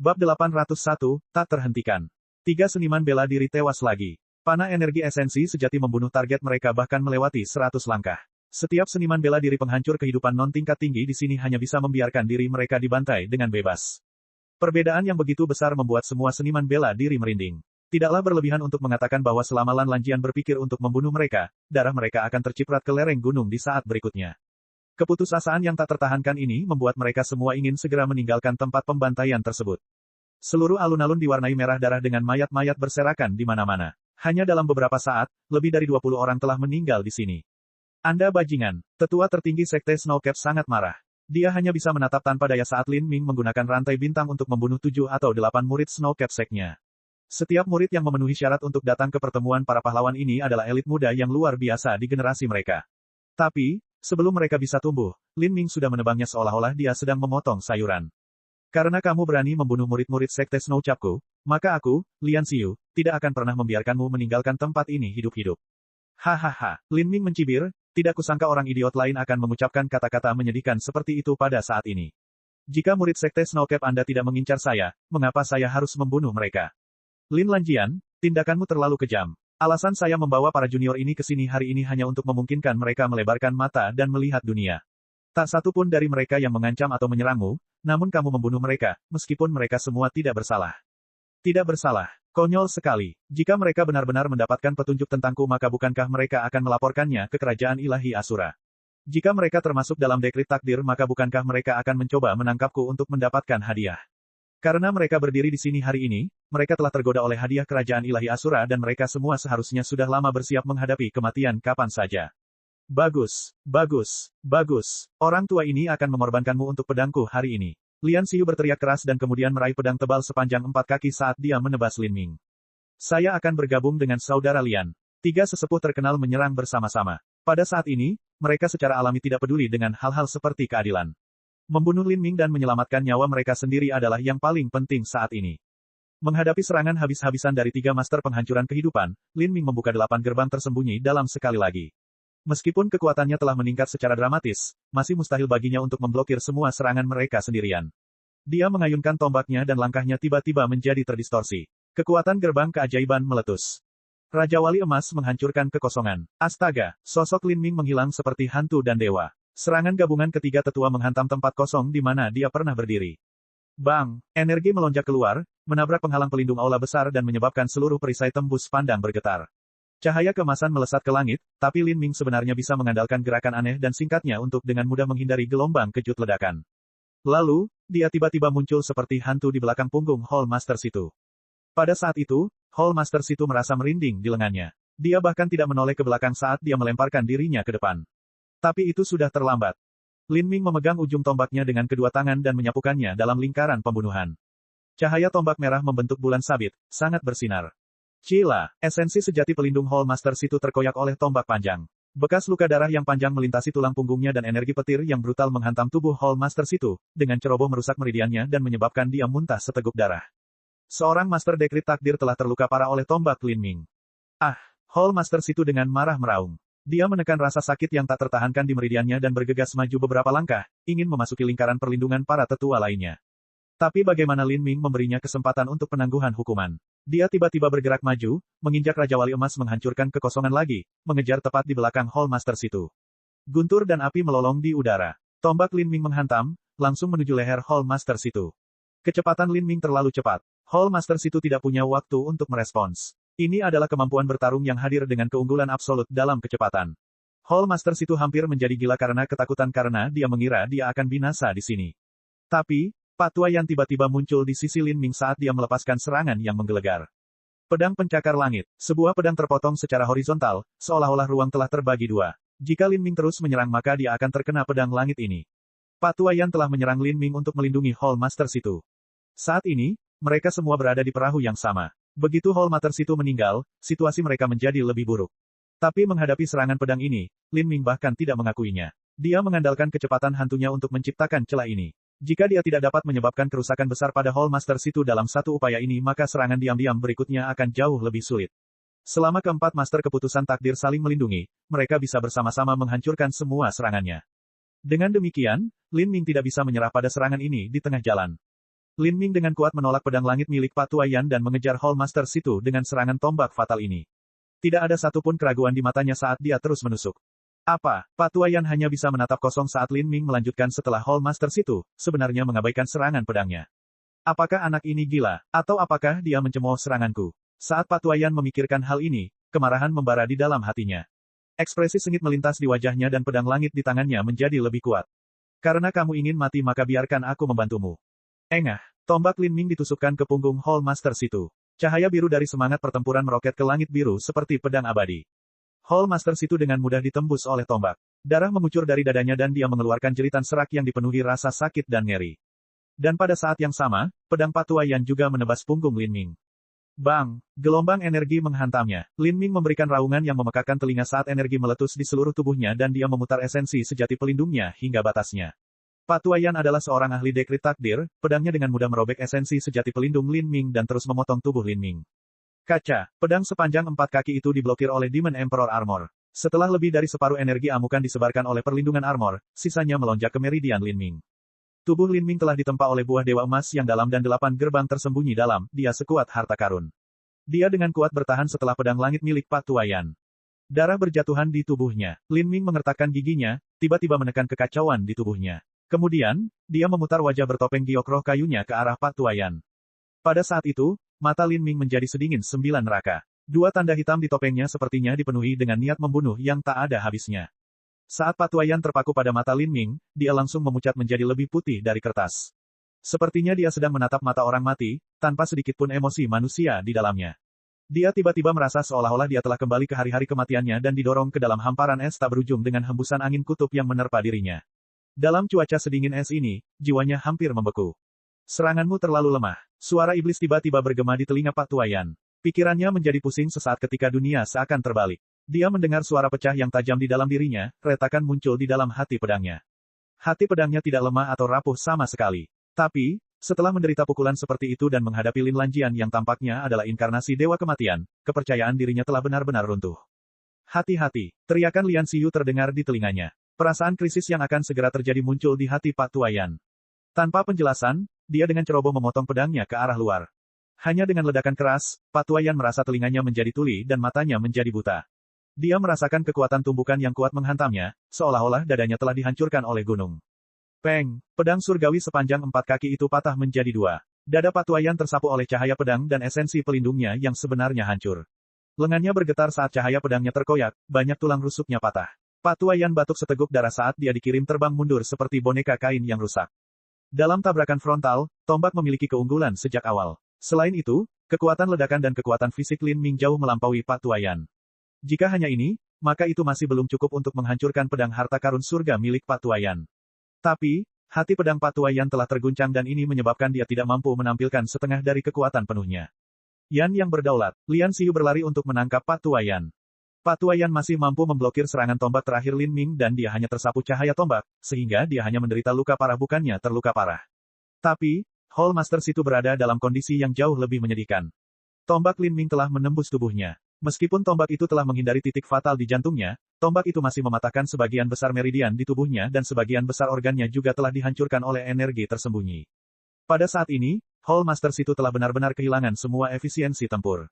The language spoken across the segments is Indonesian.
Bab 801, tak terhentikan. 3 seniman bela diri tewas lagi. Panah energi esensi sejati membunuh target mereka bahkan melewati 100 langkah. Setiap seniman bela diri penghancur kehidupan non-tingkat tinggi di sini hanya bisa membiarkan diri mereka dibantai dengan bebas. Perbedaan yang begitu besar membuat semua seniman bela diri merinding. Tidaklah berlebihan untuk mengatakan bahwa selama Lan Lanjian berpikir untuk membunuh mereka, darah mereka akan terciprat ke lereng gunung di saat berikutnya. Keputusasaan yang tak tertahankan ini membuat mereka semua ingin segera meninggalkan tempat pembantaian tersebut. Seluruh alun-alun diwarnai merah darah dengan mayat-mayat berserakan di mana-mana. Hanya dalam beberapa saat, lebih dari 20 orang telah meninggal di sini. Anda bajingan, tetua tertinggi Sekte Snowcap sangat marah. Dia hanya bisa menatap tanpa daya saat Lin Ming menggunakan rantai bintang untuk membunuh 7 atau 8 murid Snowcap Sect-nya. Setiap murid yang memenuhi syarat untuk datang ke pertemuan para pahlawan ini adalah elit muda yang luar biasa di generasi mereka. Tapi, sebelum mereka bisa tumbuh, Lin Ming sudah menebangnya seolah-olah dia sedang memotong sayuran. Karena kamu berani membunuh murid-murid Sekte Snowcapku, maka aku, Lian Xiu, tidak akan pernah membiarkanmu meninggalkan tempat ini hidup-hidup. Hahaha, Lin Ming mencibir, tidak kusangka orang idiot lain akan mengucapkan kata-kata menyedihkan seperti itu pada saat ini. Jika murid Sekte Snowcap Anda tidak mengincar saya, mengapa saya harus membunuh mereka? Lin Lanjian, tindakanmu terlalu kejam. Alasan saya membawa para junior ini ke sini hari ini hanya untuk memungkinkan mereka melebarkan mata dan melihat dunia. Tak satu pun dari mereka yang mengancam atau menyerangmu, namun kamu membunuh mereka, meskipun mereka semua tidak bersalah. Tidak bersalah. Konyol sekali. Jika mereka benar-benar mendapatkan petunjuk tentangku maka bukankah mereka akan melaporkannya ke kerajaan ilahi Asura? Jika mereka termasuk dalam dekrit takdir maka bukankah mereka akan mencoba menangkapku untuk mendapatkan hadiah? Karena mereka berdiri di sini hari ini, mereka telah tergoda oleh hadiah kerajaan ilahi Asura dan mereka semua seharusnya sudah lama bersiap menghadapi kematian kapan saja. Bagus, bagus, bagus. Orang tua ini akan mengorbankanmu untuk pedangku hari ini. Lian Xiu berteriak keras dan kemudian meraih pedang tebal sepanjang 4 kaki saat dia menebas Lin Ming. Saya akan bergabung dengan saudara Lian. 3 sesepuh terkenal menyerang bersama-sama. Pada saat ini, mereka secara alami tidak peduli dengan hal-hal seperti keadilan. Membunuh Lin Ming dan menyelamatkan nyawa mereka sendiri adalah yang paling penting saat ini. Menghadapi serangan habis-habisan dari 3 master penghancuran kehidupan, Lin Ming membuka 8 gerbang tersembunyi dalam sekali lagi. Meskipun kekuatannya telah meningkat secara dramatis, masih mustahil baginya untuk memblokir semua serangan mereka sendirian. Dia mengayunkan tombaknya dan langkahnya tiba-tiba menjadi terdistorsi. Kekuatan gerbang keajaiban meletus. Raja Wali Emas menghancurkan kekosongan. Astaga, sosok Lin Ming menghilang seperti hantu dan dewa. Serangan gabungan ketiga tetua menghantam tempat kosong di mana dia pernah berdiri. Bang! Energi melonjak keluar, menabrak penghalang pelindung aula besar dan menyebabkan seluruh perisai tembus pandang bergetar. Cahaya keemasan melesat ke langit, tapi Lin Ming sebenarnya bisa mengandalkan gerakan aneh dan singkatnya untuk dengan mudah menghindari gelombang kejut ledakan. Lalu, dia tiba-tiba muncul seperti hantu di belakang punggung Hall Master Situ. Pada saat itu, Hall Master Situ merasa merinding di lengannya. Dia bahkan tidak menoleh ke belakang saat dia melemparkan dirinya ke depan. Tapi itu sudah terlambat. Lin Ming memegang ujung tombaknya dengan kedua tangan dan menyapukannya dalam lingkaran pembunuhan. Cahaya tombak merah membentuk bulan sabit, sangat bersinar. Cila, esensi sejati pelindung Hall Master Situ terkoyak oleh tombak panjang. Bekas luka darah yang panjang melintasi tulang punggungnya dan energi petir yang brutal menghantam tubuh Hall Master Situ, dengan ceroboh merusak meridiannya dan menyebabkan dia muntah seteguk darah. Seorang Master Dekrit Takdir telah terluka parah oleh tombak Lin Ming. Ah! Hall Master Situ dengan marah meraung. Dia menekan rasa sakit yang tak tertahankan di meridiannya dan bergegas maju beberapa langkah, ingin memasuki lingkaran perlindungan para tetua lainnya. Tapi bagaimana Lin Ming memberinya kesempatan untuk penangguhan hukuman? Dia tiba-tiba bergerak maju, menginjak Raja Wali Emas menghancurkan kekosongan lagi, mengejar tepat di belakang Hall Master Situ. Guntur dan api melolong di udara. Tombak Lin Ming menghantam, langsung menuju leher Hall Master Situ. Kecepatan Lin Ming terlalu cepat. Hall Master Situ tidak punya waktu untuk merespons. Ini adalah kemampuan bertarung yang hadir dengan keunggulan absolut dalam kecepatan. Hall Master Situ hampir menjadi gila karena ketakutan karena dia mengira dia akan binasa di sini. Tapi, Patwa yang tiba-tiba muncul di sisi Lin Ming saat dia melepaskan serangan yang menggelegar. Pedang pencakar langit. Sebuah pedang terpotong secara horizontal, seolah-olah ruang telah terbagi 2. Jika Lin Ming terus menyerang maka dia akan terkena pedang langit ini. Patwa yang telah menyerang Lin Ming untuk melindungi Hall Master Situ. Saat ini, mereka semua berada di perahu yang sama. Begitu Hall Master Situ meninggal, situasi mereka menjadi lebih buruk. Tapi menghadapi serangan pedang ini, Lin Ming bahkan tidak mengakuinya. Dia mengandalkan kecepatan hantunya untuk menciptakan celah ini. Jika dia tidak dapat menyebabkan kerusakan besar pada Hall Master Situ dalam satu upaya ini maka serangan diam-diam berikutnya akan jauh lebih sulit. Selama keempat Master Keputusan Takdir saling melindungi, mereka bisa bersama-sama menghancurkan semua serangannya. Dengan demikian, Lin Ming tidak bisa menyerah pada serangan ini di tengah jalan. Lin Ming dengan kuat menolak pedang langit milik Patuayan dan mengejar Hall Master Situ dengan serangan tombak fatal ini. Tidak ada satupun keraguan di matanya saat dia terus menusuk. Apa? Patuayan hanya bisa menatap kosong saat Lin Ming melanjutkan setelah Hall Master Situ, sebenarnya mengabaikan serangan pedangnya. Apakah anak ini gila? Atau apakah dia mencemooh seranganku? Saat Patuayan memikirkan hal ini, kemarahan membara di dalam hatinya. Ekspresi sengit melintas di wajahnya dan pedang langit di tangannya menjadi lebih kuat. Karena kamu ingin mati maka biarkan aku membantumu. Engah, tombak Lin Ming ditusukkan ke punggung Hall Master Situ. Cahaya biru dari semangat pertempuran meroket ke langit biru seperti pedang abadi. Hall Master Situ dengan mudah ditembus oleh tombak. Darah mengucur dari dadanya dan dia mengeluarkan jeritan serak yang dipenuhi rasa sakit dan ngeri. Dan pada saat yang sama, pedang Patuayan juga menebas punggung Lin Ming. Bang! Gelombang energi menghantamnya. Lin Ming memberikan raungan yang memekakkan telinga saat energi meletus di seluruh tubuhnya dan dia memutar esensi sejati pelindungnya hingga batasnya. Patuayan adalah seorang ahli dekrit takdir, pedangnya dengan mudah merobek esensi sejati pelindung Lin Ming dan terus memotong tubuh Lin Ming. Kaca, pedang sepanjang 4 kaki itu diblokir oleh Demon Emperor Armor. Setelah lebih dari separuh energi amukan disebarkan oleh perlindungan armor, sisanya melonjak ke meridian Lin Ming. Tubuh Lin Ming telah ditempa oleh buah dewa emas yang dalam dan 8 gerbang tersembunyi dalam, dia sekuat harta karun. Dia dengan kuat bertahan setelah pedang langit milik Patuayan. Darah berjatuhan di tubuhnya. Lin Ming mengertakkan giginya, tiba-tiba menekan kekacauan di tubuhnya. Kemudian, dia memutar wajah bertopeng giok roh kayunya ke arah Patuayan. Pada saat itu, mata Lin Ming menjadi sedingin 9 neraka. 2 tanda hitam di topengnya sepertinya dipenuhi dengan niat membunuh yang tak ada habisnya. Saat Patuayan terpaku pada mata Lin Ming, dia langsung memucat menjadi lebih putih dari kertas. Sepertinya dia sedang menatap mata orang mati, tanpa sedikit pun emosi manusia di dalamnya. Dia tiba-tiba merasa seolah-olah dia telah kembali ke hari-hari kematiannya dan didorong ke dalam hamparan es tak berujung dengan hembusan angin kutub yang menerpa dirinya. Dalam cuaca sedingin es ini, jiwanya hampir membeku. Seranganmu terlalu lemah. Suara iblis tiba-tiba bergema di telinga Patuayan. Pikirannya menjadi pusing sesaat ketika dunia seakan terbalik. Dia mendengar suara pecah yang tajam di dalam dirinya, retakan muncul di dalam hati pedangnya. Hati pedangnya tidak lemah atau rapuh sama sekali. Tapi, setelah menderita pukulan seperti itu dan menghadapi Lin Lanjian yang tampaknya adalah inkarnasi dewa kematian, kepercayaan dirinya telah benar-benar runtuh. Hati-hati, teriakan Lian Xiyu terdengar di telinganya. Perasaan krisis yang akan segera terjadi muncul di hati Patuayan. Tanpa penjelasan, dia dengan ceroboh memotong pedangnya ke arah luar. Hanya dengan ledakan keras, Patuayan merasa telinganya menjadi tuli dan matanya menjadi buta. Dia merasakan kekuatan tumbukan yang kuat menghantamnya, seolah-olah dadanya telah dihancurkan oleh gunung. Peng! Pedang surgawi sepanjang 4 kaki itu patah menjadi 2. Dada Patuayan tersapu oleh cahaya pedang dan esensi pelindungnya yang sebenarnya hancur. Lengannya bergetar saat cahaya pedangnya terkoyak, banyak tulang rusuknya patah. Patuayan batuk seteguk darah saat dia dikirim terbang mundur seperti boneka kain yang rusak. Dalam tabrakan frontal, tombak memiliki keunggulan sejak awal. Selain itu, kekuatan ledakan dan kekuatan fisik Lin Ming jauh melampaui Patuayan. Jika hanya ini, maka itu masih belum cukup untuk menghancurkan pedang harta karun surga milik Patuayan. Tapi, hati pedang Patuayan telah terguncang dan ini menyebabkan dia tidak mampu menampilkan setengah dari kekuatan penuhnya. Yan yang berdaulat, Lian Xiyu berlari untuk menangkap Patuayan. Patuayan masih mampu memblokir serangan tombak terakhir Lin Ming dan dia hanya tersapu cahaya tombak, sehingga dia hanya menderita luka parah bukannya terluka parah. Tapi, Hall Master Situ berada dalam kondisi yang jauh lebih menyedihkan. Tombak Lin Ming telah menembus tubuhnya. Meskipun tombak itu telah menghindari titik fatal di jantungnya, tombak itu masih mematahkan sebagian besar meridian di tubuhnya dan sebagian besar organnya juga telah dihancurkan oleh energi tersembunyi. Pada saat ini, Hall Master Situ telah benar-benar kehilangan semua efisiensi tempur.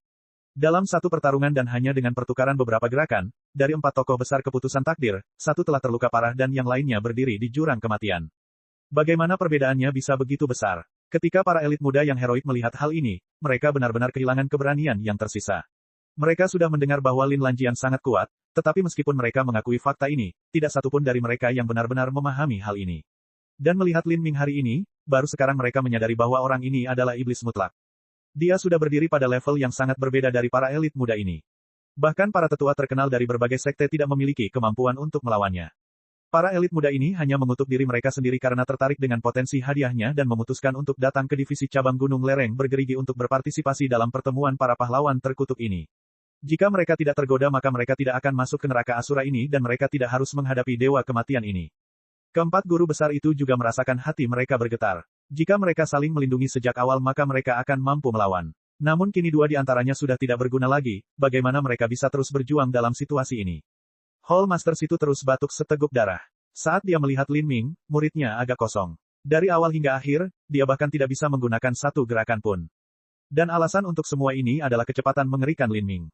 Dalam satu pertarungan dan hanya dengan pertukaran beberapa gerakan, dari 4 tokoh besar keputusan takdir, 1 telah terluka parah dan yang lainnya berdiri di jurang kematian. Bagaimana perbedaannya bisa begitu besar? Ketika para elit muda yang heroik melihat hal ini, mereka benar-benar kehilangan keberanian yang tersisa. Mereka sudah mendengar bahwa Lin Lanjian sangat kuat, tetapi meskipun mereka mengakui fakta ini, tidak satupun dari mereka yang benar-benar memahami hal ini. Dan melihat Lin Ming hari ini, baru sekarang mereka menyadari bahwa orang ini adalah iblis mutlak. Dia sudah berdiri pada level yang sangat berbeda dari para elit muda ini. Bahkan para tetua terkenal dari berbagai sekte tidak memiliki kemampuan untuk melawannya. Para elit muda ini hanya mengutuk diri mereka sendiri karena tertarik dengan potensi hadiahnya dan memutuskan untuk datang ke divisi cabang Gunung Lereng bergerigi untuk berpartisipasi dalam pertemuan para pahlawan terkutuk ini. Jika mereka tidak tergoda maka mereka tidak akan masuk ke neraka Asura ini dan mereka tidak harus menghadapi dewa kematian ini. Keempat guru besar itu juga merasakan hati mereka bergetar. Jika mereka saling melindungi sejak awal maka mereka akan mampu melawan. Namun kini 2 di antaranya sudah tidak berguna lagi, bagaimana mereka bisa terus berjuang dalam situasi ini? Hall Master Situ terus batuk seteguk darah. Saat dia melihat Lin Ming, muridnya agak kosong. Dari awal hingga akhir, dia bahkan tidak bisa menggunakan satu gerakan pun. Dan alasan untuk semua ini adalah kecepatan mengerikan Lin Ming.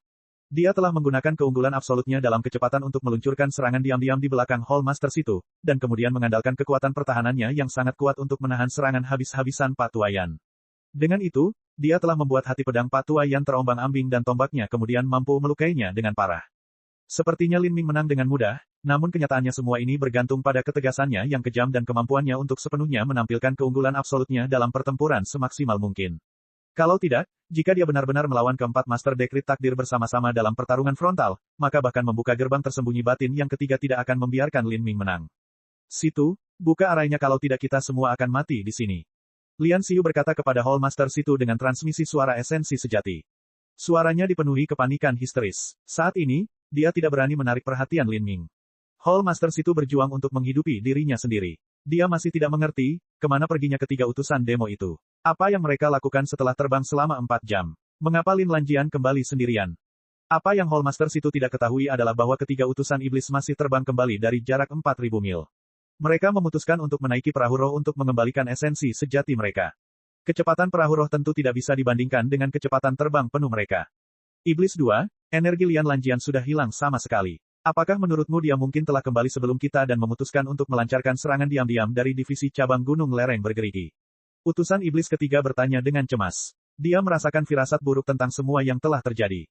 Dia telah menggunakan keunggulan absolutnya dalam kecepatan untuk meluncurkan serangan diam-diam di belakang Hall Masters itu, dan kemudian mengandalkan kekuatan pertahanannya yang sangat kuat untuk menahan serangan habis-habisan Pak Tuayan. Dengan itu, dia telah membuat hati pedang Pak Tuayan terombang-ambing dan tombaknya kemudian mampu melukainya dengan parah. Sepertinya Lin Ming menang dengan mudah, namun kenyataannya semua ini bergantung pada ketegasannya yang kejam dan kemampuannya untuk sepenuhnya menampilkan keunggulan absolutnya dalam pertempuran semaksimal mungkin. Kalau tidak, jika dia benar-benar melawan keempat Master Dekrit Takdir bersama-sama dalam pertarungan frontal, maka bahkan membuka gerbang tersembunyi batin yang ketiga tidak akan membiarkan Lin Ming menang. Situ, buka arahnya kalau tidak kita semua akan mati di sini. Lian Xiu berkata kepada Hall Master Situ dengan transmisi suara esensi sejati. Suaranya dipenuhi kepanikan histeris. Saat ini, dia tidak berani menarik perhatian Lin Ming. Hall Master Situ berjuang untuk menghidupi dirinya sendiri. Dia masih tidak mengerti, kemana perginya ketiga utusan demo itu. Apa yang mereka lakukan setelah terbang selama 4 jam? Mengapa Lin Lanjian kembali sendirian? Apa yang Hall Master Situ tidak ketahui adalah bahwa ketiga utusan iblis masih terbang kembali dari jarak 4.000 mil. Mereka memutuskan untuk menaiki perahu roh untuk mengembalikan esensi sejati mereka. Kecepatan perahu roh tentu tidak bisa dibandingkan dengan kecepatan terbang penuh mereka. Iblis 2, energi Lian Lanjian sudah hilang sama sekali. Apakah menurutmu dia mungkin telah kembali sebelum kita dan memutuskan untuk melancarkan serangan diam-diam dari divisi cabang gunung lereng bergerigi? Utusan iblis ketiga bertanya dengan cemas. Dia merasakan firasat buruk tentang semua yang telah terjadi.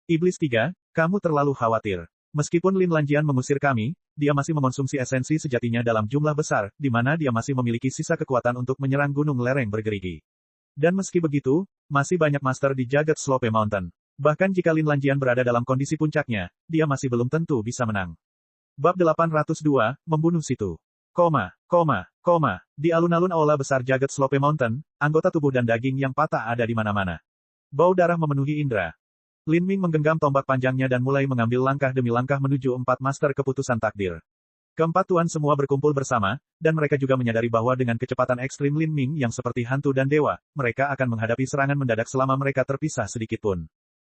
Iblis 3, kamu terlalu khawatir. Meskipun Lin Lanjian mengusir kami, dia masih mengonsumsi esensi sejatinya dalam jumlah besar, di mana dia masih memiliki sisa kekuatan untuk menyerang gunung lereng bergerigi. Dan meski begitu, masih banyak master di jagat Slope Mountain. Bahkan jika Lin Lanjian berada dalam kondisi puncaknya, dia masih belum tentu bisa menang. Bab 802, Membunuh Situ. Di alun-alun aula besar jagat Slope Mountain, anggota tubuh dan daging yang patah ada di mana-mana. Bau darah memenuhi indera. Lin Ming menggenggam tombak panjangnya dan mulai mengambil langkah demi langkah menuju 4 master keputusan takdir. Keempat tuan semua berkumpul bersama, dan mereka juga menyadari bahwa dengan kecepatan ekstrim Lin Ming yang seperti hantu dan dewa, mereka akan menghadapi serangan mendadak selama mereka terpisah sedikitpun.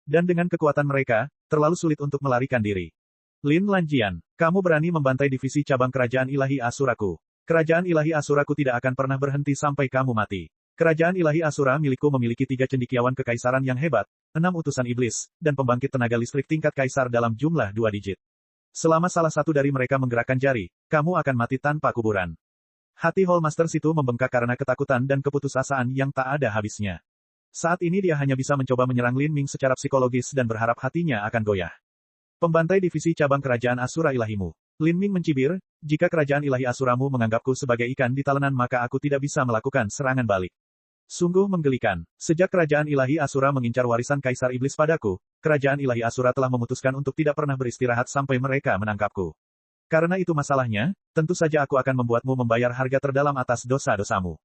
Dan dengan kekuatan mereka, terlalu sulit untuk melarikan diri. Lin Lanjian, kamu berani membantai divisi cabang kerajaan ilahi Asuraku. Kerajaan ilahi Asuraku tidak akan pernah berhenti sampai kamu mati. Kerajaan ilahi Asura milikku memiliki 3 cendekiawan kekaisaran yang hebat, 6 utusan iblis, dan pembangkit tenaga listrik tingkat kaisar dalam jumlah 2 digit. Selama salah satu dari mereka menggerakkan jari, kamu akan mati tanpa kuburan. Hati Hall Master Situ membengkak karena ketakutan dan keputusasaan yang tak ada habisnya. Saat ini dia hanya bisa mencoba menyerang Lin Ming secara psikologis dan berharap hatinya akan goyah. Pembantai divisi cabang kerajaan Asura ilahimu. Lin Ming mencibir, jika kerajaan ilahi Asuramu menganggapku sebagai ikan di talenan maka aku tidak bisa melakukan serangan balik. Sungguh menggelikan. Sejak kerajaan ilahi Asura mengincar warisan kaisar iblis padaku, kerajaan ilahi Asura telah memutuskan untuk tidak pernah beristirahat sampai mereka menangkapku. Karena itu masalahnya, tentu saja aku akan membuatmu membayar harga terdalam atas dosa-dosamu.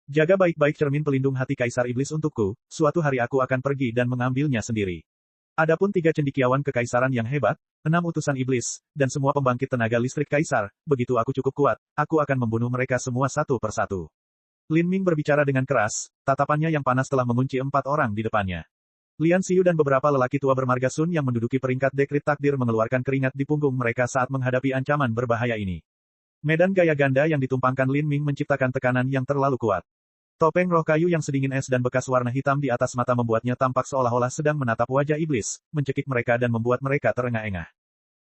Jaga baik-baik cermin pelindung hati kaisar iblis untukku, suatu hari aku akan pergi dan mengambilnya sendiri. Adapun 3 cendekiawan kekaisaran yang hebat, 6 utusan iblis, dan semua pembangkit tenaga listrik kaisar, begitu aku cukup kuat, aku akan membunuh mereka semua satu persatu. Lin Ming berbicara dengan keras, tatapannya yang panas telah mengunci 4 orang di depannya. Lian Xiu dan beberapa lelaki tua bermarga Sun yang menduduki peringkat dekrit takdir mengeluarkan keringat di punggung mereka saat menghadapi ancaman berbahaya ini. Medan gaya ganda yang ditumpangkan Lin Ming menciptakan tekanan yang terlalu kuat. Topeng roh kayu yang sedingin es dan bekas warna hitam di atas mata membuatnya tampak seolah-olah sedang menatap wajah iblis, mencekik mereka dan membuat mereka terengah-engah.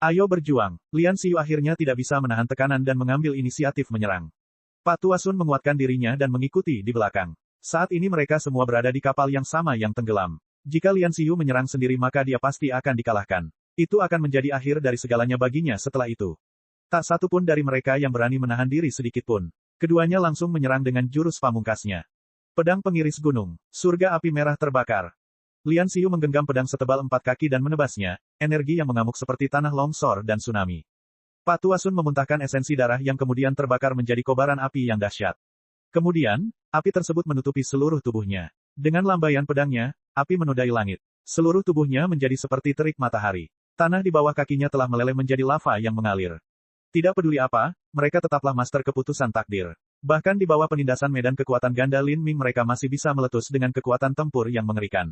Ayo berjuang. Lian Xiu akhirnya tidak bisa menahan tekanan dan mengambil inisiatif menyerang. Pak Tua Sun menguatkan dirinya dan mengikuti di belakang. Saat ini mereka semua berada di kapal yang sama yang tenggelam. Jika Lian Xiu menyerang sendiri maka dia pasti akan dikalahkan. Itu akan menjadi akhir dari segalanya baginya setelah itu. Tak satu pun dari mereka yang berani menahan diri sedikit pun. Keduanya langsung menyerang dengan jurus pamungkasnya. Pedang pengiris gunung, surga api merah terbakar. Lian Xiu menggenggam pedang setebal 4 kaki dan menebasnya, energi yang mengamuk seperti tanah longsor dan tsunami. Pak Tua Sun memuntahkan esensi darah yang kemudian terbakar menjadi kobaran api yang dahsyat. Kemudian, api tersebut menutupi seluruh tubuhnya. Dengan lambaian pedangnya, api menodai langit. Seluruh tubuhnya menjadi seperti terik matahari. Tanah di bawah kakinya telah meleleh menjadi lava yang mengalir. Tidak peduli apa, mereka tetaplah master keputusan takdir. Bahkan di bawah penindasan medan kekuatan ganda Lin Ming mereka masih bisa meletus dengan kekuatan tempur yang mengerikan.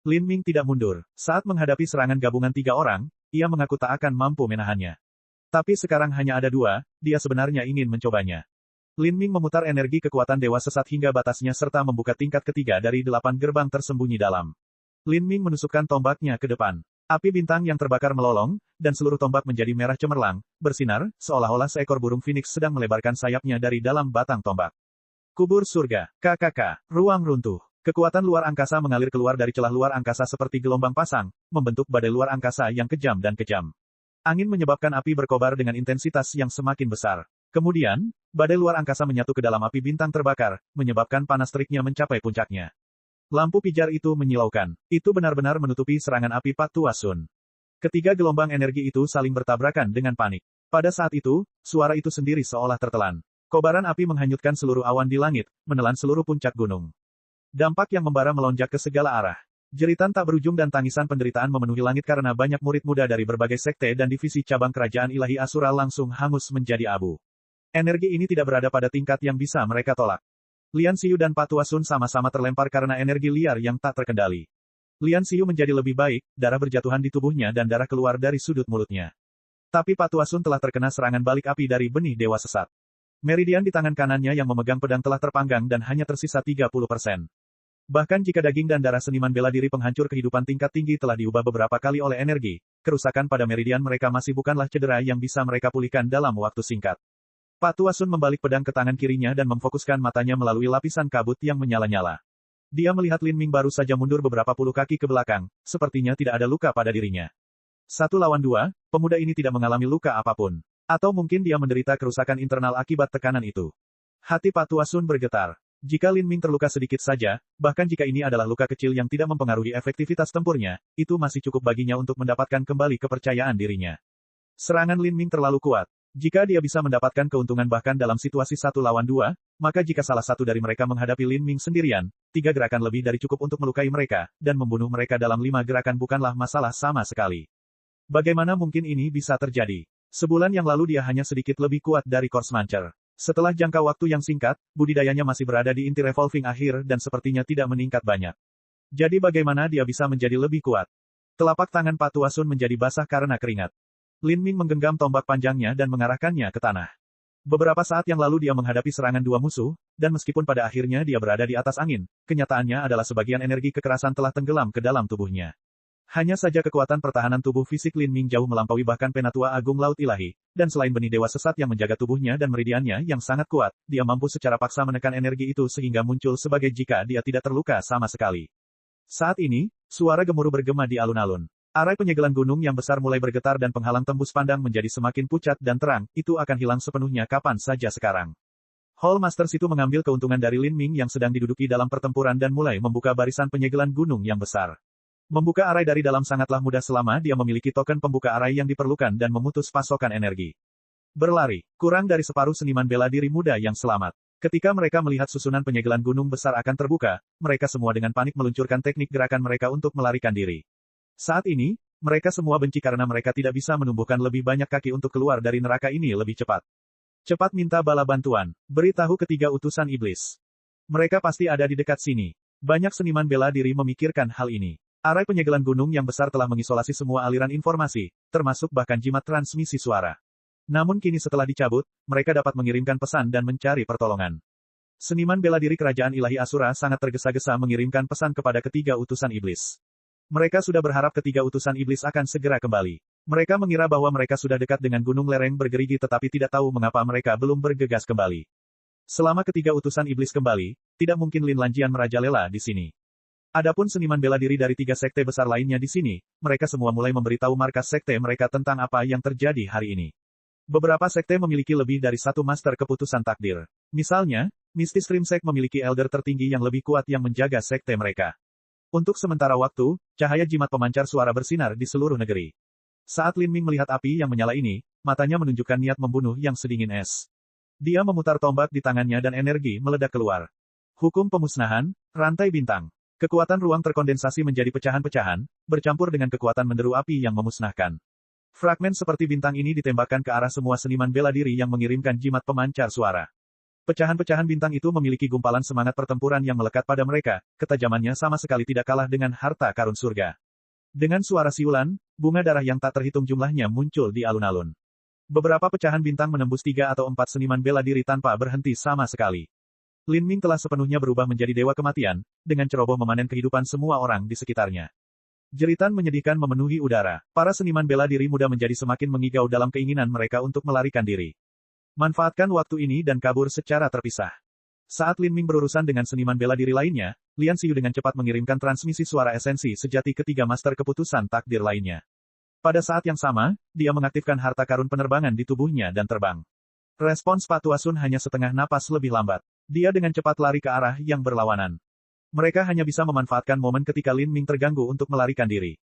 Lin Ming tidak mundur. Saat menghadapi serangan gabungan 3 orang, ia mengaku tak akan mampu menahannya. Tapi sekarang hanya ada 2, dia sebenarnya ingin mencobanya. Lin Ming memutar energi kekuatan Dewa Sesat hingga batasnya serta membuka tingkat ketiga dari 8 gerbang tersembunyi dalam. Lin Ming menusukkan tombaknya ke depan. Api bintang yang terbakar melolong, dan seluruh tombak menjadi merah cemerlang, bersinar, seolah-olah seekor burung phoenix sedang melebarkan sayapnya dari dalam batang tombak. Kubur surga, KKK, ruang runtuh. Kekuatan luar angkasa mengalir keluar dari celah luar angkasa seperti gelombang pasang, membentuk badai luar angkasa yang kejam dan kejam. Angin menyebabkan api berkobar dengan intensitas yang semakin besar. Kemudian, badai luar angkasa menyatu ke dalam api bintang terbakar, menyebabkan panas teriknya mencapai puncaknya. Lampu pijar itu menyilaukan. Itu benar-benar menutupi serangan api Patua Sun. Ketiga gelombang energi itu saling bertabrakan dengan panik. Pada saat itu, suara itu sendiri seolah tertelan. Kobaran api menghanyutkan seluruh awan di langit, menelan seluruh puncak gunung. Dampak yang membara melonjak ke segala arah. Jeritan tak berujung dan tangisan penderitaan memenuhi langit karena banyak murid muda dari berbagai sekte dan divisi cabang kerajaan ilahi Asura langsung hangus menjadi abu. Energi ini tidak berada pada tingkat yang bisa mereka tolak. Lian Xiu dan Patua Sun sama-sama terlempar karena energi liar yang tak terkendali. Lian Xiu menjadi lebih baik, darah berjatuhan di tubuhnya dan darah keluar dari sudut mulutnya. Tapi Patua Sun telah terkena serangan balik api dari benih Dewa Sesat. Meridian di tangan kanannya yang memegang pedang telah terpanggang dan hanya tersisa 30%. Bahkan jika daging dan darah seniman bela diri penghancur kehidupan tingkat tinggi telah diubah beberapa kali oleh energi, kerusakan pada meridian mereka masih bukanlah cedera yang bisa mereka pulihkan dalam waktu singkat. Patua Sun membalik pedang ke tangan kirinya dan memfokuskan matanya melalui lapisan kabut yang menyala-nyala. Dia melihat Lin Ming baru saja mundur beberapa puluh kaki ke belakang, sepertinya tidak ada luka pada dirinya. 1 lawan 2, pemuda ini tidak mengalami luka apapun. Atau mungkin dia menderita kerusakan internal akibat tekanan itu. Hati Patua Sun bergetar. Jika Lin Ming terluka sedikit saja, bahkan jika ini adalah luka kecil yang tidak mempengaruhi efektivitas tempurnya, itu masih cukup baginya untuk mendapatkan kembali kepercayaan dirinya. Serangan Lin Ming terlalu kuat. Jika dia bisa mendapatkan keuntungan bahkan dalam situasi 1 lawan 2, maka jika salah satu dari mereka menghadapi Lin Ming sendirian, 3 gerakan lebih dari cukup untuk melukai mereka, dan membunuh mereka dalam 5 gerakan bukanlah masalah sama sekali. Bagaimana mungkin ini bisa terjadi? Sebulan yang lalu dia hanya sedikit lebih kuat dari Korsmancer. Setelah jangka waktu yang singkat, budidayanya masih berada di inti revolving akhir dan sepertinya tidak meningkat banyak. Jadi bagaimana dia bisa menjadi lebih kuat? Telapak tangan Patua Sun menjadi basah karena keringat. Lin Ming menggenggam tombak panjangnya dan mengarahkannya ke tanah. Beberapa saat yang lalu dia menghadapi serangan 2 musuh, dan meskipun pada akhirnya dia berada di atas angin, kenyataannya adalah sebagian energi kekerasan telah tenggelam ke dalam tubuhnya. Hanya saja kekuatan pertahanan tubuh fisik Lin Ming jauh melampaui bahkan Penatua Agung Laut Ilahi, dan selain benih Dewa Sesat yang menjaga tubuhnya dan meridiannya yang sangat kuat, dia mampu secara paksa menekan energi itu sehingga muncul sebagai jika dia tidak terluka sama sekali. Saat ini, suara gemuruh bergema di alun-alun. Arai penyegelan gunung yang besar mulai bergetar dan penghalang tembus pandang menjadi semakin pucat dan terang, itu akan hilang sepenuhnya kapan saja sekarang. Hall Masters itu mengambil keuntungan dari Lin Ming yang sedang diduduki dalam pertempuran dan mulai membuka barisan penyegelan gunung yang besar. Membuka arai dari dalam sangatlah mudah selama dia memiliki token pembuka arai yang diperlukan dan memutus pasokan energi. Berlari, kurang dari separuh seniman bela diri muda yang selamat. Ketika mereka melihat susunan penyegelan gunung besar akan terbuka, mereka semua dengan panik meluncurkan teknik gerakan mereka untuk melarikan diri. Saat ini, mereka semua benci karena mereka tidak bisa menumbuhkan lebih banyak kaki untuk keluar dari neraka ini lebih cepat. Cepat minta bala bantuan. Beritahu ketiga utusan iblis. Mereka pasti ada di dekat sini. Banyak seniman bela diri memikirkan hal ini. Arai penyegelan gunung yang besar telah mengisolasi semua aliran informasi, termasuk bahkan jimat transmisi suara. Namun kini setelah dicabut, mereka dapat mengirimkan pesan dan mencari pertolongan. Seniman bela diri kerajaan ilahi Asura sangat tergesa-gesa mengirimkan pesan kepada ketiga utusan iblis. Mereka sudah berharap ketiga utusan iblis akan segera kembali. Mereka mengira bahwa mereka sudah dekat dengan gunung lereng bergerigi tetapi tidak tahu mengapa mereka belum bergegas kembali. Selama ketiga utusan iblis kembali, tidak mungkin Lin Lanjian merajalela di sini. Adapun seniman bela diri dari 3 sekte besar lainnya di sini, mereka semua mulai memberitahu markas sekte mereka tentang apa yang terjadi hari ini. Beberapa sekte memiliki lebih dari 1 master keputusan takdir. Misalnya, Misty Stream Sect memiliki elder tertinggi yang lebih kuat yang menjaga sekte mereka. Untuk sementara waktu, cahaya jimat pemancar suara bersinar di seluruh negeri. Saat Lin Ming melihat api yang menyala ini, matanya menunjukkan niat membunuh yang sedingin es. Dia memutar tombak di tangannya dan energi meledak keluar. Hukum pemusnahan, rantai bintang. Kekuatan ruang terkondensasi menjadi pecahan-pecahan, bercampur dengan kekuatan menderu api yang memusnahkan. Fragmen seperti bintang ini ditembakkan ke arah semua seniman bela diri yang mengirimkan jimat pemancar suara. Pecahan-pecahan bintang itu memiliki gumpalan semangat pertempuran yang melekat pada mereka, ketajamannya sama sekali tidak kalah dengan harta karun surga. Dengan suara siulan, bunga darah yang tak terhitung jumlahnya muncul di alun-alun. Beberapa pecahan bintang menembus 3 atau 4 seniman bela diri tanpa berhenti sama sekali. Lin Ming telah sepenuhnya berubah menjadi dewa kematian, dengan ceroboh memanen kehidupan semua orang di sekitarnya. Jeritan menyedihkan memenuhi udara. Para seniman bela diri muda menjadi semakin mengigau dalam keinginan mereka untuk melarikan diri. Manfaatkan waktu ini dan kabur secara terpisah. Saat Lin Ming berurusan dengan seniman bela diri lainnya, Lian Xiu dengan cepat mengirimkan transmisi suara esensi sejati ketiga master keputusan takdir lainnya. Pada saat yang sama, dia mengaktifkan harta karun penerbangan di tubuhnya dan terbang. Respons Patua Sun hanya setengah napas lebih lambat. Dia dengan cepat lari ke arah yang berlawanan. Mereka hanya bisa memanfaatkan momen ketika Lin Ming terganggu untuk melarikan diri.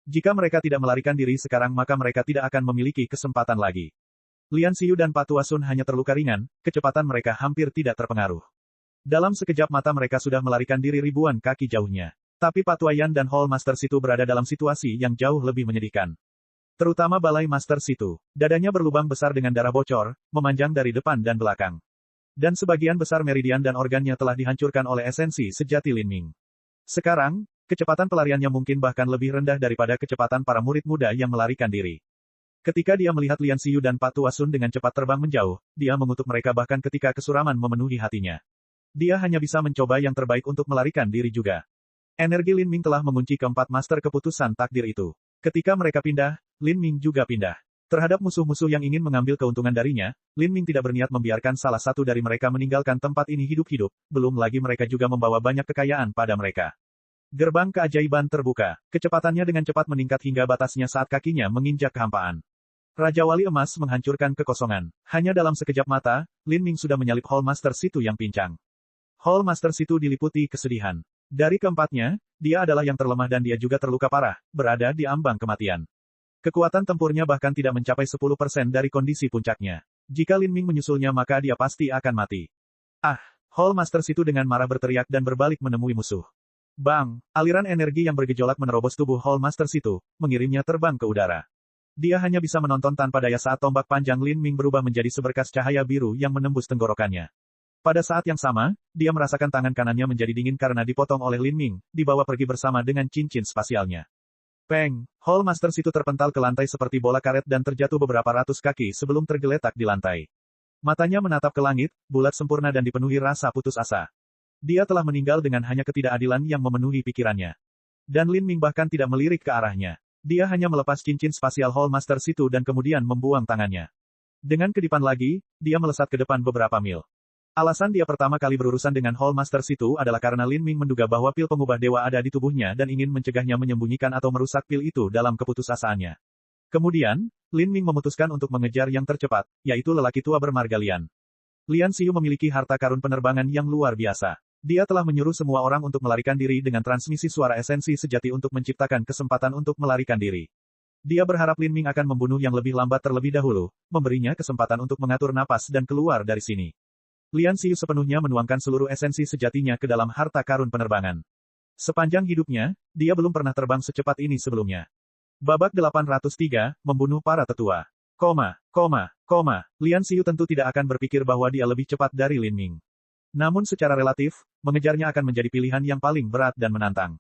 Jika mereka tidak melarikan diri sekarang maka mereka tidak akan memiliki kesempatan lagi. Lian Xiu dan Patua Sun hanya terluka ringan, kecepatan mereka hampir tidak terpengaruh. Dalam sekejap mata mereka sudah melarikan diri ribuan kaki jauhnya. Tapi Patua Yan dan Hall Master Situ berada dalam situasi yang jauh lebih menyedihkan. Terutama Balai Master Situ. Dadanya berlubang besar dengan darah bocor, memanjang dari depan dan belakang. Dan sebagian besar meridian dan organnya telah dihancurkan oleh esensi sejati Lin Ming. Sekarang, kecepatan pelariannya mungkin bahkan lebih rendah daripada kecepatan para murid muda yang melarikan diri. Ketika dia melihat Lian Xiu dan Patua Sun dengan cepat terbang menjauh, dia mengutuk mereka bahkan ketika kesuraman memenuhi hatinya. Dia hanya bisa mencoba yang terbaik untuk melarikan diri juga. Energi Lin Ming telah mengunci keempat master keputusan takdir itu. Ketika mereka pindah, Lin Ming juga pindah. Terhadap musuh-musuh yang ingin mengambil keuntungan darinya, Lin Ming tidak berniat membiarkan salah satu dari mereka meninggalkan tempat ini hidup-hidup, belum lagi mereka juga membawa banyak kekayaan pada mereka. Gerbang keajaiban terbuka. Kecepatannya dengan cepat meningkat hingga batasnya saat kakinya menginjak kehampaan. Raja Wali Emas menghancurkan kekosongan. Hanya dalam sekejap mata, Lin Ming sudah menyalip Hall Master Situ yang pincang. Hall Master Situ diliputi kesedihan. Dari keempatnya, dia adalah yang terlemah dan dia juga terluka parah, berada di ambang kematian. Kekuatan tempurnya bahkan tidak mencapai 10% dari kondisi puncaknya. Jika Lin Ming menyusulnya maka dia pasti akan mati. Ah! Hall Master Situ dengan marah berteriak dan berbalik menemui musuh. Bang! Aliran energi yang bergejolak menerobos tubuh Hall Master Situ, mengirimnya terbang ke udara. Dia hanya bisa menonton tanpa daya saat tombak panjang Lin Ming berubah menjadi seberkas cahaya biru yang menembus tenggorokannya. Pada saat yang sama, dia merasakan tangan kanannya menjadi dingin karena dipotong oleh Lin Ming, dibawa pergi bersama dengan cincin spasialnya. Peng! Hall Master Situ terpental ke lantai seperti bola karet dan terjatuh beberapa ratus kaki sebelum tergeletak di lantai. Matanya menatap ke langit, bulat sempurna dan dipenuhi rasa putus asa. Dia telah meninggal dengan hanya ketidakadilan yang memenuhi pikirannya. Dan Lin Ming bahkan tidak melirik ke arahnya. Dia hanya melepas cincin spasial Hall Master Situ dan kemudian membuang tangannya. Dengan kedipan lagi, dia melesat ke depan beberapa mil. Alasan dia pertama kali berurusan dengan Hall Master Situ adalah karena Lin Ming menduga bahwa pil pengubah dewa ada di tubuhnya dan ingin mencegahnya menyembunyikan atau merusak pil itu dalam keputusasaannya. Kemudian, Lin Ming memutuskan untuk mengejar yang tercepat, yaitu lelaki tua bermarga Lian. Lian Xiu memiliki harta karun penerbangan yang luar biasa. Dia telah menyuruh semua orang untuk melarikan diri dengan transmisi suara esensi sejati untuk menciptakan kesempatan untuk melarikan diri. Dia berharap Lin Ming akan membunuh yang lebih lambat terlebih dahulu, memberinya kesempatan untuk mengatur napas dan keluar dari sini. Lian Xiu sepenuhnya menuangkan seluruh esensi sejatinya ke dalam harta karun penerbangan. Sepanjang hidupnya, dia belum pernah terbang secepat ini sebelumnya. Babak 803, membunuh para tetua. Lian Xiu tentu tidak akan berpikir bahwa dia lebih cepat dari Lin Ming. Namun secara relatif, mengejarnya akan menjadi pilihan yang paling berat dan menantang.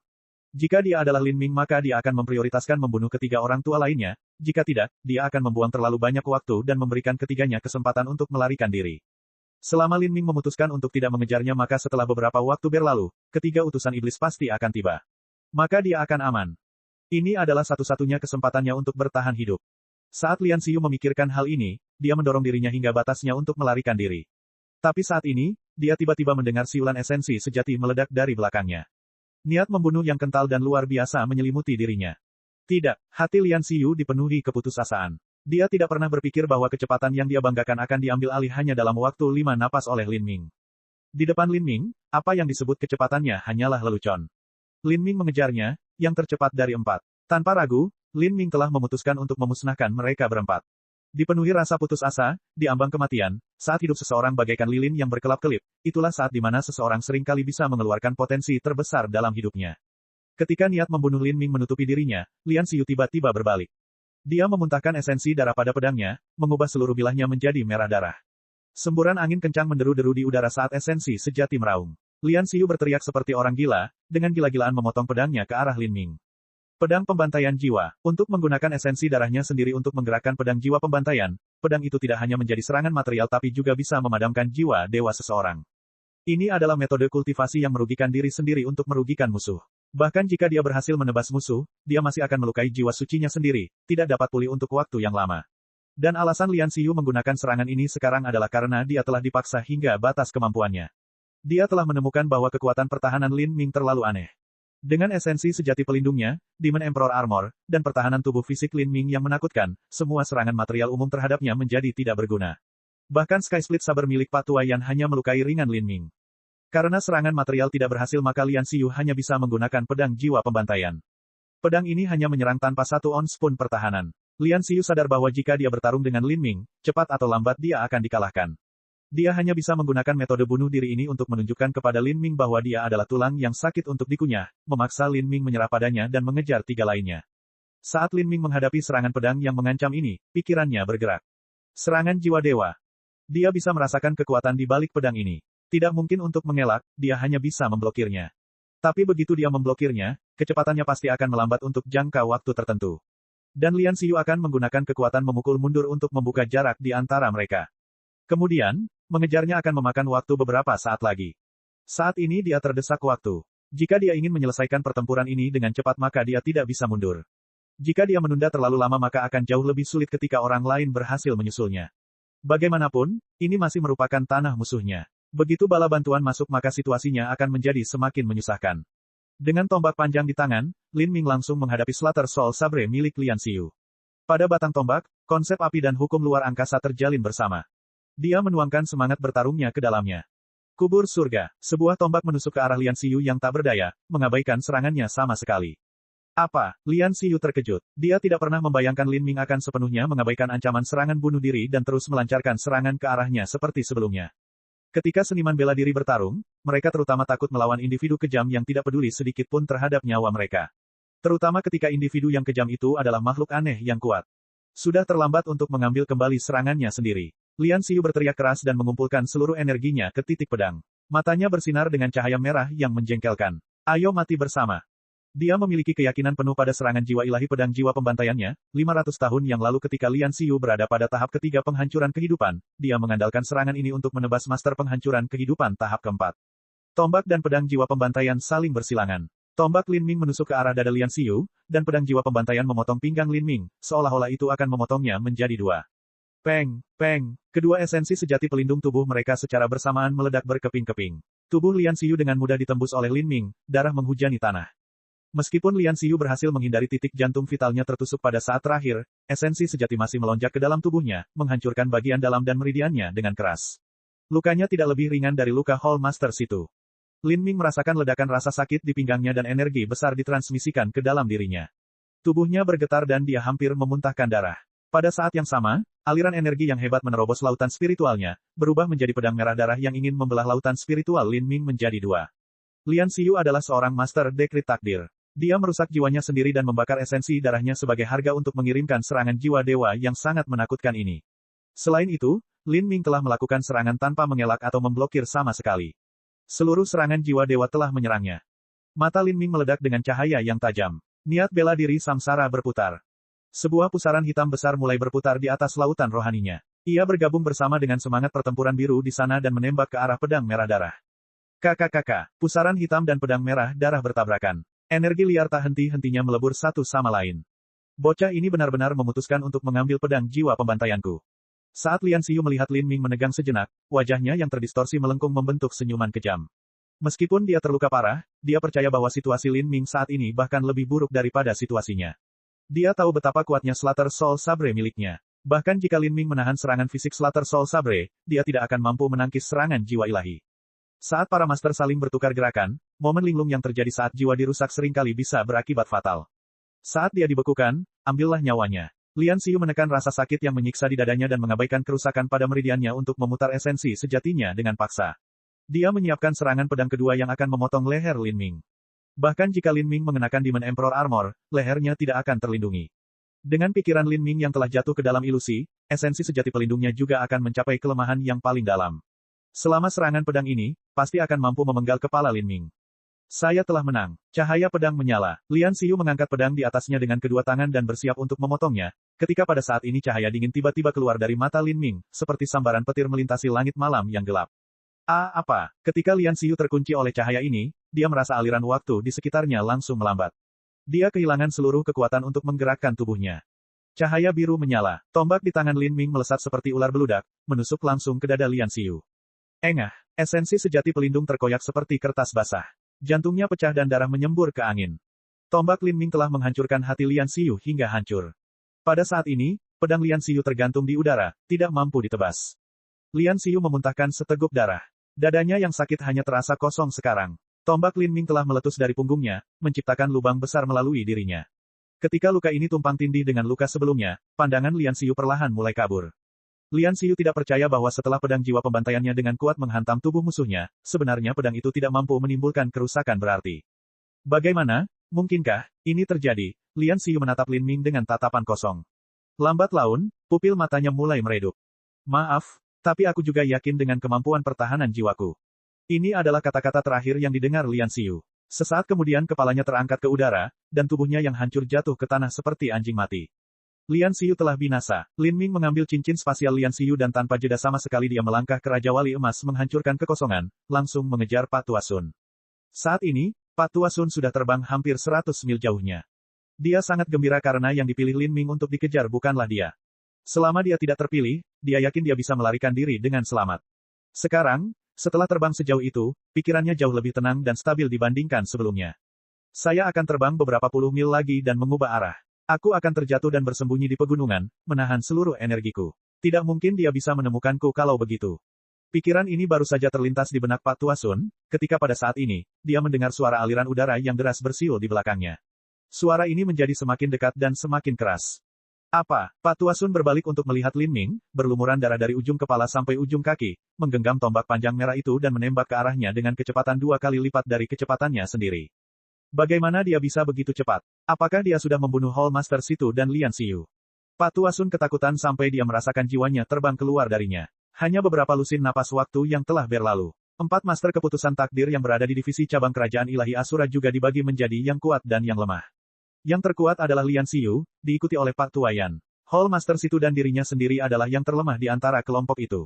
Jika dia adalah Lin Ming maka dia akan memprioritaskan membunuh ketiga orang tua lainnya, jika tidak, dia akan membuang terlalu banyak waktu dan memberikan ketiganya kesempatan untuk melarikan diri. Selama Lin Ming memutuskan untuk tidak mengejarnya maka setelah beberapa waktu berlalu, ketiga utusan iblis pasti akan tiba. Maka dia akan aman. Ini adalah satu-satunya kesempatannya untuk bertahan hidup. Saat Lian Xiu memikirkan hal ini, dia mendorong dirinya hingga batasnya untuk melarikan diri. Tapi saat ini, dia tiba-tiba mendengar siulan esensi sejati meledak dari belakangnya. Niat membunuh yang kental dan luar biasa menyelimuti dirinya. Tidak, hati Lian Xiu dipenuhi keputusasaan. Dia tidak pernah berpikir bahwa kecepatan yang dia banggakan akan diambil alih hanya dalam waktu 5 napas oleh Lin Ming. Di depan Lin Ming, apa yang disebut kecepatannya hanyalah lelucon. Lin Ming mengejarnya, yang tercepat dari 4. Tanpa ragu, Lin Ming telah memutuskan untuk memusnahkan mereka berempat. Dipenuhi rasa putus asa, di ambang kematian, saat hidup seseorang bagaikan lilin yang berkelap-kelip, itulah saat di mana seseorang seringkali bisa mengeluarkan potensi terbesar dalam hidupnya. Ketika niat membunuh Lin Ming menutupi dirinya, Lian Xiu tiba-tiba berbalik. Dia memuntahkan esensi darah pada pedangnya, mengubah seluruh bilahnya menjadi merah darah. Semburan angin kencang menderu-deru di udara saat esensi sejati meraung. Lian Xiu berteriak seperti orang gila, dengan gila-gilaan memotong pedangnya ke arah Lin Ming. Pedang pembantaian jiwa. Untuk menggunakan esensi darahnya sendiri untuk menggerakkan pedang jiwa pembantaian, pedang itu tidak hanya menjadi serangan material tapi juga bisa memadamkan jiwa dewa seseorang. Ini adalah metode kultivasi yang merugikan diri sendiri untuk merugikan musuh. Bahkan jika dia berhasil menebas musuh, dia masih akan melukai jiwa sucinya sendiri, tidak dapat pulih untuk waktu yang lama. Dan alasan Lian Xiyu menggunakan serangan ini sekarang adalah karena dia telah dipaksa hingga batas kemampuannya. Dia telah menemukan bahwa kekuatan pertahanan Lin Ming terlalu aneh. Dengan esensi sejati pelindungnya, Demon Emperor Armor, dan pertahanan tubuh fisik Lin Ming yang menakutkan, semua serangan material umum terhadapnya menjadi tidak berguna. Bahkan Sky Split Saber milik Pak Tua Yan hanya melukai ringan Lin Ming. Karena serangan material tidak berhasil maka Lian Xiyu hanya bisa menggunakan pedang jiwa pembantaian. Pedang ini hanya menyerang tanpa satu ons pun pertahanan. Lian Xiyu sadar bahwa jika dia bertarung dengan Lin Ming, cepat atau lambat dia akan dikalahkan. Dia hanya bisa menggunakan metode bunuh diri ini untuk menunjukkan kepada Lin Ming bahwa dia adalah tulang yang sakit untuk dikunyah, memaksa Lin Ming menyerah padanya dan mengejar tiga lainnya. Saat Lin Ming menghadapi serangan pedang yang mengancam ini, pikirannya bergerak. Serangan jiwa dewa. Dia bisa merasakan kekuatan di balik pedang ini. Tidak mungkin untuk mengelak, dia hanya bisa memblokirnya. Tapi begitu dia memblokirnya, kecepatannya pasti akan melambat untuk jangka waktu tertentu. Dan Lian Xiyu akan menggunakan kekuatan memukul mundur untuk membuka jarak di antara mereka. Kemudian, mengejarnya akan memakan waktu beberapa saat lagi. Saat ini dia terdesak waktu. Jika dia ingin menyelesaikan pertempuran ini dengan cepat maka dia tidak bisa mundur. Jika dia menunda terlalu lama maka akan jauh lebih sulit ketika orang lain berhasil menyusulnya. Bagaimanapun, ini masih merupakan tanah musuhnya. Begitu bala bantuan masuk maka situasinya akan menjadi semakin menyusahkan. Dengan tombak panjang di tangan, Lin Ming langsung menghadapi Slaughter Soul Sabre milik Lian Xiyu. Pada batang tombak, konsep api dan hukum luar angkasa terjalin bersama. Dia menuangkan semangat bertarungnya ke dalamnya. Kubur surga, sebuah tombak menusuk ke arah Lian Xiyu yang tak berdaya, mengabaikan serangannya sama sekali. Apa? Lian Xiyu terkejut. Dia tidak pernah membayangkan Lin Ming akan sepenuhnya mengabaikan ancaman serangan bunuh diri dan terus melancarkan serangan ke arahnya seperti sebelumnya. Ketika seniman bela diri bertarung, mereka terutama takut melawan individu kejam yang tidak peduli sedikit pun terhadap nyawa mereka. Terutama ketika individu yang kejam itu adalah makhluk aneh yang kuat. Sudah terlambat untuk mengambil kembali serangannya sendiri. Lian Xiyu berteriak keras dan mengumpulkan seluruh energinya ke titik pedang. Matanya bersinar dengan cahaya merah yang menjengkelkan. Ayo mati bersama. Dia memiliki keyakinan penuh pada serangan jiwa ilahi pedang jiwa pembantaiannya, 500 tahun yang lalu ketika Lian Xiyu berada pada tahap ketiga penghancuran kehidupan, dia mengandalkan serangan ini untuk menebas master penghancuran kehidupan tahap keempat. Tombak dan pedang jiwa pembantaian saling bersilangan. Tombak Lin Ming menusuk ke arah dada Lian Xiyu, dan pedang jiwa pembantaian memotong pinggang Lin Ming, seolah-olah itu akan memotongnya menjadi dua. Peng, peng, kedua esensi sejati pelindung tubuh mereka secara bersamaan meledak berkeping-keping. Tubuh Lian Xiyu dengan mudah ditembus oleh Lin Ming, darah menghujani tanah. Meskipun Lian Xiyu berhasil menghindari titik jantung vitalnya tertusuk pada saat terakhir, esensi sejati masih melonjak ke dalam tubuhnya, menghancurkan bagian dalam dan meridiannya dengan keras. Lukanya tidak lebih ringan dari luka Hall Master situ. Lin Ming merasakan ledakan rasa sakit di pinggangnya dan energi besar ditransmisikan ke dalam dirinya. Tubuhnya bergetar dan dia hampir memuntahkan darah. Pada saat yang sama, aliran energi yang hebat menerobos lautan spiritualnya, berubah menjadi pedang merah darah yang ingin membelah lautan spiritual Lin Ming menjadi dua. Lian Xiyu adalah seorang master dekrit takdir. Dia merusak jiwanya sendiri dan membakar esensi darahnya sebagai harga untuk mengirimkan serangan jiwa dewa yang sangat menakutkan ini. Selain itu, Lin Ming telah melakukan serangan tanpa mengelak atau memblokir sama sekali. Seluruh serangan jiwa dewa telah menyerangnya. Mata Lin Ming meledak dengan cahaya yang tajam. Niat bela diri samsara berputar. Sebuah pusaran hitam besar mulai berputar di atas lautan rohaninya. Ia bergabung bersama dengan semangat pertempuran biru di sana dan menembak ke arah pedang merah darah. Kakak-kakak, pusaran hitam dan pedang merah darah bertabrakan. Energi liar tak henti-hentinya melebur satu sama lain. Bocah ini benar-benar memutuskan untuk mengambil pedang jiwa pembantaianku. Saat Lian Xiyu melihat Lin Ming menegang sejenak, wajahnya yang terdistorsi melengkung membentuk senyuman kejam. Meskipun dia terluka parah, dia percaya bahwa situasi Lin Ming saat ini bahkan lebih buruk daripada situasinya. Dia tahu betapa kuatnya Slaughter Soul Sabre miliknya. Bahkan jika Lin Ming menahan serangan fisik Slaughter Soul Sabre, dia tidak akan mampu menangkis serangan jiwa ilahi. Saat para master saling bertukar gerakan, momen linglung yang terjadi saat jiwa dirusak seringkali bisa berakibat fatal. Saat dia dibekukan, ambillah nyawanya. Lian Xiyu menekan rasa sakit yang menyiksa di dadanya dan mengabaikan kerusakan pada meridiannya untuk memutar esensi sejatinya dengan paksa. Dia menyiapkan serangan pedang kedua yang akan memotong leher Lin Ming. Bahkan jika Lin Ming mengenakan Demon Emperor Armor, lehernya tidak akan terlindungi. Dengan pikiran Lin Ming yang telah jatuh ke dalam ilusi, esensi sejati pelindungnya juga akan mencapai kelemahan yang paling dalam. Selama serangan pedang ini, pasti akan mampu memenggal kepala Lin Ming. Saya telah menang. Cahaya pedang menyala. Lian Xiu mengangkat pedang di atasnya dengan kedua tangan dan bersiap untuk memotongnya. Ketika pada saat ini cahaya dingin tiba-tiba keluar dari mata Lin Ming, seperti sambaran petir melintasi langit malam yang gelap. Apa? Ketika Lian Xiu terkunci oleh cahaya ini, dia merasa aliran waktu di sekitarnya langsung melambat. Dia kehilangan seluruh kekuatan untuk menggerakkan tubuhnya. Cahaya biru menyala. Tombak di tangan Lin Ming melesat seperti ular beludak, menusuk langsung ke dada Lian Xiu. Engah, esensi sejati pelindung terkoyak seperti kertas basah. Jantungnya pecah dan darah menyembur ke angin. Tombak Lin Ming telah menghancurkan hati Lian Xiu hingga hancur. Pada saat ini, pedang Lian Xiu tergantung di udara, tidak mampu ditebas. Lian Xiu memuntahkan seteguk darah. Dadanya yang sakit hanya terasa kosong sekarang. Tombak Lin Ming telah meletus dari punggungnya, menciptakan lubang besar melalui dirinya. Ketika luka ini tumpang tindih dengan luka sebelumnya, pandangan Lian Xiu perlahan mulai kabur. Lian Xiu tidak percaya bahwa setelah pedang jiwa pembantaiannya dengan kuat menghantam tubuh musuhnya, sebenarnya pedang itu tidak mampu menimbulkan kerusakan berarti. Bagaimana? Mungkinkah ini terjadi? Lian Xiu menatap Lin Ming dengan tatapan kosong. Lambat laun, pupil matanya mulai meredup. Maaf, tapi aku juga yakin dengan kemampuan pertahanan jiwaku. Ini adalah kata-kata terakhir yang didengar Lian Xiu. Sesaat kemudian kepalanya terangkat ke udara, dan tubuhnya yang hancur jatuh ke tanah seperti anjing mati. Lian Xiu telah binasa. Lin Ming mengambil cincin spasial Lian Xiu dan tanpa jeda sama sekali dia melangkah ke Raja Wali Emas menghancurkan kekosongan, langsung mengejar Pak Tua Sun. Saat ini, Pak Tua Sun sudah terbang hampir 100 mil jauhnya. Dia sangat gembira karena yang dipilih Lin Ming untuk dikejar bukanlah dia. Selama dia tidak terpilih, dia yakin dia bisa melarikan diri dengan selamat. Sekarang, setelah terbang sejauh itu, pikirannya jauh lebih tenang dan stabil dibandingkan sebelumnya. Saya akan terbang beberapa puluh mil lagi dan mengubah arah. Aku akan terjatuh dan bersembunyi di pegunungan, menahan seluruh energiku. Tidak mungkin dia bisa menemukanku kalau begitu. Pikiran ini baru saja terlintas di benak Pak Tua Sun, ketika pada saat ini, dia mendengar suara aliran udara yang deras bersiul di belakangnya. Suara ini menjadi semakin dekat dan semakin keras. Apa? Pak Tua Sun berbalik untuk melihat Lin Ming, berlumuran darah dari ujung kepala sampai ujung kaki, menggenggam tombak panjang merah itu dan menembak ke arahnya dengan kecepatan 2 kali lipat dari kecepatannya sendiri. Bagaimana dia bisa begitu cepat? Apakah dia sudah membunuh Hall Master Situ dan Lian Xiu? Pak Tua Sun ketakutan sampai dia merasakan jiwanya terbang keluar darinya. Hanya beberapa lusin napas waktu yang telah berlalu. 4 Master Keputusan Takdir yang berada di divisi cabang Kerajaan Ilahi Asura juga dibagi menjadi yang kuat dan yang lemah. Yang terkuat adalah Lian Xiu, diikuti oleh Pak Tua Yan. Hall Master Situ dan dirinya sendiri adalah yang terlemah di antara kelompok itu.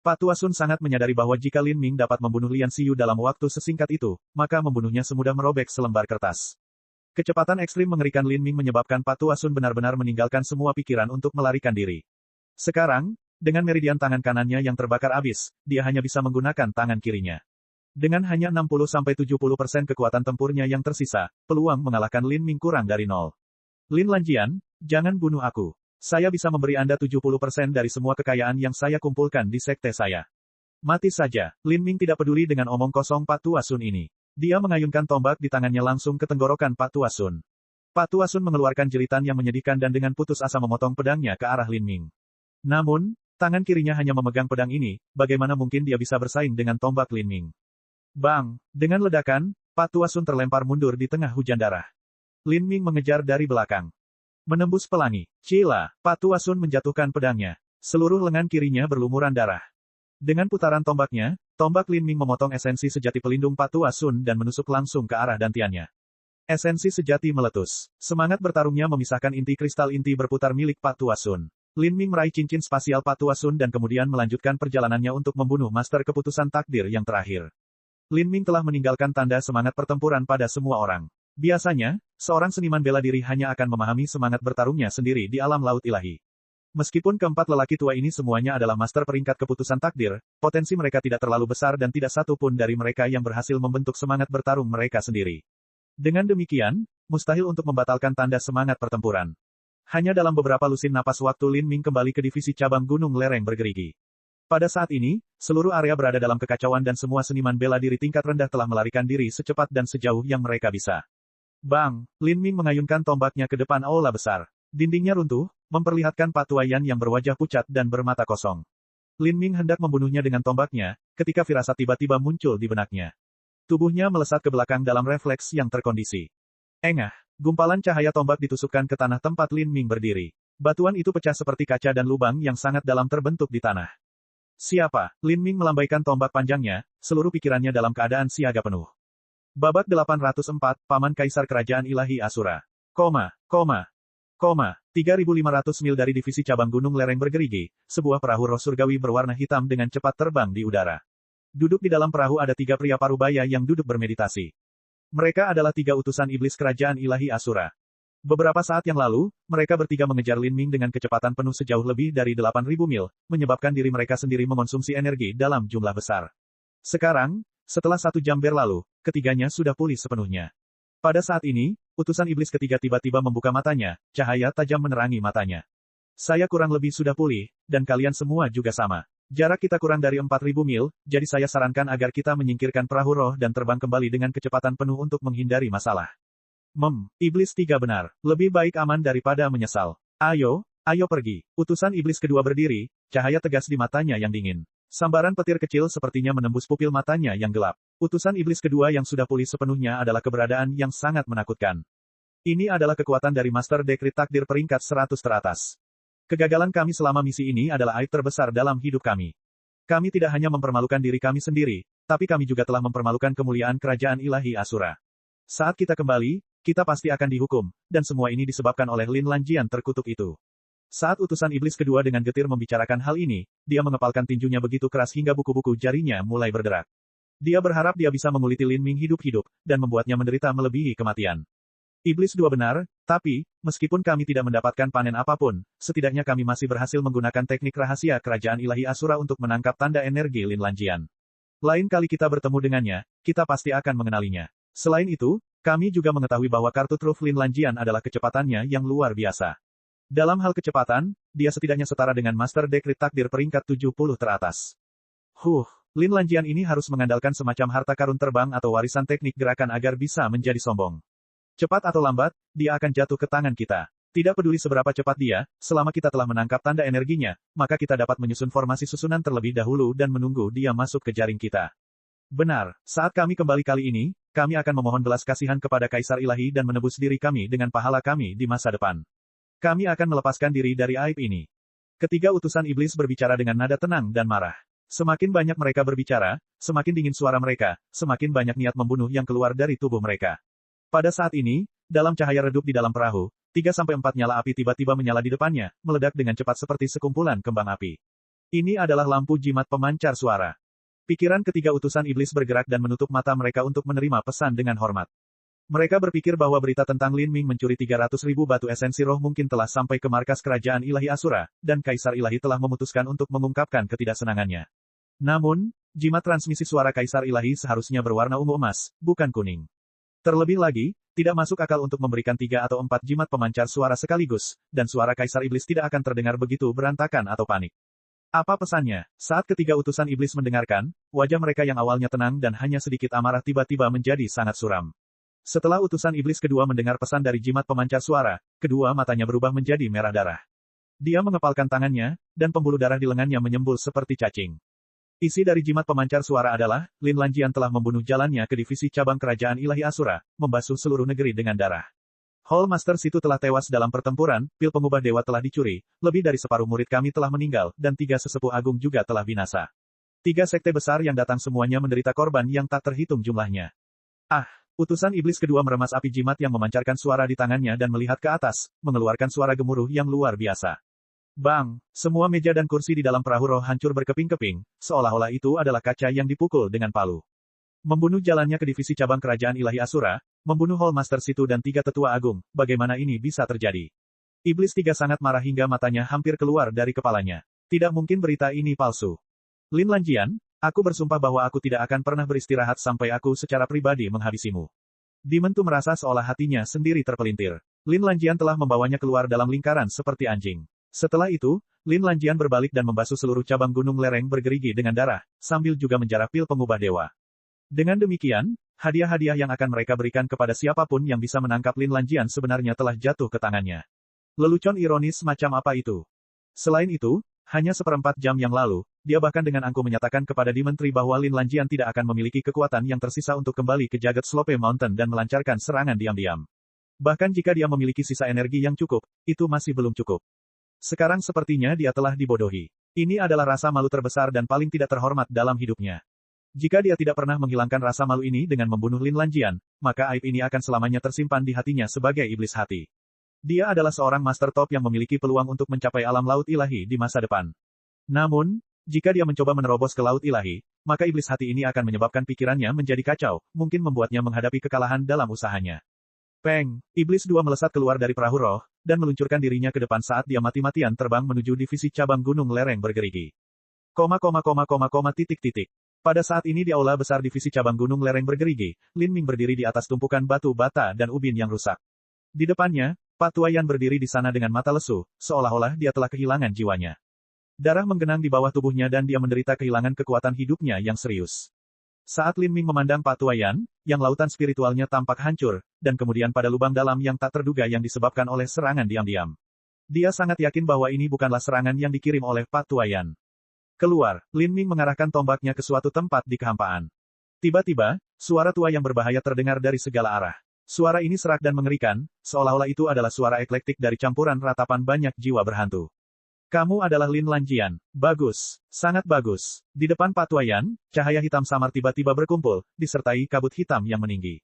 Pak Tua Sun sangat menyadari bahwa jika Lin Ming dapat membunuh Lian Xiu dalam waktu sesingkat itu, maka membunuhnya semudah merobek selembar kertas. Kecepatan ekstrim mengerikan Lin Ming menyebabkan Pak Tua Sun benar-benar meninggalkan semua pikiran untuk melarikan diri. Sekarang, dengan meridian tangan kanannya yang terbakar abis, dia hanya bisa menggunakan tangan kirinya. Dengan hanya 60-70% kekuatan tempurnya yang tersisa, peluang mengalahkan Lin Ming kurang dari 0. Lin Lanjian, jangan bunuh aku. Saya bisa memberi Anda 70% dari semua kekayaan yang saya kumpulkan di sekte saya. Mati saja. Lin Ming tidak peduli dengan omong kosong Pak Tua Sun ini. Dia mengayunkan tombak di tangannya langsung ke tenggorokan Pak Tua Sun. Pak Tua Sun mengeluarkan jeritan yang menyedihkan dan dengan putus asa memotong pedangnya ke arah Lin Ming. Namun, tangan kirinya hanya memegang pedang ini, bagaimana mungkin dia bisa bersaing dengan tombak Lin Ming? Bang! Dengan ledakan, Pak Tua Sun terlempar mundur di tengah hujan darah. Lin Ming mengejar dari belakang. Menembus pelangi. Cila, Pak Tua Sun menjatuhkan pedangnya. Seluruh lengan kirinya berlumuran darah. Dengan putaran tombaknya, tombak Lin Ming memotong esensi sejati pelindung Pak Tua Sun dan menusuk langsung ke arah dantiannya. Esensi sejati meletus. Semangat bertarungnya memisahkan inti kristal inti berputar milik Pak Tua Sun. Lin Ming meraih cincin spasial Pak Tua Sun dan kemudian melanjutkan perjalanannya untuk membunuh Master Keputusan Takdir yang terakhir. Lin Ming telah meninggalkan tanda semangat pertempuran pada semua orang. Biasanya, seorang seniman bela diri hanya akan memahami semangat bertarungnya sendiri di alam laut ilahi. Meskipun keempat lelaki tua ini semuanya adalah master peringkat keputusan takdir, potensi mereka tidak terlalu besar dan tidak satu pun dari mereka yang berhasil membentuk semangat bertarung mereka sendiri. Dengan demikian, mustahil untuk membatalkan tanda semangat pertempuran. Hanya dalam beberapa lusin napas waktu Lin Ming kembali ke divisi cabang Gunung Lereng bergerigi. Pada saat ini, seluruh area berada dalam kekacauan dan semua seniman bela diri tingkat rendah telah melarikan diri secepat dan sejauh yang mereka bisa. Bang! Lin Ming mengayunkan tombaknya ke depan aula besar. Dindingnya runtuh, memperlihatkan Pak Tua Yan yang berwajah pucat dan bermata kosong. Lin Ming hendak membunuhnya dengan tombaknya, ketika firasat tiba-tiba muncul di benaknya. Tubuhnya melesat ke belakang dalam refleks yang terkondisi. Engah! Gumpalan cahaya tombak ditusukkan ke tanah tempat Lin Ming berdiri. Batuan itu pecah seperti kaca dan lubang yang sangat dalam terbentuk di tanah. Siapa? Lin Ming melambaikan tombak panjangnya, seluruh pikirannya dalam keadaan siaga penuh. Babak 804, Paman Kaisar Kerajaan Ilahi Asura. 3.500 mil dari divisi cabang gunung lereng bergerigi, sebuah perahu roh surgawi berwarna hitam dengan cepat terbang di udara. Duduk di dalam perahu ada 3 pria parubaya yang duduk bermeditasi. Mereka adalah 3 utusan iblis Kerajaan Ilahi Asura. Beberapa saat yang lalu, mereka bertiga mengejar Lin Ming dengan kecepatan penuh sejauh lebih dari 8.000 mil, menyebabkan diri mereka sendiri mengonsumsi energi dalam jumlah besar. Sekarang, setelah 1 jam berlalu, ketiganya sudah pulih sepenuhnya. Pada saat ini, utusan iblis ketiga tiba-tiba membuka matanya, cahaya tajam menerangi matanya. Saya kurang lebih sudah pulih, dan kalian semua juga sama. Jarak kita kurang dari 4.000 mil, jadi saya sarankan agar kita menyingkirkan perahu roh dan terbang kembali dengan kecepatan penuh untuk menghindari masalah. Iblis 3 benar. Lebih baik aman daripada menyesal. Ayo pergi. Utusan iblis kedua berdiri, cahaya tegas di matanya yang dingin. Sambaran petir kecil sepertinya menembus pupil matanya yang gelap. Utusan iblis kedua yang sudah pulih sepenuhnya adalah keberadaan yang sangat menakutkan. Ini adalah kekuatan dari Master Dekrit Takdir peringkat 100 teratas. Kegagalan kami selama misi ini adalah aib terbesar dalam hidup kami. Kami tidak hanya mempermalukan diri kami sendiri, tapi kami juga telah mempermalukan kemuliaan Kerajaan Ilahi Asura. Saat kita kembali, kita pasti akan dihukum, dan semua ini disebabkan oleh Lin Lanjian terkutuk itu. Saat utusan iblis kedua dengan getir membicarakan hal ini, dia mengepalkan tinjunya begitu keras hingga buku-buku jarinya mulai berderak. Dia berharap dia bisa menguliti Lin Ming hidup-hidup, dan membuatnya menderita melebihi kematian. Iblis 2 benar, tapi, meskipun kami tidak mendapatkan panen apapun, setidaknya kami masih berhasil menggunakan teknik rahasia Kerajaan Ilahi Asura untuk menangkap tanda energi Lin Lanjian. Lain kali kita bertemu dengannya, kita pasti akan mengenalinya. Selain itu, kami juga mengetahui bahwa kartu truf Lin Lanjian adalah kecepatannya yang luar biasa. Dalam hal kecepatan, dia setidaknya setara dengan Master Dekrit Takdir peringkat 70 teratas. Lin Lanjian ini harus mengandalkan semacam harta karun terbang atau warisan teknik gerakan agar bisa menjadi sombong. Cepat atau lambat, dia akan jatuh ke tangan kita. Tidak peduli seberapa cepat dia, selama kita telah menangkap tanda energinya, maka kita dapat menyusun formasi susunan terlebih dahulu dan menunggu dia masuk ke jaring kita. Benar, saat kami kembali kali ini, kami akan memohon belas kasihan kepada Kaisar Ilahi dan menebus diri kami dengan pahala kami di masa depan. Kami akan melepaskan diri dari aib ini. Ketiga utusan iblis berbicara dengan nada tenang dan marah. Semakin banyak mereka berbicara, semakin dingin suara mereka, semakin banyak niat membunuh yang keluar dari tubuh mereka. Pada saat ini, dalam cahaya redup di dalam perahu, 3-4 nyala api tiba-tiba menyala di depannya, meledak dengan cepat seperti sekumpulan kembang api. Ini adalah lampu jimat pemancar suara. Pikiran ketiga utusan iblis bergerak dan menutup mata mereka untuk menerima pesan dengan hormat. Mereka berpikir bahwa berita tentang Lin Ming mencuri 300.000 batu esensi roh mungkin telah sampai ke markas Kerajaan Ilahi Asura, dan Kaisar Ilahi telah memutuskan untuk mengungkapkan ketidaksenangannya. Namun, jimat transmisi suara Kaisar Ilahi seharusnya berwarna ungu emas, bukan kuning. Terlebih lagi, tidak masuk akal untuk memberikan 3 atau 4 jimat pemancar suara sekaligus, dan suara Kaisar Iblis tidak akan terdengar begitu berantakan atau panik. Apa pesannya? Saat ketiga utusan iblis mendengarkan, wajah mereka yang awalnya tenang dan hanya sedikit amarah tiba-tiba menjadi sangat suram. Setelah utusan iblis kedua mendengar pesan dari jimat pemancar suara, kedua matanya berubah menjadi merah darah. Dia mengepalkan tangannya, dan pembuluh darah di lengannya menyembul seperti cacing. Isi dari jimat pemancar suara adalah, Lin Lanjian telah membunuh jalannya ke divisi cabang Kerajaan Ilahi Asura, membasuh seluruh negeri dengan darah. Hall Master Situ telah tewas dalam pertempuran, pil pengubah dewa telah dicuri, lebih dari separuh murid kami telah meninggal, dan 3 sesepuh agung juga telah binasa. 3 sekte besar yang datang semuanya menderita korban yang tak terhitung jumlahnya. Utusan iblis kedua meremas api jimat yang memancarkan suara di tangannya dan melihat ke atas, mengeluarkan suara gemuruh yang luar biasa. Bang! Semua meja dan kursi di dalam perahu roh hancur berkeping-keping, seolah-olah itu adalah kaca yang dipukul dengan palu. Membunuh jalannya ke divisi cabang Kerajaan Ilahi Asura, membunuh Hall Master Situ dan 3 tetua agung, bagaimana ini bisa terjadi? Iblis 3 sangat marah hingga matanya hampir keluar dari kepalanya. Tidak mungkin berita ini palsu. Lin Lanjian, aku bersumpah bahwa aku tidak akan pernah beristirahat sampai aku secara pribadi menghabisimu. Dimentu merasa seolah hatinya sendiri terpelintir. Lin Lanjian telah membawanya keluar dalam lingkaran seperti anjing. Setelah itu, Lin Lanjian berbalik dan membasuh seluruh cabang gunung lereng bergerigi dengan darah, sambil juga menjarah pil pengubah dewa. Dengan demikian, hadiah-hadiah yang akan mereka berikan kepada siapapun yang bisa menangkap Lin Lanjian sebenarnya telah jatuh ke tangannya. Lelucon ironis macam apa itu? Selain itu, hanya 1/4 jam yang lalu, dia bahkan dengan angkuh menyatakan kepada Demon Tree bahwa Lin Lanjian tidak akan memiliki kekuatan yang tersisa untuk kembali ke jagat Slope Mountain dan melancarkan serangan diam-diam. Bahkan jika dia memiliki sisa energi yang cukup, itu masih belum cukup. Sekarang sepertinya dia telah dibodohi. Ini adalah rasa malu terbesar dan paling tidak terhormat dalam hidupnya. Jika dia tidak pernah menghilangkan rasa malu ini dengan membunuh Lin Lanjian, maka aib ini akan selamanya tersimpan di hatinya sebagai iblis hati. Dia adalah seorang master top yang memiliki peluang untuk mencapai alam laut ilahi di masa depan. Namun, jika dia mencoba menerobos ke laut ilahi, maka iblis hati ini akan menyebabkan pikirannya menjadi kacau, mungkin membuatnya menghadapi kekalahan dalam usahanya. Peng, iblis dua melesat keluar dari perahu roh, dan meluncurkan dirinya ke depan saat dia mati-matian terbang menuju divisi cabang gunung lereng bergerigi. Pada saat ini di aula besar divisi cabang gunung lereng bergerigi, Lin Ming berdiri di atas tumpukan batu bata dan ubin yang rusak. Di depannya, Pak Tuayan berdiri di sana dengan mata lesu, seolah-olah dia telah kehilangan jiwanya. Darah menggenang di bawah tubuhnya dan dia menderita kehilangan kekuatan hidupnya yang serius. Saat Lin Ming memandang Pak Tuayan, yang lautan spiritualnya tampak hancur, dan kemudian pada lubang dalam yang tak terduga yang disebabkan oleh serangan diam-diam. Dia sangat yakin bahwa ini bukanlah serangan yang dikirim oleh Pak Tuayan. Keluar, Lin Ming mengarahkan tombaknya ke suatu tempat di kehampaan. Tiba-tiba, suara tua yang berbahaya terdengar dari segala arah. Suara ini serak dan mengerikan, seolah-olah itu adalah suara eklektik dari campuran ratapan banyak jiwa berhantu. Kamu adalah Lin Lanjian. Bagus. Sangat bagus. Di depan Pak Tuayan, cahaya hitam samar tiba-tiba berkumpul, disertai kabut hitam yang meninggi.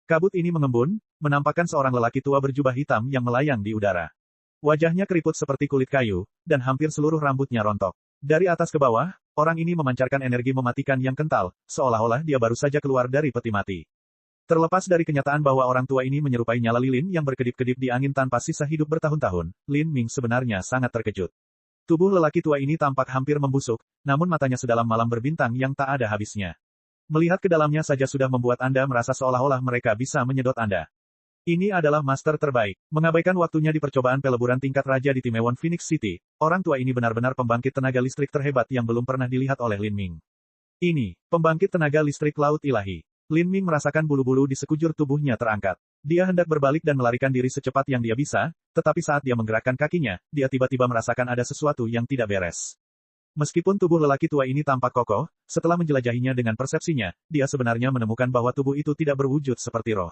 Kabut ini mengembun, menampakkan seorang lelaki tua berjubah hitam yang melayang di udara. Wajahnya keriput seperti kulit kayu, dan hampir seluruh rambutnya rontok. Dari atas ke bawah, orang ini memancarkan energi mematikan yang kental, seolah-olah dia baru saja keluar dari peti mati. Terlepas dari kenyataan bahwa orang tua ini menyerupai nyala lilin yang berkedip-kedip di angin tanpa sisa hidup bertahun-tahun, Lin Ming sebenarnya sangat terkejut. Tubuh lelaki tua ini tampak hampir membusuk, namun matanya sedalam malam berbintang yang tak ada habisnya. Melihat ke dalamnya saja sudah membuat Anda merasa seolah-olah mereka bisa menyedot Anda. Ini adalah master terbaik. Mengabaikan waktunya di percobaan peleburan tingkat raja di Timewon Phoenix City, orang tua ini benar-benar pembangkit tenaga listrik terhebat yang belum pernah dilihat oleh Lin Ming. Ini, pembangkit tenaga listrik laut ilahi. Lin Ming merasakan bulu-bulu di sekujur tubuhnya terangkat. Dia hendak berbalik dan melarikan diri secepat yang dia bisa, tetapi saat dia menggerakkan kakinya, dia tiba-tiba merasakan ada sesuatu yang tidak beres. Meskipun tubuh lelaki tua ini tampak kokoh, setelah menjelajahinya dengan persepsinya, dia sebenarnya menemukan bahwa tubuh itu tidak berwujud seperti roh.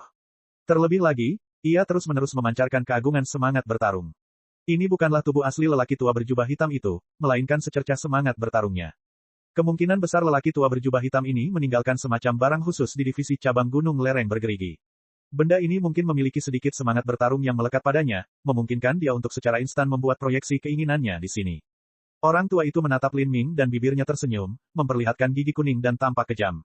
Terlebih lagi, ia terus-menerus memancarkan keagungan semangat bertarung. Ini bukanlah tubuh asli lelaki tua berjubah hitam itu, melainkan secercah semangat bertarungnya. Kemungkinan besar lelaki tua berjubah hitam ini meninggalkan semacam barang khusus di divisi cabang gunung lereng bergerigi. Benda ini mungkin memiliki sedikit semangat bertarung yang melekat padanya, memungkinkan dia untuk secara instan membuat proyeksi keinginannya di sini. Orang tua itu menatap Lin Ming dan bibirnya tersenyum, memperlihatkan gigi kuning dan tampak kejam.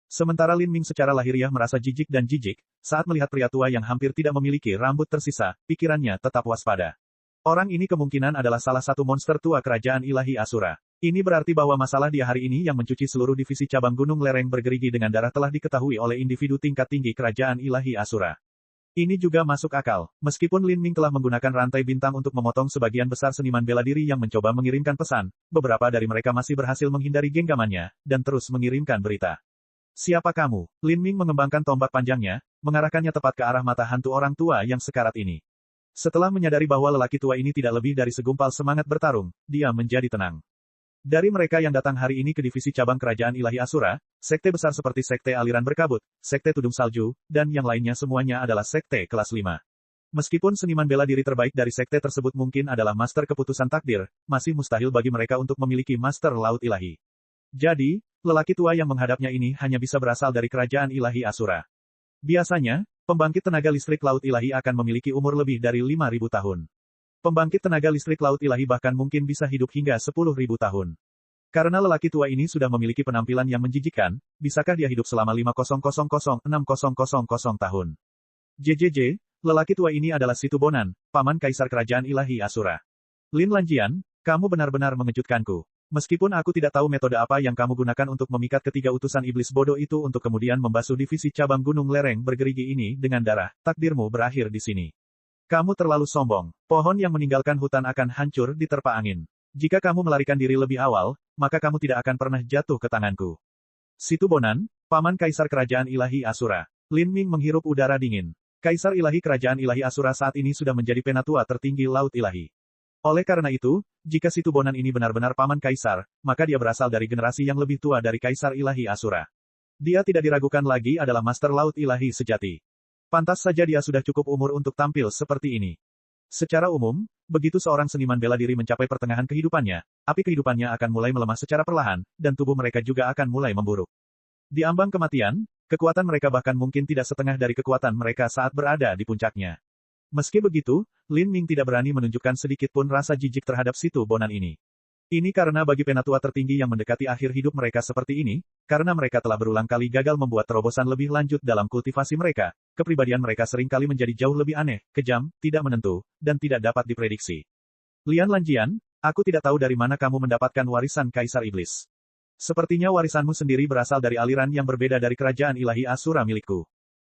Sementara Lin Ming secara lahiriah merasa jijik dan jijik, saat melihat pria tua yang hampir tidak memiliki rambut tersisa, pikirannya tetap waspada. Orang ini kemungkinan adalah salah satu monster tua kerajaan ilahi Asura. Ini berarti bahwa masalah dia hari ini yang mencuci seluruh divisi cabang gunung lereng bergerigi dengan darah telah diketahui oleh individu tingkat tinggi kerajaan ilahi Asura. Ini juga masuk akal. Meskipun Lin Ming telah menggunakan rantai bintang untuk memotong sebagian besar seniman bela diri yang mencoba mengirimkan pesan, beberapa dari mereka masih berhasil menghindari genggamannya, dan terus mengirimkan berita. Siapa kamu? Lin Ming mengembangkan tombak panjangnya, mengarahkannya tepat ke arah mata hantu orang tua yang sekarat ini. Setelah menyadari bahwa lelaki tua ini tidak lebih dari segumpal semangat bertarung, dia menjadi tenang. Dari mereka yang datang hari ini ke divisi cabang kerajaan ilahi Asura, sekte besar seperti sekte aliran berkabut, sekte tudung salju, dan yang lainnya semuanya adalah sekte kelas 5. Meskipun seniman bela diri terbaik dari sekte tersebut mungkin adalah master keputusan takdir, masih mustahil bagi mereka untuk memiliki master laut ilahi. Jadi, lelaki tua yang menghadapnya ini hanya bisa berasal dari kerajaan ilahi Asura. Biasanya, pembangkit tenaga listrik laut ilahi akan memiliki umur lebih dari 5.000 tahun. Pembangkit tenaga listrik laut ilahi bahkan mungkin bisa hidup hingga 10.000 tahun. Karena lelaki tua ini sudah memiliki penampilan yang menjijikkan, bisakah dia hidup selama 5.000-6.000 tahun? JJJ, lelaki tua ini adalah Situ Bonan, paman kaisar kerajaan ilahi Asura. Lin Lanjian, kamu benar-benar mengejutkanku. Meskipun aku tidak tahu metode apa yang kamu gunakan untuk memikat ketiga utusan iblis bodoh itu untuk kemudian membasuh divisi cabang gunung lereng bergerigi ini dengan darah, takdirmu berakhir di sini. Kamu terlalu sombong. Pohon yang meninggalkan hutan akan hancur diterpa angin. Jika kamu melarikan diri lebih awal, maka kamu tidak akan pernah jatuh ke tanganku. Situ Bonan, paman kaisar kerajaan ilahi Asura. Lin Ming menghirup udara dingin. Kaisar ilahi kerajaan ilahi Asura saat ini sudah menjadi penatua tertinggi laut ilahi. Oleh karena itu, jika Situ Bonan ini benar-benar paman kaisar, maka dia berasal dari generasi yang lebih tua dari kaisar ilahi Asura. Dia tidak diragukan lagi adalah master laut ilahi sejati. Pantas saja dia sudah cukup umur untuk tampil seperti ini. Secara umum, begitu seorang seniman bela diri mencapai pertengahan kehidupannya, api kehidupannya akan mulai melemah secara perlahan, dan tubuh mereka juga akan mulai memburuk. Di ambang kematian, kekuatan mereka bahkan mungkin tidak setengah dari kekuatan mereka saat berada di puncaknya. Meski begitu, Lin Ming tidak berani menunjukkan sedikit pun rasa jijik terhadap Situ Bonan ini. Ini karena bagi penatua tertinggi yang mendekati akhir hidup mereka seperti ini, karena mereka telah berulang kali gagal membuat terobosan lebih lanjut dalam kultivasi mereka, kepribadian mereka sering kali menjadi jauh lebih aneh, kejam, tidak menentu, dan tidak dapat diprediksi. Lian Lanjian, aku tidak tahu dari mana kamu mendapatkan warisan Kaisar Iblis. Sepertinya warisanmu sendiri berasal dari aliran yang berbeda dari kerajaan ilahi Asura milikku.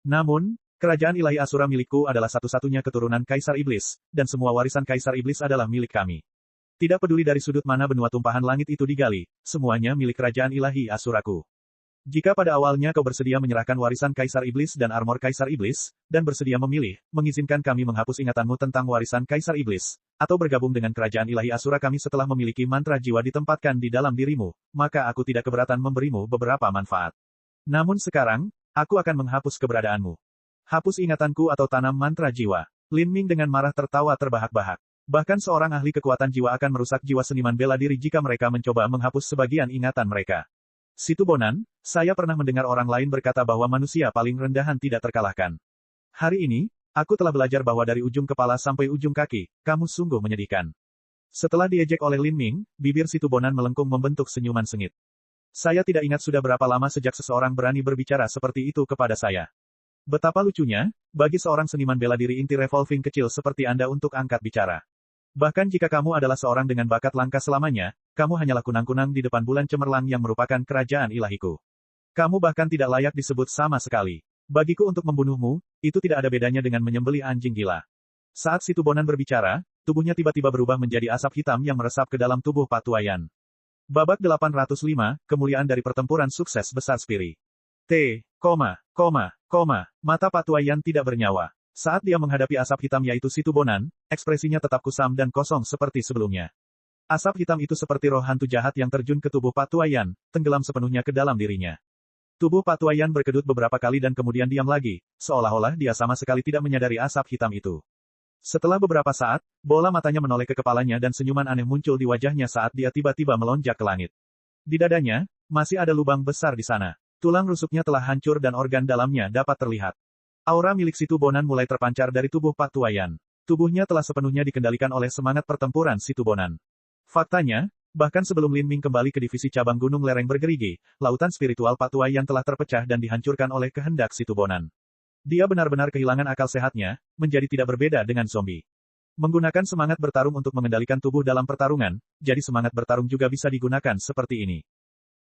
Namun, kerajaan ilahi Asura milikku adalah satu-satunya keturunan Kaisar Iblis, dan semua warisan Kaisar Iblis adalah milik kami. Tidak peduli dari sudut mana benua tumpahan langit itu digali, semuanya milik kerajaan ilahi Asuraku. Jika pada awalnya kau bersedia menyerahkan warisan Kaisar Iblis dan armor Kaisar Iblis, dan bersedia memilih, mengizinkan kami menghapus ingatanmu tentang warisan Kaisar Iblis, atau bergabung dengan kerajaan ilahi Asura kami setelah memiliki mantra jiwa ditempatkan di dalam dirimu, maka aku tidak keberatan memberimu beberapa manfaat. Namun sekarang, aku akan menghapus keberadaanmu. Hapus ingatanku atau tanam mantra jiwa. Lin Ming dengan marah tertawa terbahak-bahak. Bahkan seorang ahli kekuatan jiwa akan merusak jiwa seniman bela diri jika mereka mencoba menghapus sebagian ingatan mereka. Situ Bonan, saya pernah mendengar orang lain berkata bahwa manusia paling rendahan tidak terkalahkan. Hari ini, aku telah belajar bahwa dari ujung kepala sampai ujung kaki, kamu sungguh menyedihkan. Setelah diejek oleh Lin Ming, bibir Situ Bonan melengkung membentuk senyuman sengit. Saya tidak ingat sudah berapa lama sejak seseorang berani berbicara seperti itu kepada saya. Betapa lucunya, bagi seorang seniman bela diri inti revolving kecil seperti Anda untuk angkat bicara. Bahkan jika kamu adalah seorang dengan bakat langka selamanya, kamu hanyalah kunang-kunang di depan bulan cemerlang yang merupakan kerajaan ilahiku. Kamu bahkan tidak layak disebut sama sekali. Bagiku untuk membunuhmu, itu tidak ada bedanya dengan menyembelih anjing gila. Saat Situ Bonan berbicara, tubuhnya tiba-tiba berubah menjadi asap hitam yang meresap ke dalam tubuh Patuayan. Babak 805, kemuliaan dari pertempuran sukses besar Spiri. Mata Patuayan tidak bernyawa. Saat dia menghadapi asap hitam yaitu Situ Bonan, ekspresinya tetap kusam dan kosong seperti sebelumnya. Asap hitam itu seperti roh hantu jahat yang terjun ke tubuh Patuayan, tenggelam sepenuhnya ke dalam dirinya. Tubuh Patuayan berkedut beberapa kali dan kemudian diam lagi, seolah-olah dia sama sekali tidak menyadari asap hitam itu. Setelah beberapa saat, bola matanya menoleh ke kepalanya dan senyuman aneh muncul di wajahnya saat dia tiba-tiba melonjak ke langit. Di dadanya, masih ada lubang besar di sana. Tulang rusuknya telah hancur dan organ dalamnya dapat terlihat. Aura milik Situ Bonan mulai terpancar dari tubuh Patuayan. Tubuhnya telah sepenuhnya dikendalikan oleh semangat pertempuran Situ Bonan. Faktanya, bahkan sebelum Lin Ming kembali ke divisi cabang gunung lereng bergerigi, lautan spiritual Patuayan telah terpecah dan dihancurkan oleh kehendak Situ Bonan. Dia benar-benar kehilangan akal sehatnya, menjadi tidak berbeda dengan zombie. Menggunakan semangat bertarung untuk mengendalikan tubuh dalam pertarungan, jadi semangat bertarung juga bisa digunakan seperti ini.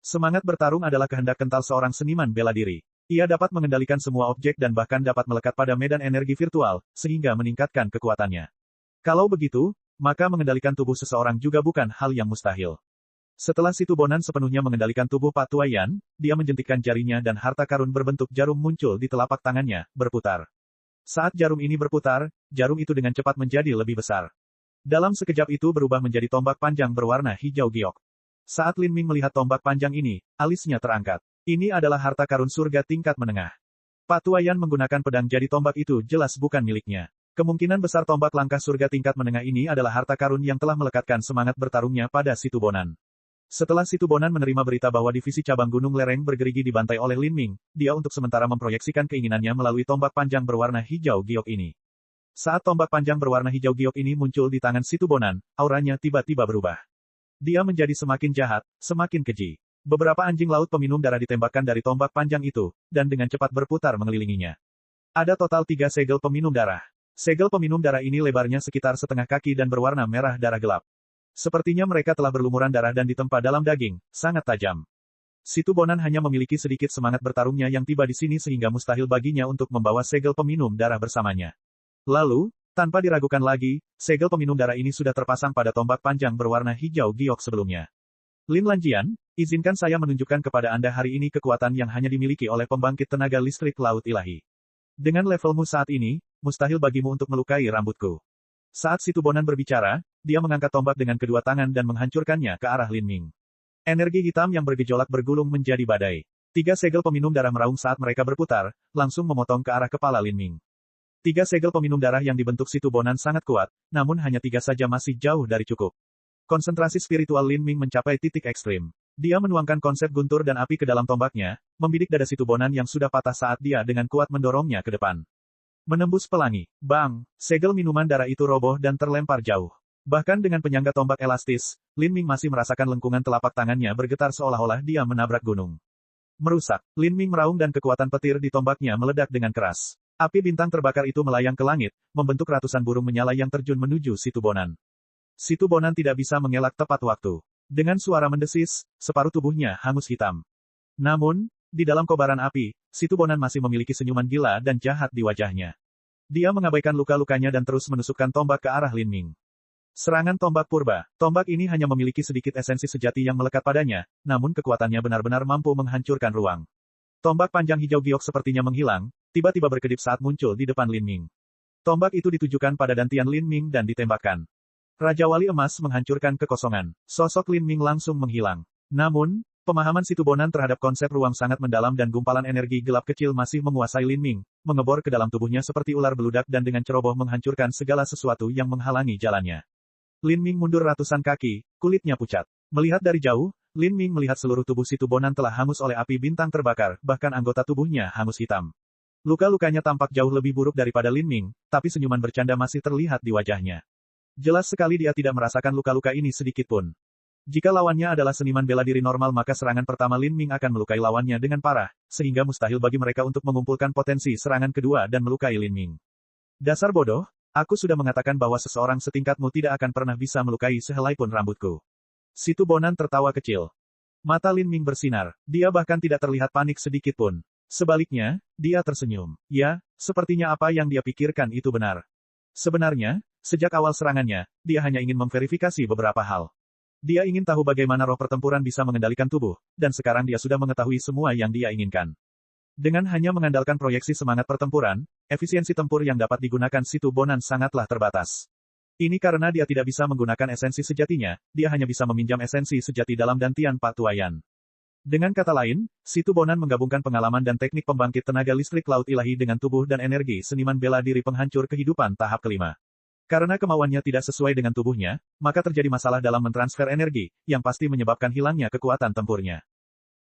Semangat bertarung adalah kehendak kental seorang seniman bela diri. Ia dapat mengendalikan semua objek dan bahkan dapat melekat pada medan energi virtual, sehingga meningkatkan kekuatannya. Kalau begitu, maka mengendalikan tubuh seseorang juga bukan hal yang mustahil. Setelah Situ Bonan sepenuhnya mengendalikan tubuh Patuayan, dia menjentikkan jarinya dan harta karun berbentuk jarum muncul di telapak tangannya, berputar. Saat jarum ini berputar, jarum itu dengan cepat menjadi lebih besar. Dalam sekejap itu berubah menjadi tombak panjang berwarna hijau giok. Saat Lin Ming melihat tombak panjang ini, alisnya terangkat. Ini adalah harta karun surga tingkat menengah. Patuayan menggunakan pedang jadi tombak itu jelas bukan miliknya. Kemungkinan besar tombak langkah surga tingkat menengah ini adalah harta karun yang telah melekatkan semangat bertarungnya pada Situ Bonan. Setelah Situ Bonan menerima berita bahwa divisi cabang gunung lereng bergerigi dibantai oleh Lin Ming, dia untuk sementara memproyeksikan keinginannya melalui tombak panjang berwarna hijau giok ini. Saat tombak panjang berwarna hijau giok ini muncul di tangan Situ Bonan, auranya tiba-tiba berubah. Dia menjadi semakin jahat, semakin keji. Beberapa anjing laut peminum darah ditembakkan dari tombak panjang itu, dan dengan cepat berputar mengelilinginya. Ada total 3 segel peminum darah. Segel peminum darah ini lebarnya sekitar setengah kaki dan berwarna merah darah gelap. Sepertinya mereka telah berlumuran darah dan ditempa dalam daging, sangat tajam. Situ Bonan hanya memiliki sedikit semangat bertarungnya yang tiba di sini sehingga mustahil baginya untuk membawa segel peminum darah bersamanya. Lalu, tanpa diragukan lagi, segel peminum darah ini sudah terpasang pada tombak panjang berwarna hijau giok sebelumnya. Lin Lanjian, izinkan saya menunjukkan kepada Anda hari ini kekuatan yang hanya dimiliki oleh pembangkit tenaga listrik laut ilahi. Dengan levelmu saat ini, mustahil bagimu untuk melukai rambutku. Saat Situ Bonan berbicara, dia mengangkat tombak dengan kedua tangan dan menghancurkannya ke arah Lin Ming. Energi hitam yang bergejolak bergulung menjadi badai. 3 segel peminum darah meraung saat mereka berputar, langsung memotong ke arah kepala Lin Ming. 3 segel peminum darah yang dibentuk Situ Bonan sangat kuat, namun hanya 3 saja masih jauh dari cukup. Konsentrasi spiritual Lin Ming mencapai titik ekstrim. Dia menuangkan konsep guntur dan api ke dalam tombaknya, membidik dada Situbonan yang sudah patah saat dia dengan kuat mendorongnya ke depan. Menembus pelangi. Bang! Segel minuman darah itu roboh dan terlempar jauh. Bahkan dengan penyangga tombak elastis, Lin Ming masih merasakan lengkungan telapak tangannya bergetar seolah-olah dia menabrak gunung. Merusak. Lin Ming meraung dan kekuatan petir di tombaknya meledak dengan keras. Api bintang terbakar itu melayang ke langit, membentuk ratusan burung menyala yang terjun menuju Situbonan. Situbonan tidak bisa mengelak tepat waktu. Dengan suara mendesis, separuh tubuhnya hangus hitam. Namun, di dalam kobaran api, Situbonan masih memiliki senyuman gila dan jahat di wajahnya. Dia mengabaikan luka-lukanya dan terus menusukkan tombak ke arah Lin Ming. Serangan tombak purba. Tombak ini hanya memiliki sedikit esensi sejati yang melekat padanya, namun kekuatannya benar-benar mampu menghancurkan ruang. Tombak panjang hijau giok sepertinya menghilang, tiba-tiba berkedip saat muncul di depan Lin Ming. Tombak itu ditujukan pada dantian Lin Ming dan ditembakkan. Raja Wali Emas menghancurkan kekosongan. Sosok Lin Ming langsung menghilang. Namun, pemahaman Situbonan terhadap konsep ruang sangat mendalam dan gumpalan energi gelap kecil masih menguasai Lin Ming, mengebor ke dalam tubuhnya seperti ular beludak dan dengan ceroboh menghancurkan segala sesuatu yang menghalangi jalannya. Lin Ming mundur ratusan kaki, kulitnya pucat. Melihat dari jauh, Lin Ming melihat seluruh tubuh Situbonan telah hangus oleh api bintang terbakar, bahkan anggota tubuhnya hangus hitam. Luka-lukanya tampak jauh lebih buruk daripada Lin Ming, tapi senyuman bercanda masih terlihat di wajahnya. Jelas sekali dia tidak merasakan luka-luka ini sedikit pun. Jika lawannya adalah seniman bela diri normal maka serangan pertama Lin Ming akan melukai lawannya dengan parah, sehingga mustahil bagi mereka untuk mengumpulkan potensi serangan kedua dan melukai Lin Ming. Dasar bodoh, aku sudah mengatakan bahwa seseorang setingkatmu tidak akan pernah bisa melukai sehelai pun rambutku. Situbonan tertawa kecil. Mata Lin Ming bersinar, dia bahkan tidak terlihat panik sedikit pun. Sebaliknya, dia tersenyum. Ya, sepertinya apa yang dia pikirkan itu benar. Sebenarnya, sejak awal serangannya, dia hanya ingin memverifikasi beberapa hal. Dia ingin tahu bagaimana roh pertempuran bisa mengendalikan tubuh, dan sekarang dia sudah mengetahui semua yang dia inginkan. Dengan hanya mengandalkan proyeksi semangat pertempuran, efisiensi tempur yang dapat digunakan Situbonan sangatlah terbatas. Ini karena dia tidak bisa menggunakan esensi sejatinya, dia hanya bisa meminjam esensi sejati dalam dantian Patuayan. Dengan kata lain, Situbonan menggabungkan pengalaman dan teknik pembangkit tenaga listrik laut ilahi dengan tubuh dan energi seniman bela diri penghancur kehidupan tahap kelima. Karena kemauannya tidak sesuai dengan tubuhnya, maka terjadi masalah dalam mentransfer energi, yang pasti menyebabkan hilangnya kekuatan tempurnya.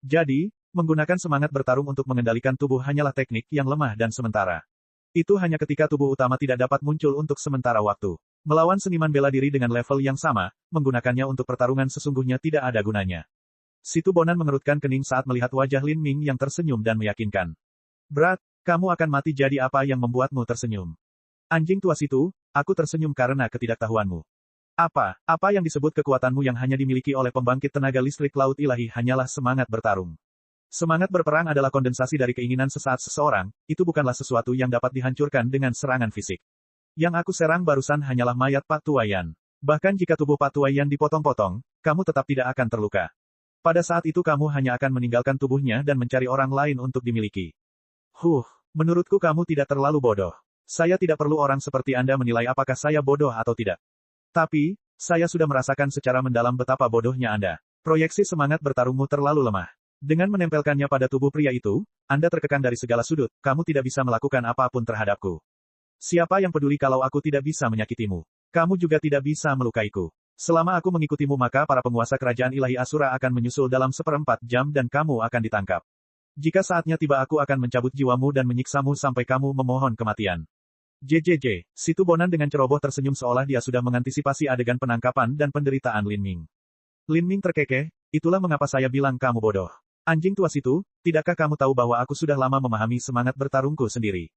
Jadi, menggunakan semangat bertarung untuk mengendalikan tubuh hanyalah teknik yang lemah dan sementara. Itu hanya ketika tubuh utama tidak dapat muncul untuk sementara waktu. Melawan seniman bela diri dengan level yang sama, menggunakannya untuk pertarungan sesungguhnya tidak ada gunanya. Situbonan mengerutkan kening saat melihat wajah Lin Ming yang tersenyum dan meyakinkan. Berat, kamu akan mati jadi apa yang membuatmu tersenyum? Anjing tua situ, aku tersenyum karena ketidaktahuanmu. Apa yang disebut kekuatanmu yang hanya dimiliki oleh pembangkit tenaga listrik laut ilahi hanyalah semangat bertarung. Semangat berperang adalah kondensasi dari keinginan sesaat seseorang, itu bukanlah sesuatu yang dapat dihancurkan dengan serangan fisik. Yang aku serang barusan hanyalah mayat Patuayan. Bahkan jika tubuh Patuayan dipotong-potong, kamu tetap tidak akan terluka. Pada saat itu kamu hanya akan meninggalkan tubuhnya dan mencari orang lain untuk dimiliki. Menurutku kamu tidak terlalu bodoh. Saya tidak perlu orang seperti Anda menilai apakah saya bodoh atau tidak. Tapi, saya sudah merasakan secara mendalam betapa bodohnya Anda. Proyeksi semangat bertarungmu terlalu lemah. Dengan menempelkannya pada tubuh pria itu, Anda terkekang dari segala sudut, kamu tidak bisa melakukan apapun terhadapku. Siapa yang peduli kalau aku tidak bisa menyakitimu? Kamu juga tidak bisa melukaiku. Selama aku mengikutimu maka para penguasa kerajaan ilahi Asura akan menyusul dalam 1/4 jam dan kamu akan ditangkap. Jika saatnya tiba aku akan mencabut jiwamu dan menyiksamu sampai kamu memohon kematian. JJJ, Situbonan dengan ceroboh tersenyum seolah dia sudah mengantisipasi adegan penangkapan dan penderitaan Lin Ming. Lin Ming terkekeh, itulah mengapa saya bilang kamu bodoh. Anjing tua situ, tidakkah kamu tahu bahwa aku sudah lama memahami semangat bertarungku sendiri?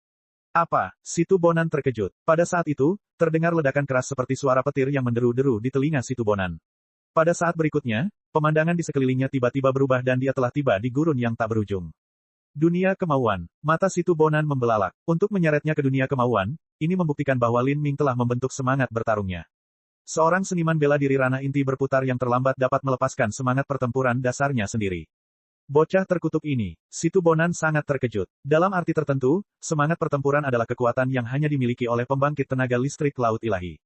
Situbonan terkejut. Pada saat itu, terdengar ledakan keras seperti suara petir yang menderu-deru di telinga Situbonan. Pada saat berikutnya, pemandangan di sekelilingnya tiba-tiba berubah dan dia telah tiba di gurun yang tak berujung. Dunia kemauan. Mata Situbonan membelalak. Untuk menyeretnya ke dunia kemauan, ini membuktikan bahwa Lin Ming telah membentuk semangat bertarungnya. Seorang seniman bela diri ranah inti berputar yang terlambat dapat melepaskan semangat pertempuran dasarnya sendiri. Bocah terkutuk ini, Situbonan sangat terkejut. Dalam arti tertentu, semangat pertempuran adalah kekuatan yang hanya dimiliki oleh pembangkit tenaga listrik laut ilahi.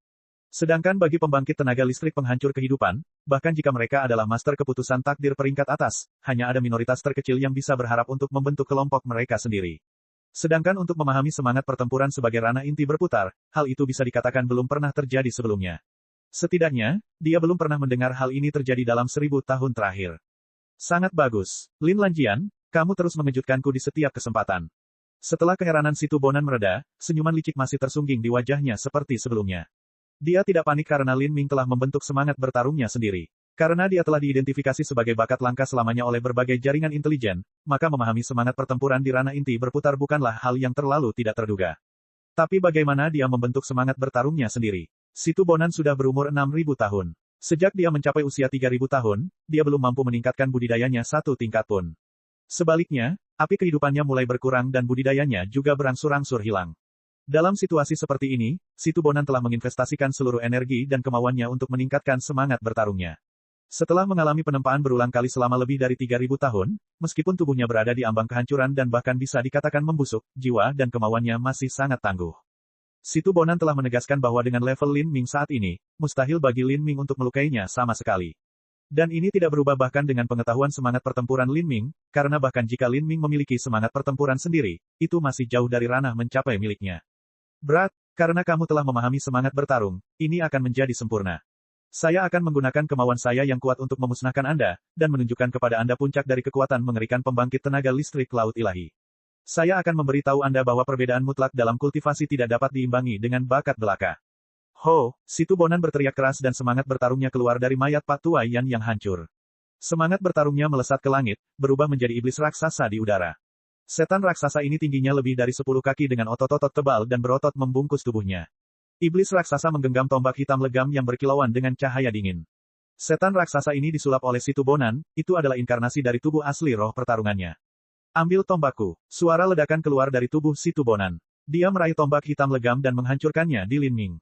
Sedangkan bagi pembangkit tenaga listrik penghancur kehidupan, bahkan jika mereka adalah master keputusan takdir peringkat atas, hanya ada minoritas terkecil yang bisa berharap untuk membentuk kelompok mereka sendiri. Sedangkan untuk memahami semangat pertempuran sebagai ranah inti berputar, hal itu bisa dikatakan belum pernah terjadi sebelumnya. Setidaknya, dia belum pernah mendengar hal ini terjadi dalam 1000 tahun terakhir. Sangat bagus. Lin Lanjian, kamu terus mengejutkanku di setiap kesempatan. Setelah keheranan Situ Bonan mereda, senyuman licik masih tersungging di wajahnya seperti sebelumnya. Dia tidak panik karena Lin Ming telah membentuk semangat bertarungnya sendiri. Karena dia telah diidentifikasi sebagai bakat langka selamanya oleh berbagai jaringan intelijen, maka memahami semangat pertempuran di ranah inti berputar bukanlah hal yang terlalu tidak terduga. Tapi bagaimana dia membentuk semangat bertarungnya sendiri? Situ Bonan sudah berumur 6.000 tahun. Sejak dia mencapai usia 3.000 tahun, dia belum mampu meningkatkan budidayanya satu tingkat pun. Sebaliknya, api kehidupannya mulai berkurang dan budidayanya juga berangsur-angsur hilang. Dalam situasi seperti ini, Situ Bonan telah menginvestasikan seluruh energi dan kemauannya untuk meningkatkan semangat bertarungnya. Setelah mengalami penempaan berulang kali selama lebih dari 3.000 tahun, meskipun tubuhnya berada di ambang kehancuran dan bahkan bisa dikatakan membusuk, jiwa dan kemauannya masih sangat tangguh. Situ Bonan telah menegaskan bahwa dengan level Lin Ming saat ini, mustahil bagi Lin Ming untuk melukainya sama sekali. Dan ini tidak berubah bahkan dengan pengetahuan semangat pertempuran Lin Ming, karena bahkan jika Lin Ming memiliki semangat pertempuran sendiri, itu masih jauh dari ranah mencapai miliknya. Berat, karena kamu telah memahami semangat bertarung, ini akan menjadi sempurna. Saya akan menggunakan kemauan saya yang kuat untuk memusnahkan Anda, dan menunjukkan kepada Anda puncak dari kekuatan mengerikan pembangkit tenaga listrik Laut Ilahi. Saya akan memberitahu Anda bahwa perbedaan mutlak dalam kultivasi tidak dapat diimbangi dengan bakat belaka. Ho, Situ Bonan berteriak keras dan semangat bertarungnya keluar dari mayat Pak Tua Yan yang hancur. Semangat bertarungnya melesat ke langit, berubah menjadi iblis raksasa di udara. Setan raksasa ini tingginya lebih dari 10 kaki dengan otot-otot tebal dan berotot membungkus tubuhnya. Iblis raksasa menggenggam tombak hitam legam yang berkilauan dengan cahaya dingin. Setan raksasa ini disulap oleh Situ Bonan, itu adalah inkarnasi dari tubuh asli roh pertarungannya. Ambil tombakku. Suara ledakan keluar dari tubuh Situ Bonan. Dia meraih tombak hitam legam dan menghancurkannya di Lin Ming.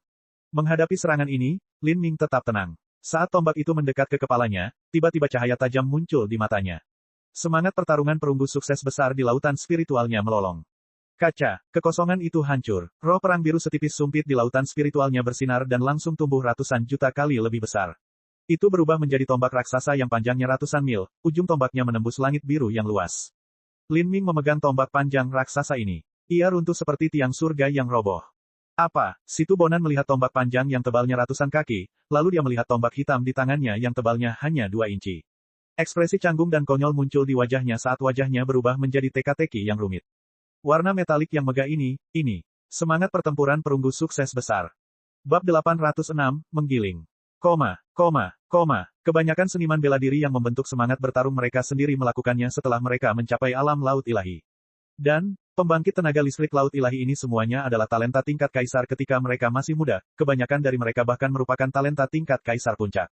Menghadapi serangan ini, Lin Ming tetap tenang. Saat tombak itu mendekat ke kepalanya, tiba-tiba cahaya tajam muncul di matanya. Semangat pertarungan perunggu sukses besar di lautan spiritualnya melolong. Kaca, kekosongan itu hancur. Roh perang biru setipis sumpit di lautan spiritualnya bersinar dan langsung tumbuh ratusan juta kali lebih besar. Itu berubah menjadi tombak raksasa yang panjangnya ratusan mil, ujung tombaknya menembus langit biru yang luas. Lin Ming memegang tombak panjang raksasa ini. Ia runtuh seperti tiang surga yang roboh. Apa? Situ Bonan melihat tombak panjang yang tebalnya ratusan kaki, lalu dia melihat tombak hitam di tangannya yang tebalnya hanya 2 inci. Ekspresi canggung dan konyol muncul di wajahnya saat wajahnya berubah menjadi teka-teki yang rumit. Warna metalik yang megah ini. Semangat pertempuran perunggu sukses besar. Bab 806, menggiling. Kebanyakan seniman bela diri yang membentuk semangat bertarung mereka sendiri melakukannya setelah mereka mencapai alam Laut Ilahi. Dan, pembangkit tenaga listrik Laut Ilahi ini semuanya adalah talenta tingkat kaisar ketika mereka masih muda, kebanyakan dari mereka bahkan merupakan talenta tingkat kaisar puncak.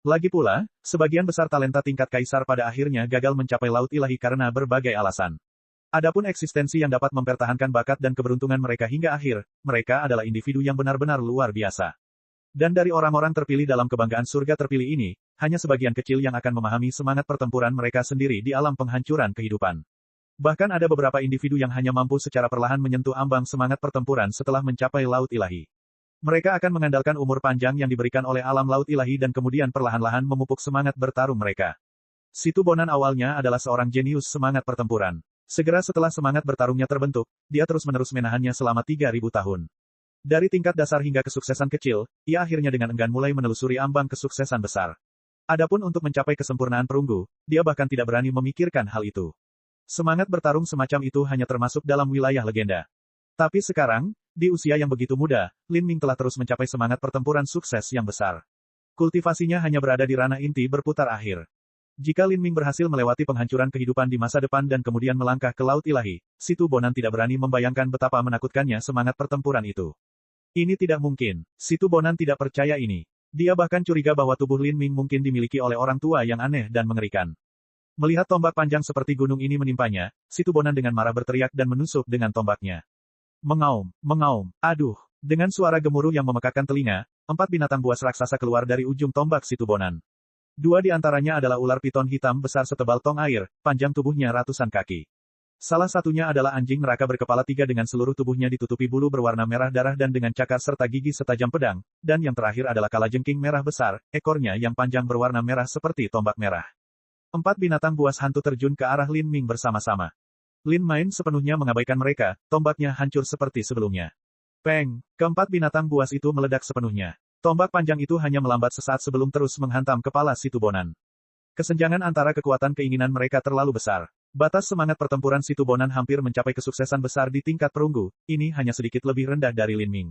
Lagi pula, sebagian besar talenta tingkat kaisar pada akhirnya gagal mencapai Laut Ilahi karena berbagai alasan. Adapun eksistensi yang dapat mempertahankan bakat dan keberuntungan mereka hingga akhir, mereka adalah individu yang benar-benar luar biasa. Dan dari orang-orang terpilih dalam kebanggaan surga terpilih ini, hanya sebagian kecil yang akan memahami semangat pertempuran mereka sendiri di alam penghancuran kehidupan. Bahkan ada beberapa individu yang hanya mampu secara perlahan menyentuh ambang semangat pertempuran setelah mencapai Laut Ilahi. Mereka akan mengandalkan umur panjang yang diberikan oleh alam Laut Ilahi dan kemudian perlahan-lahan memupuk semangat bertarung mereka. Situ Bonan awalnya adalah seorang jenius semangat pertempuran. Segera setelah semangat bertarungnya terbentuk, dia terus-menerus menahannya selama 3.000 tahun. Dari tingkat dasar hingga kesuksesan kecil, ia akhirnya dengan enggan mulai menelusuri ambang kesuksesan besar. Adapun untuk mencapai kesempurnaan perunggu, dia bahkan tidak berani memikirkan hal itu. Semangat bertarung semacam itu hanya termasuk dalam wilayah legenda. Tapi sekarang, di usia yang begitu muda, Lin Ming telah terus mencapai semangat pertempuran sukses yang besar. Kultivasinya hanya berada di ranah inti berputar akhir. Jika Lin Ming berhasil melewati penghancuran kehidupan di masa depan dan kemudian melangkah ke Laut Ilahi, Situ Bonan tidak berani membayangkan betapa menakutkannya semangat pertempuran itu. Ini tidak mungkin. Situ Bonan tidak percaya ini. Dia bahkan curiga bahwa tubuh Lin Ming mungkin dimiliki oleh orang tua yang aneh dan mengerikan. Melihat tombak panjang seperti gunung ini menimpanya, Situ Bonan dengan marah berteriak dan menusuk dengan tombaknya. Mengaum. Aduh. Dengan suara gemuruh yang memekakkan telinga, 4 binatang buas raksasa keluar dari ujung tombak Situ Bonan. 2 di antaranya adalah ular piton hitam besar setebal tong air, panjang tubuhnya ratusan kaki. Salah satunya adalah anjing neraka berkepala 3 dengan seluruh tubuhnya ditutupi bulu berwarna merah darah dan dengan cakar serta gigi setajam pedang, dan yang terakhir adalah kalajengking merah besar, ekornya yang panjang berwarna merah seperti tombak merah. 4 binatang buas hantu terjun ke arah Lin Ming bersama-sama. Lin Ming sepenuhnya mengabaikan mereka, tombaknya hancur seperti sebelumnya. Peng, keempat binatang buas itu meledak sepenuhnya. Tombak panjang itu hanya melambat sesaat sebelum terus menghantam kepala Situ Bonan. Kesenjangan antara kekuatan keinginan mereka terlalu besar. Batas semangat pertempuran Situbonan hampir mencapai kesuksesan besar di tingkat perunggu, ini hanya sedikit lebih rendah dari Lin Ming.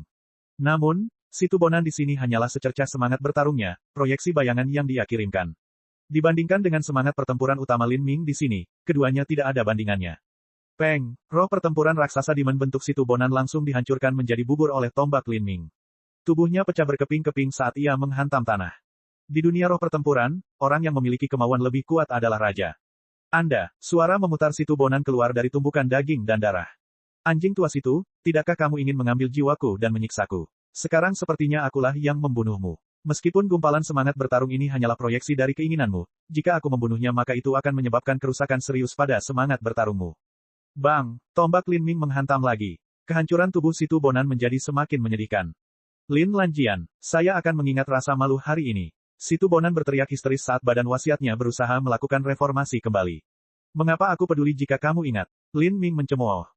Namun, Situbonan di sini hanyalah secercah semangat bertarungnya, proyeksi bayangan yang dia kirimkan. Dibandingkan dengan semangat pertempuran utama Lin Ming di sini, keduanya tidak ada bandingannya. Peng, roh pertempuran raksasa Demon bentuk Situbonan langsung dihancurkan menjadi bubur oleh tombak Lin Ming. Tubuhnya pecah berkeping-keping saat ia menghantam tanah. Di dunia roh pertempuran, orang yang memiliki kemauan lebih kuat adalah raja. Anda, suara memutar Situbonan keluar dari tumbukan daging dan darah. Anjing tua situ, tidakkah kamu ingin mengambil jiwaku dan menyiksaku? Sekarang sepertinya akulah yang membunuhmu. Meskipun gumpalan semangat bertarung ini hanyalah proyeksi dari keinginanmu, jika aku membunuhnya maka itu akan menyebabkan kerusakan serius pada semangat bertarungmu. Bang, tombak Lin Ming menghantam lagi. Kehancuran tubuh Situbonan menjadi semakin menyedihkan. Lin Lanjian, saya akan mengingat rasa malu hari ini. Situbonan berteriak histeris saat badan wasiatnya berusaha melakukan reformasi kembali. Mengapa aku peduli jika kamu ingat? Lin Ming mencemooh.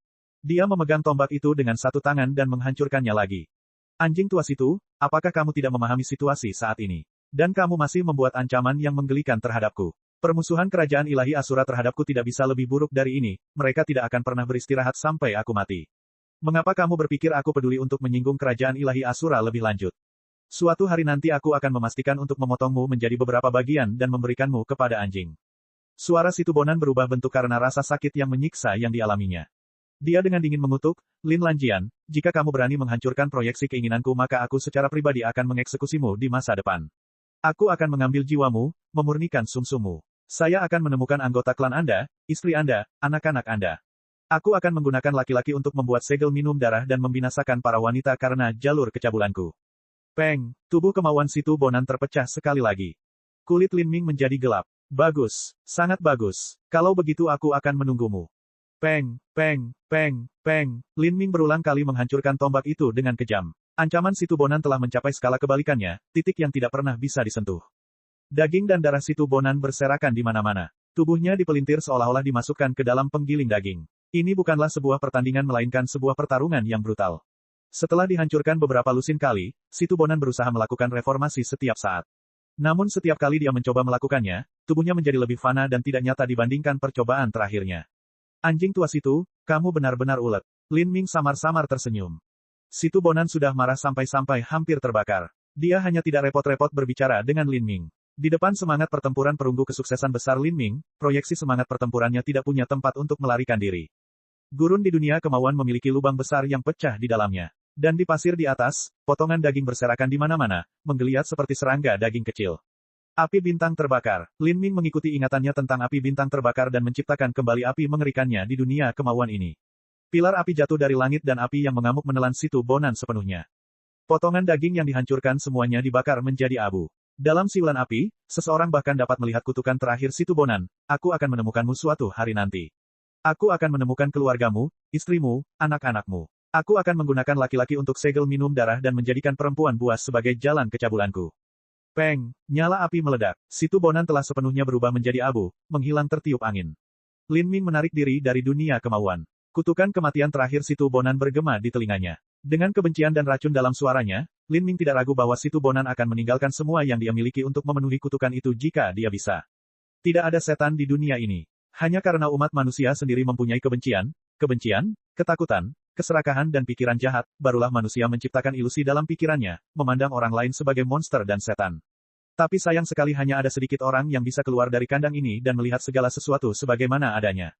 Dia memegang tombak itu dengan satu tangan dan menghancurkannya lagi. Anjing tua situ, apakah kamu tidak memahami situasi saat ini? Dan kamu masih membuat ancaman yang menggelikan terhadapku. Permusuhan kerajaan ilahi Asura terhadapku tidak bisa lebih buruk dari ini, mereka tidak akan pernah beristirahat sampai aku mati. Mengapa kamu berpikir aku peduli untuk menyinggung kerajaan ilahi Asura lebih lanjut? Suatu hari nanti aku akan memastikan untuk memotongmu menjadi beberapa bagian dan memberikanmu kepada anjing. Suara Situbonan berubah bentuk karena rasa sakit yang menyiksa yang dialaminya. Dia dengan dingin mengutuk, Lin Lanjian, jika kamu berani menghancurkan proyeksi keinginanku maka aku secara pribadi akan mengeksekusimu di masa depan. Aku akan mengambil jiwamu, memurnikan sumsummu. Saya akan menemukan anggota klan Anda, istri Anda, anak-anak Anda. Aku akan menggunakan laki-laki untuk membuat segel minum darah dan membinasakan para wanita karena jalur kecabulanku. Peng, tubuh kemauan Situbonan terpecah sekali lagi. Kulit Lin Ming menjadi gelap. Bagus, sangat bagus. Kalau begitu aku akan menunggumu. Peng, peng, peng, peng. Lin Ming berulang kali menghancurkan tombak itu dengan kejam. Ancaman Situbonan telah mencapai skala kebalikannya, titik yang tidak pernah bisa disentuh. Daging dan darah Situbonan berserakan di mana-mana. Tubuhnya dipelintir seolah-olah dimasukkan ke dalam penggiling daging. Ini bukanlah sebuah pertandingan melainkan sebuah pertarungan yang brutal. Setelah dihancurkan beberapa lusin kali, Situbonan berusaha melakukan reformasi setiap saat. Namun setiap kali dia mencoba melakukannya, tubuhnya menjadi lebih fana dan tidak nyata dibandingkan percobaan terakhirnya. Anjing tua situ, kamu benar-benar ulet. Lin Ming samar-samar tersenyum. Situbonan sudah marah sampai-sampai hampir terbakar. Dia hanya tidak repot-repot berbicara dengan Lin Ming. Di depan semangat pertempuran perunggu kesuksesan besar Lin Ming, proyeksi semangat pertempurannya tidak punya tempat untuk melarikan diri. Gurun di dunia kemauan memiliki lubang besar yang pecah di dalamnya. Dan di pasir di atas, potongan daging berserakan di mana-mana, menggeliat seperti serangga daging kecil. Api bintang terbakar. Lin Ming mengikuti ingatannya tentang api bintang terbakar dan menciptakan kembali api mengerikannya di dunia kemauan ini. Pilar api jatuh dari langit dan api yang mengamuk menelan Situbonan sepenuhnya. Potongan daging yang dihancurkan semuanya dibakar menjadi abu. Dalam siulan api, seseorang bahkan dapat melihat kutukan terakhir Situbonan, aku akan menemukanmu suatu hari nanti. Aku akan menemukan keluargamu, istrimu, anak-anakmu. Aku akan menggunakan laki-laki untuk segel minum darah dan menjadikan perempuan buas sebagai jalan kecabulanku. Peng, nyala api meledak. Situbonan telah sepenuhnya berubah menjadi abu, menghilang tertiup angin. Lin Ming menarik diri dari dunia kemauan. Kutukan kematian terakhir Situbonan bergema di telinganya. Dengan kebencian dan racun dalam suaranya, Lin Ming tidak ragu bahwa Situbonan akan meninggalkan semua yang dia miliki untuk memenuhi kutukan itu jika dia bisa. Tidak ada setan di dunia ini. Hanya karena umat manusia sendiri mempunyai kebencian, ketakutan, keserakahan dan pikiran jahat, barulah manusia menciptakan ilusi dalam pikirannya, memandang orang lain sebagai monster dan setan. Tapi sayang sekali hanya ada sedikit orang yang bisa keluar dari kandang ini dan melihat segala sesuatu sebagaimana adanya.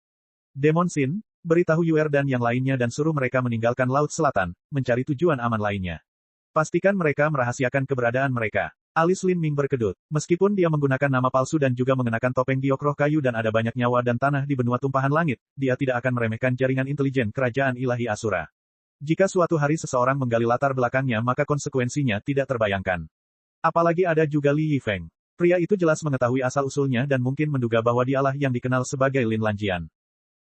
Demon Sin, beritahu Yuer dan yang lainnya dan suruh mereka meninggalkan Laut Selatan, mencari tujuan aman lainnya. Pastikan mereka merahasiakan keberadaan mereka. Alis Lin Ming berkedut. Meskipun dia menggunakan nama palsu dan juga mengenakan topeng giok roh kayu dan ada banyak nyawa dan tanah di benua tumpahan langit, dia tidak akan meremehkan jaringan intelijen kerajaan ilahi Asura. Jika suatu hari seseorang menggali latar belakangnya maka konsekuensinya tidak terbayangkan. Apalagi ada juga Li Yifeng. Pria itu jelas mengetahui asal-usulnya dan mungkin menduga bahwa dialah yang dikenal sebagai Lin Lanjian.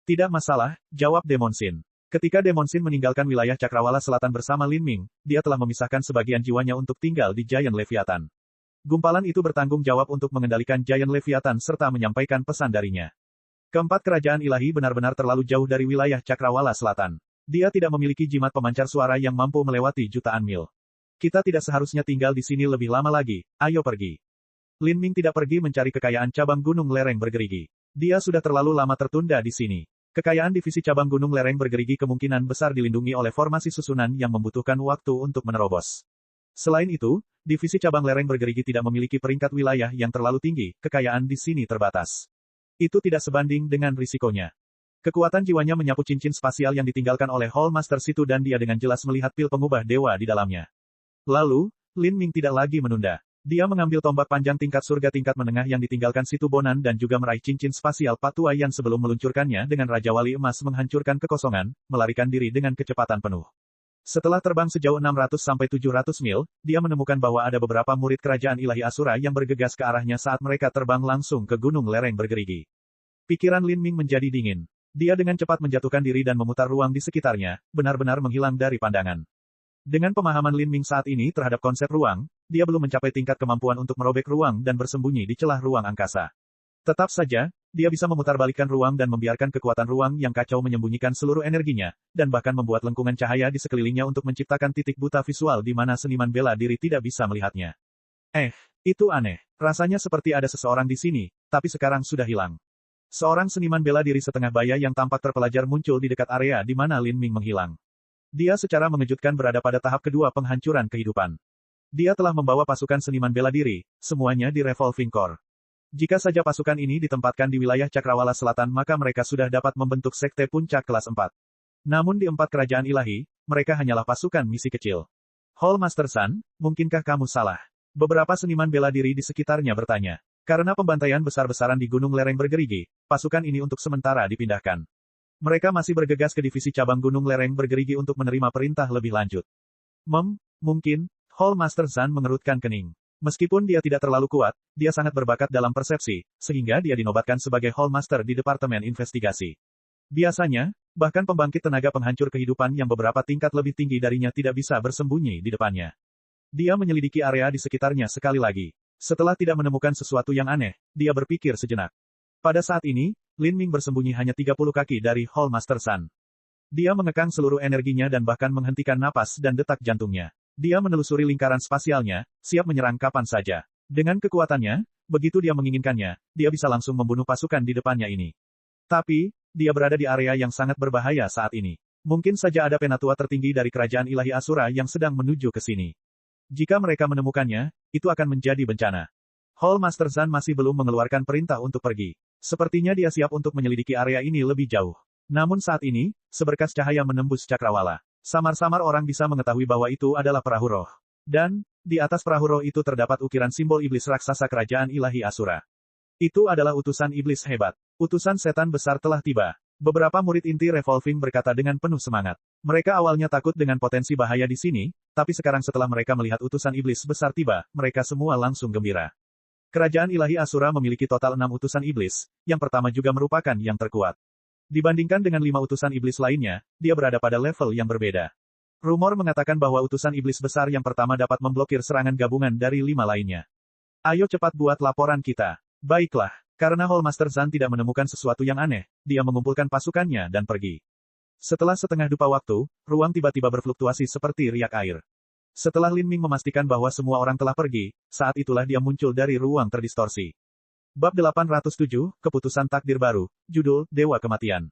Tidak masalah, jawab Demon Sin. Ketika Demon Sin meninggalkan wilayah Cakrawala Selatan bersama Lin Ming, dia telah memisahkan sebagian jiwanya untuk tinggal di Giant Leviathan. Gumpalan itu bertanggung jawab untuk mengendalikan Giant Leviathan serta menyampaikan pesan darinya. Keempat kerajaan ilahi benar-benar terlalu jauh dari wilayah Cakrawala Selatan. Dia tidak memiliki jimat pemancar suara yang mampu melewati jutaan mil. Kita tidak seharusnya tinggal di sini lebih lama lagi, ayo pergi. Lin Ming tidak pergi mencari kekayaan cabang gunung lereng bergerigi. Dia sudah terlalu lama tertunda di sini. Kekayaan divisi cabang gunung lereng bergerigi kemungkinan besar dilindungi oleh formasi susunan yang membutuhkan waktu untuk menerobos. Selain itu, divisi cabang lereng bergerigi tidak memiliki peringkat wilayah yang terlalu tinggi, kekayaan di sini terbatas. Itu tidak sebanding dengan risikonya. Kekuatan jiwanya menyapu cincin spasial yang ditinggalkan oleh Hall Master Situ dan dia dengan jelas melihat pil pengubah dewa di dalamnya. Lalu, Lin Ming tidak lagi menunda. Dia mengambil tombak panjang tingkat surga tingkat menengah yang ditinggalkan Situ Bonan dan juga meraih cincin spasial Patua yang sebelum meluncurkannya dengan Raja Wali Emas menghancurkan kekosongan, melarikan diri dengan kecepatan penuh. Setelah terbang sejauh 600 sampai 700 mil, dia menemukan bahwa ada beberapa murid kerajaan ilahi Asura yang bergegas ke arahnya saat mereka terbang langsung ke gunung lereng bergerigi. Pikiran Lin Ming menjadi dingin. Dia dengan cepat menjatuhkan diri dan memutar ruang di sekitarnya, benar-benar menghilang dari pandangan. Dengan pemahaman Lin Ming saat ini terhadap konsep ruang, dia belum mencapai tingkat kemampuan untuk merobek ruang dan bersembunyi di celah ruang angkasa. Tetap saja, dia bisa memutarbalikkan ruang dan membiarkan kekuatan ruang yang kacau menyembunyikan seluruh energinya, dan bahkan membuat lengkungan cahaya di sekelilingnya untuk menciptakan titik buta visual di mana seniman bela diri tidak bisa melihatnya. Itu aneh. Rasanya seperti ada seseorang di sini, tapi sekarang sudah hilang. Seorang seniman bela diri setengah baya yang tampak terpelajar muncul di dekat area di mana Lin Ming menghilang. Dia secara mengejutkan berada pada tahap kedua penghancuran kehidupan. Dia telah membawa pasukan seniman bela diri, semuanya di Revolving Core. Jika saja pasukan ini ditempatkan di wilayah Cakrawala Selatan maka mereka sudah dapat membentuk sekte puncak kelas 4. Namun di 4 kerajaan ilahi, mereka hanyalah pasukan misi kecil. Hall Master Sun, mungkinkah kamu salah? Beberapa seniman bela diri di sekitarnya bertanya. Karena pembantaian besar-besaran di gunung lereng bergerigi, pasukan ini untuk sementara dipindahkan. Mereka masih bergegas ke divisi cabang gunung lereng bergerigi untuk menerima perintah lebih lanjut. Mungkin, Hall Master Sun mengerutkan kening. Meskipun dia tidak terlalu kuat, dia sangat berbakat dalam persepsi, sehingga dia dinobatkan sebagai Hall Master di Departemen Investigasi. Biasanya, bahkan pembangkit tenaga penghancur kehidupan yang beberapa tingkat lebih tinggi darinya tidak bisa bersembunyi di depannya. Dia menyelidiki area di sekitarnya sekali lagi. Setelah tidak menemukan sesuatu yang aneh, dia berpikir sejenak. Pada saat ini, Lin Ming bersembunyi hanya 30 kaki dari Hall Master Sun. Dia mengekang seluruh energinya dan bahkan menghentikan napas dan detak jantungnya. Dia menelusuri lingkaran spasialnya, siap menyerang kapan saja. Dengan kekuatannya, begitu dia menginginkannya, dia bisa langsung membunuh pasukan di depannya ini. Tapi, dia berada di area yang sangat berbahaya saat ini. Mungkin saja ada penatua tertinggi dari kerajaan ilahi Asura yang sedang menuju ke sini. Jika mereka menemukannya, itu akan menjadi bencana. Hall Master Sun masih belum mengeluarkan perintah untuk pergi. Sepertinya dia siap untuk menyelidiki area ini lebih jauh. Namun saat ini, seberkas cahaya menembus cakrawala. Samar-samar orang bisa mengetahui bahwa itu adalah perahu roh. Dan, di atas perahu roh itu terdapat ukiran simbol iblis raksasa kerajaan ilahi Asura. Itu adalah utusan iblis hebat. Utusan setan besar telah tiba. Beberapa murid inti Revolving berkata dengan penuh semangat. Mereka awalnya takut dengan potensi bahaya di sini, tapi sekarang setelah mereka melihat utusan iblis besar tiba, mereka semua langsung gembira. Kerajaan ilahi Asura memiliki total 6 utusan iblis, yang pertama juga merupakan yang terkuat. Dibandingkan dengan 5 utusan iblis lainnya, dia berada pada level yang berbeda. Rumor mengatakan bahwa utusan iblis besar yang pertama dapat memblokir serangan gabungan dari 5 lainnya. Ayo cepat buat laporan kita. Baiklah, karena Hall Master Sun tidak menemukan sesuatu yang aneh, dia mengumpulkan pasukannya dan pergi. Setelah setengah dupa waktu, ruang tiba-tiba berfluktuasi seperti riak air. Setelah Lin Ming memastikan bahwa semua orang telah pergi, saat itulah dia muncul dari ruang terdistorsi. Bab 807, Keputusan Takdir Baru, Judul, Dewa Kematian.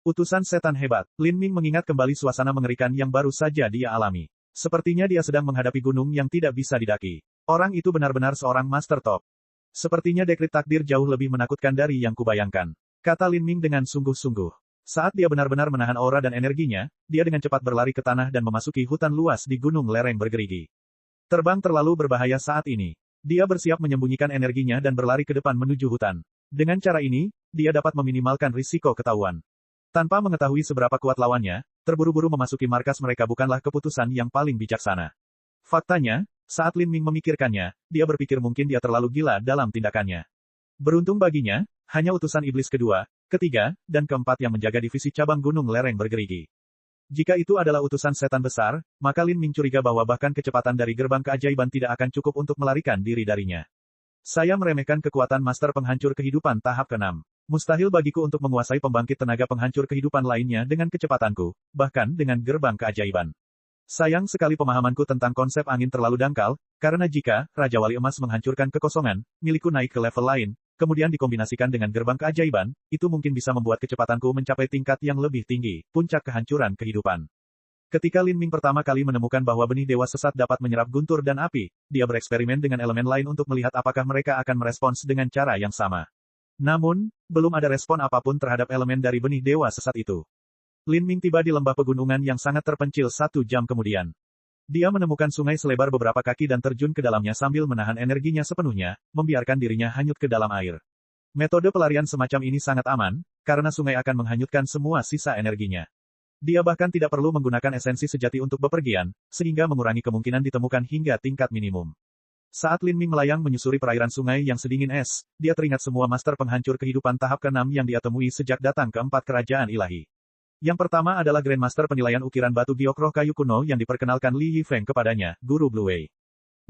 Utusan setan hebat. Lin Ming mengingat kembali suasana mengerikan yang baru saja dia alami. Sepertinya dia sedang menghadapi gunung yang tidak bisa didaki. Orang itu benar-benar seorang master top. Sepertinya dekrit takdir jauh lebih menakutkan dari yang kubayangkan. Kata Lin Ming dengan sungguh-sungguh. Saat dia benar-benar menahan aura dan energinya, dia dengan cepat berlari ke tanah dan memasuki hutan luas di gunung lereng bergerigi. Terbang terlalu berbahaya saat ini. Dia bersiap menyembunyikan energinya dan berlari ke depan menuju hutan. Dengan cara ini, dia dapat meminimalkan risiko ketahuan. Tanpa mengetahui seberapa kuat lawannya, terburu-buru memasuki markas mereka bukanlah keputusan yang paling bijaksana. Faktanya, saat Lin Ming memikirkannya, dia berpikir mungkin dia terlalu gila dalam tindakannya. Beruntung baginya, hanya utusan iblis kedua, ketiga, dan keempat yang menjaga divisi cabang gunung lereng bergerigi. Jika itu adalah utusan setan besar, maka Lin Ming curiga bahwa bahkan kecepatan dari gerbang keajaiban tidak akan cukup untuk melarikan diri darinya. Saya meremehkan kekuatan master penghancur kehidupan tahap ke-6. Mustahil bagiku untuk menguasai pembangkit tenaga penghancur kehidupan lainnya dengan kecepatanku, bahkan dengan gerbang keajaiban. Sayang sekali pemahamanku tentang konsep angin terlalu dangkal, karena jika Raja Wali Emas menghancurkan kekosongan, milikku naik ke level lain, kemudian dikombinasikan dengan gerbang keajaiban, itu mungkin bisa membuat kecepatanku mencapai tingkat yang lebih tinggi, puncak kehancuran kehidupan. Ketika Lin Ming pertama kali menemukan bahwa benih dewa sesat dapat menyerap guntur dan api, dia bereksperimen dengan elemen lain untuk melihat apakah mereka akan merespons dengan cara yang sama. Namun, belum ada respon apapun terhadap elemen dari benih dewa sesat itu. Lin Ming tiba di lembah pegunungan yang sangat terpencil 1 jam kemudian. Dia menemukan sungai selebar beberapa kaki dan terjun ke dalamnya sambil menahan energinya sepenuhnya, membiarkan dirinya hanyut ke dalam air. Metode pelarian semacam ini sangat aman, karena sungai akan menghanyutkan semua sisa energinya. Dia bahkan tidak perlu menggunakan esensi sejati untuk bepergian, sehingga mengurangi kemungkinan ditemukan hingga tingkat minimum. Saat Lin Ming melayang menyusuri perairan sungai yang sedingin es, dia teringat semua master penghancur kehidupan tahap ke-6 yang dia temui sejak datang ke 4 kerajaan ilahi. Yang pertama adalah Grandmaster penilaian ukiran batu giok roh kayu kuno yang diperkenalkan Li Yifeng kepadanya, Guru Blue Wei.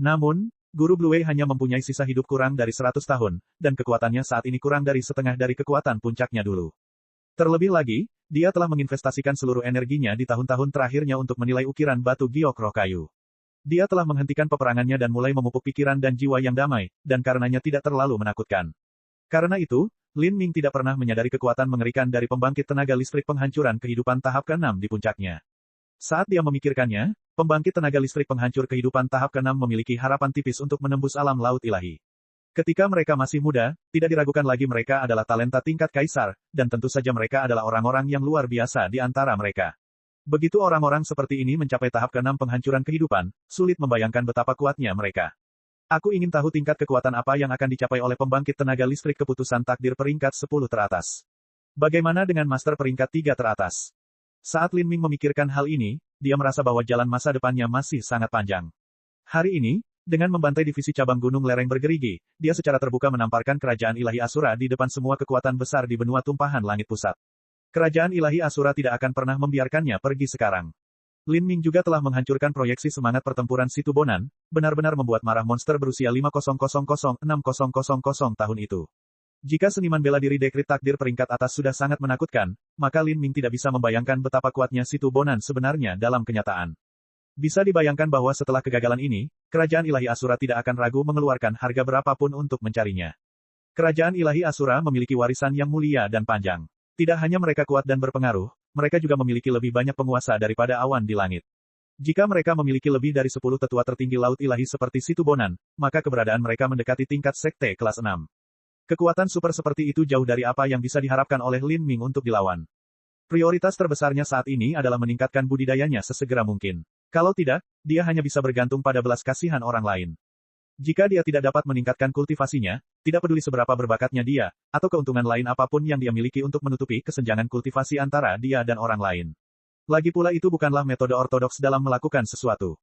Namun, Guru Blue Wei hanya mempunyai sisa hidup kurang dari 100 tahun, dan kekuatannya saat ini kurang dari setengah dari kekuatan puncaknya dulu. Terlebih lagi, dia telah menginvestasikan seluruh energinya di tahun-tahun terakhirnya untuk menilai ukiran batu giok roh kayu. Dia telah menghentikan peperangannya dan mulai memupuk pikiran dan jiwa yang damai, dan karenanya tidak terlalu menakutkan. Karena itu, Lin Ming tidak pernah menyadari kekuatan mengerikan dari pembangkit tenaga listrik penghancuran kehidupan tahap ke-6 di puncaknya. Saat dia memikirkannya, pembangkit tenaga listrik penghancur kehidupan tahap ke-6 memiliki harapan tipis untuk menembus alam laut ilahi. Ketika mereka masih muda, tidak diragukan lagi mereka adalah talenta tingkat kaisar, dan tentu saja mereka adalah orang-orang yang luar biasa di antara mereka. Begitu orang-orang seperti ini mencapai tahap ke-6 penghancuran kehidupan, sulit membayangkan betapa kuatnya mereka. Aku ingin tahu tingkat kekuatan apa yang akan dicapai oleh pembangkit tenaga listrik keputusan takdir peringkat 10 teratas. Bagaimana dengan master peringkat 3 teratas? Saat Lin Ming memikirkan hal ini, dia merasa bahwa jalan masa depannya masih sangat panjang. Hari ini, dengan membantai divisi cabang gunung lereng bergerigi, dia secara terbuka menamparkan kerajaan ilahi Asura di depan semua kekuatan besar di benua tumpahan langit pusat. Kerajaan ilahi Asura tidak akan pernah membiarkannya pergi sekarang. Lin Ming juga telah menghancurkan proyeksi semangat pertempuran Situ Bonan, benar-benar membuat marah monster berusia 5000-6000 tahun itu. Jika seniman bela diri dekrit takdir peringkat atas sudah sangat menakutkan, maka Lin Ming tidak bisa membayangkan betapa kuatnya Situ Bonan sebenarnya dalam kenyataan. Bisa dibayangkan bahwa setelah kegagalan ini, kerajaan ilahi Asura tidak akan ragu mengeluarkan harga berapapun untuk mencarinya. Kerajaan ilahi Asura memiliki warisan yang mulia dan panjang. Tidak hanya mereka kuat dan berpengaruh, mereka juga memiliki lebih banyak penguasa daripada awan di langit. Jika mereka memiliki lebih dari 10 tetua tertinggi laut ilahi seperti Situ Bonan, maka keberadaan mereka mendekati tingkat sekte kelas 6. Kekuatan super seperti itu jauh dari apa yang bisa diharapkan oleh Lin Ming untuk dilawan. Prioritas terbesarnya saat ini adalah meningkatkan budidayanya sesegera mungkin. Kalau tidak, dia hanya bisa bergantung pada belas kasihan orang lain. Jika dia tidak dapat meningkatkan kultivasinya, tidak peduli seberapa berbakatnya dia, atau keuntungan lain apapun yang dia miliki untuk menutupi kesenjangan kultivasi antara dia dan orang lain. Lagi pula itu bukanlah metode ortodoks dalam melakukan sesuatu.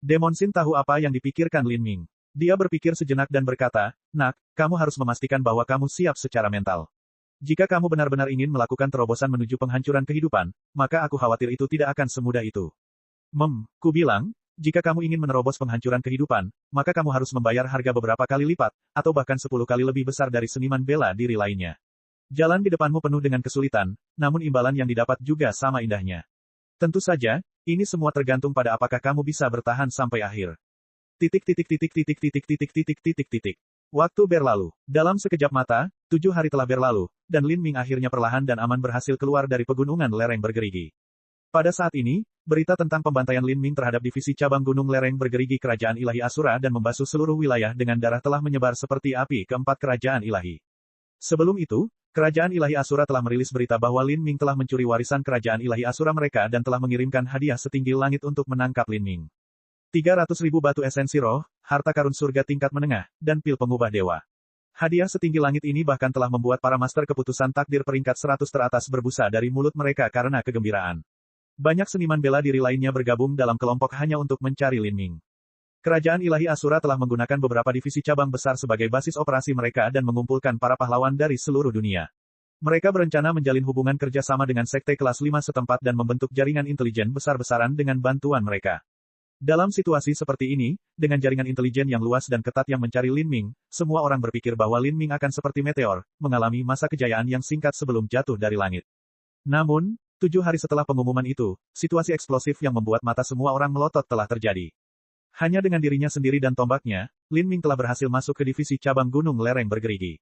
Demon Sin tahu apa yang dipikirkan Lin Ming. Dia berpikir sejenak dan berkata, "Nak, kamu harus memastikan bahwa kamu siap secara mental. Jika kamu benar-benar ingin melakukan terobosan menuju penghancuran kehidupan, maka aku khawatir itu tidak akan semudah itu." Ku bilang, jika kamu ingin menerobos penghancuran kehidupan, maka kamu harus membayar harga beberapa kali lipat, atau bahkan 10 kali lebih besar dari seniman bela diri lainnya. Jalan di depanmu penuh dengan kesulitan, namun imbalan yang didapat juga sama indahnya. Tentu saja, ini semua tergantung pada apakah kamu bisa bertahan sampai akhir. Waktu berlalu. Dalam sekejap mata, 7 hari telah berlalu, dan Lin Ming akhirnya perlahan dan aman berhasil keluar dari pegunungan lereng bergerigi. Pada saat ini, berita tentang pembantaian Lin Ming terhadap divisi cabang gunung lereng bergerigi kerajaan ilahi Asura dan membasuh seluruh wilayah dengan darah telah menyebar seperti api ke 4 kerajaan ilahi. Sebelum itu, kerajaan ilahi Asura telah merilis berita bahwa Lin Ming telah mencuri warisan kerajaan ilahi Asura mereka dan telah mengirimkan hadiah setinggi langit untuk menangkap Lin Ming. 300.000 batu esensi roh, harta karun surga tingkat menengah, dan pil pengubah dewa. Hadiah setinggi langit ini bahkan telah membuat para master keputusan takdir peringkat 100 teratas berbusa dari mulut mereka karena kegembiraan. Banyak seniman bela diri lainnya bergabung dalam kelompok hanya untuk mencari Lin Ming. Kerajaan ilahi Asura telah menggunakan beberapa divisi cabang besar sebagai basis operasi mereka dan mengumpulkan para pahlawan dari seluruh dunia. Mereka berencana menjalin hubungan kerjasama dengan sekte kelas 5 setempat dan membentuk jaringan intelijen besar-besaran dengan bantuan mereka. Dalam situasi seperti ini, dengan jaringan intelijen yang luas dan ketat yang mencari Lin Ming, semua orang berpikir bahwa Lin Ming akan seperti meteor, mengalami masa kejayaan yang singkat sebelum jatuh dari langit. Namun, 7 hari setelah pengumuman itu, situasi eksplosif yang membuat mata semua orang melotot telah terjadi. Hanya dengan dirinya sendiri dan tombaknya, Lin Ming telah berhasil masuk ke divisi cabang gunung lereng bergerigi.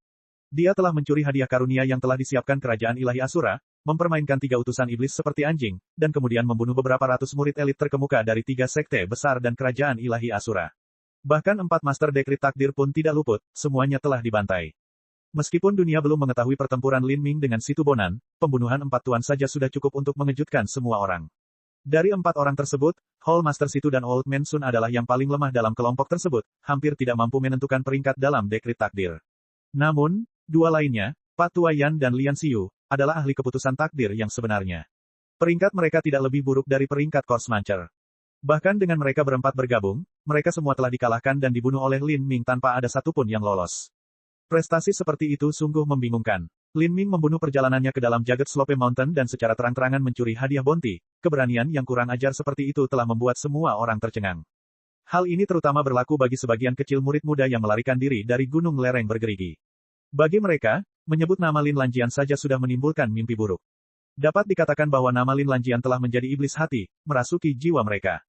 Dia telah mencuri hadiah karunia yang telah disiapkan kerajaan ilahi Asura, mempermainkan 3 utusan iblis seperti anjing, dan kemudian membunuh beberapa ratus murid elit terkemuka dari 3 sekte besar dan kerajaan ilahi Asura. Bahkan 4 master dekrit takdir pun tidak luput, semuanya telah dibantai. Meskipun dunia belum mengetahui pertempuran Lin Ming dengan Situbonan, pembunuhan 4 tuan saja sudah cukup untuk mengejutkan semua orang. Dari 4 orang tersebut, Hall Master Situ dan Old Man Sun adalah yang paling lemah dalam kelompok tersebut, hampir tidak mampu menentukan peringkat dalam dekrit takdir. Namun, 2 lainnya, Pak Tua Yan dan Lian Xiu, adalah ahli keputusan takdir yang sebenarnya. Peringkat mereka tidak lebih buruk dari peringkat Course Mancher. Bahkan dengan mereka berempat bergabung, mereka semua telah dikalahkan dan dibunuh oleh Lin Ming tanpa ada satupun yang lolos. Prestasi seperti itu sungguh membingungkan. Lin Ming membunuh perjalanannya ke dalam jagat Slope Mountain dan secara terang-terangan mencuri hadiah bounty. Keberanian yang kurang ajar seperti itu telah membuat semua orang tercengang. Hal ini terutama berlaku bagi sebagian kecil murid muda yang melarikan diri dari gunung lereng bergerigi. Bagi mereka, menyebut nama Lin Lanjian saja sudah menimbulkan mimpi buruk. Dapat dikatakan bahwa nama Lin Lanjian telah menjadi iblis hati, merasuki jiwa mereka.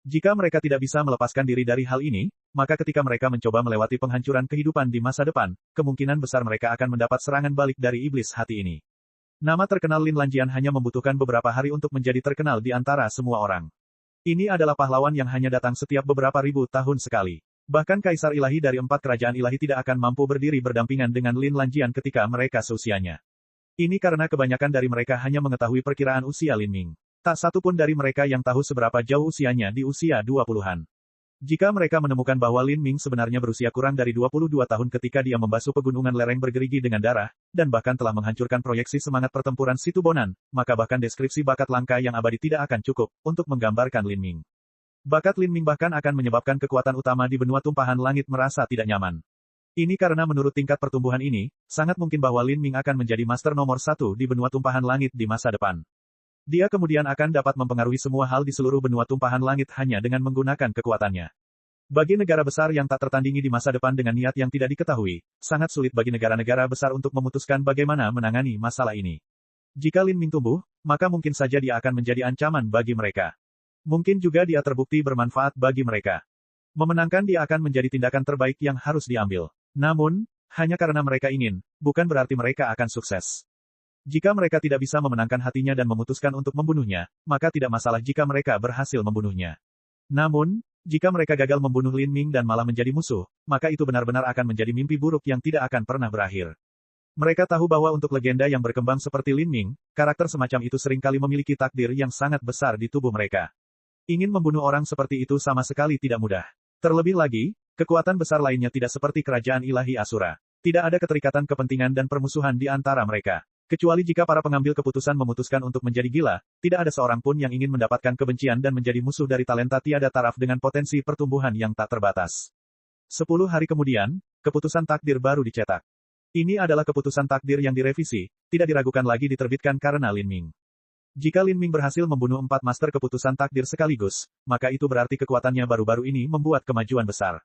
Jika mereka tidak bisa melepaskan diri dari hal ini, maka ketika mereka mencoba melewati penghancuran kehidupan di masa depan, kemungkinan besar mereka akan mendapat serangan balik dari iblis hati ini. Nama terkenal Lin Lanjian hanya membutuhkan beberapa hari untuk menjadi terkenal di antara semua orang. Ini adalah pahlawan yang hanya datang setiap beberapa ribu tahun sekali. Bahkan kaisar ilahi dari 4 kerajaan ilahi tidak akan mampu berdiri berdampingan dengan Lin Lanjian ketika mereka seusianya. Ini karena kebanyakan dari mereka hanya mengetahui perkiraan usia Lin Ming. Tak satu pun dari mereka yang tahu seberapa jauh usianya di usia 20-an. Jika mereka menemukan bahwa Lin Ming sebenarnya berusia kurang dari 22 tahun ketika dia membasuh pegunungan lereng bergerigi dengan darah, dan bahkan telah menghancurkan proyeksi semangat pertempuran Situbonan, maka bahkan deskripsi bakat langka yang abadi tidak akan cukup untuk menggambarkan Lin Ming. Bakat Lin Ming bahkan akan menyebabkan kekuatan utama di benua tumpahan langit merasa tidak nyaman. Ini karena menurut tingkat pertumbuhan ini, sangat mungkin bahwa Lin Ming akan menjadi master nomor 1 di benua tumpahan langit di masa depan. Dia kemudian akan dapat mempengaruhi semua hal di seluruh benua tumpahan langit hanya dengan menggunakan kekuatannya. Bagi negara besar yang tak tertandingi di masa depan dengan niat yang tidak diketahui, sangat sulit bagi negara-negara besar untuk memutuskan bagaimana menangani masalah ini. Jika Lin Ming tumbuh, maka mungkin saja dia akan menjadi ancaman bagi mereka. Mungkin juga dia terbukti bermanfaat bagi mereka. Memenangkan dia akan menjadi tindakan terbaik yang harus diambil. Namun, hanya karena mereka ingin, bukan berarti mereka akan sukses. Jika mereka tidak bisa memenangkan hatinya dan memutuskan untuk membunuhnya, maka tidak masalah jika mereka berhasil membunuhnya. Namun, jika mereka gagal membunuh Lin Ming dan malah menjadi musuh, maka itu benar-benar akan menjadi mimpi buruk yang tidak akan pernah berakhir. Mereka tahu bahwa untuk legenda yang berkembang seperti Lin Ming, karakter semacam itu seringkali memiliki takdir yang sangat besar di tubuh mereka. Ingin membunuh orang seperti itu sama sekali tidak mudah. Terlebih lagi, kekuatan besar lainnya tidak seperti kerajaan ilahi Asura. Tidak ada keterikatan kepentingan dan permusuhan di antara mereka. Kecuali jika para pengambil keputusan memutuskan untuk menjadi gila, tidak ada seorang pun yang ingin mendapatkan kebencian dan menjadi musuh dari talenta tiada taraf dengan potensi pertumbuhan yang tak terbatas. 10 hari kemudian, keputusan takdir baru dicetak. Ini adalah keputusan takdir yang direvisi, tidak diragukan lagi diterbitkan karena Lin Ming. Jika Lin Ming berhasil membunuh 4 master keputusan takdir sekaligus, maka itu berarti kekuatannya baru-baru ini membuat kemajuan besar.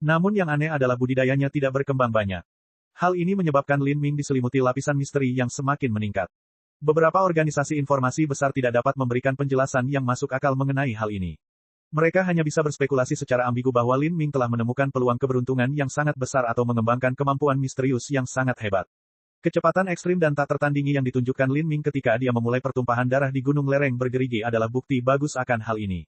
Namun yang aneh adalah budidayanya tidak berkembang banyak. Hal ini menyebabkan Lin Ming diselimuti lapisan misteri yang semakin meningkat. Beberapa organisasi informasi besar tidak dapat memberikan penjelasan yang masuk akal mengenai hal ini. Mereka hanya bisa berspekulasi secara ambigu bahwa Lin Ming telah menemukan peluang keberuntungan yang sangat besar atau mengembangkan kemampuan misterius yang sangat hebat. Kecepatan ekstrim dan tak tertandingi yang ditunjukkan Lin Ming ketika dia memulai pertumpahan darah di gunung lereng bergerigi adalah bukti bagus akan hal ini.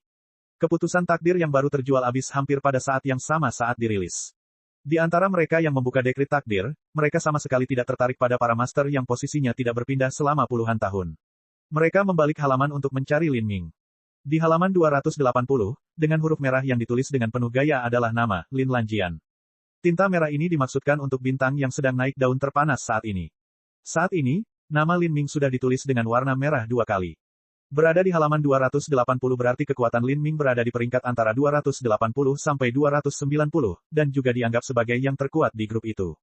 Keputusan takdir yang baru terjual habis hampir pada saat yang sama saat dirilis. Di antara mereka yang membuka dekrit takdir, mereka sama sekali tidak tertarik pada para master yang posisinya tidak berpindah selama puluhan tahun. Mereka membalik halaman untuk mencari Lin Ming. Di halaman 280, dengan huruf merah yang ditulis dengan penuh gaya adalah nama, Lin Lanjian. Tinta merah ini dimaksudkan untuk bintang yang sedang naik daun terpanas saat ini. Saat ini, nama Lin Ming sudah ditulis dengan warna merah 2 kali. Berada di halaman 280 berarti kekuatan Lin Ming berada di peringkat antara 280 sampai 290, dan juga dianggap sebagai yang terkuat di grup itu.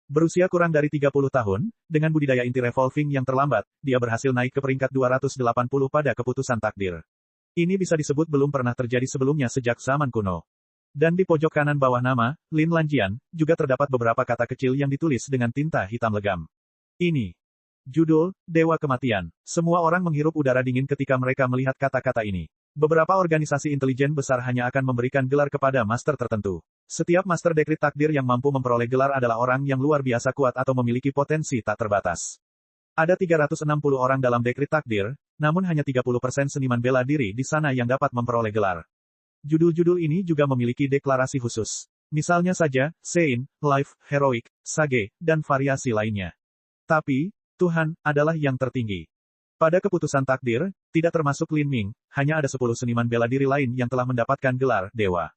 Berusia kurang dari 30 tahun, dengan budidaya inti revolving yang terlambat, dia berhasil naik ke peringkat 280 pada keputusan takdir. Ini bisa disebut belum pernah terjadi sebelumnya sejak zaman kuno. Dan di pojok kanan bawah nama, Lin Lanjian, juga terdapat beberapa kata kecil yang ditulis dengan tinta hitam legam. Ini Judul, Dewa Kematian. Semua orang menghirup udara dingin ketika mereka melihat kata-kata ini. Beberapa organisasi intelijen besar hanya akan memberikan gelar kepada master tertentu. Setiap master dekrit takdir yang mampu memperoleh gelar adalah orang yang luar biasa kuat atau memiliki potensi tak terbatas. Ada 360 orang dalam dekrit takdir, namun hanya 30% seniman bela diri di sana yang dapat memperoleh gelar. Judul-judul ini juga memiliki deklarasi khusus. Misalnya saja, Sein, Life, Heroic, Sage, dan variasi lainnya. Tapi, Tuhan adalah yang tertinggi. Pada keputusan takdir, tidak termasuk Lin Ming, hanya ada 10 seniman bela diri lain yang telah mendapatkan gelar Dewa.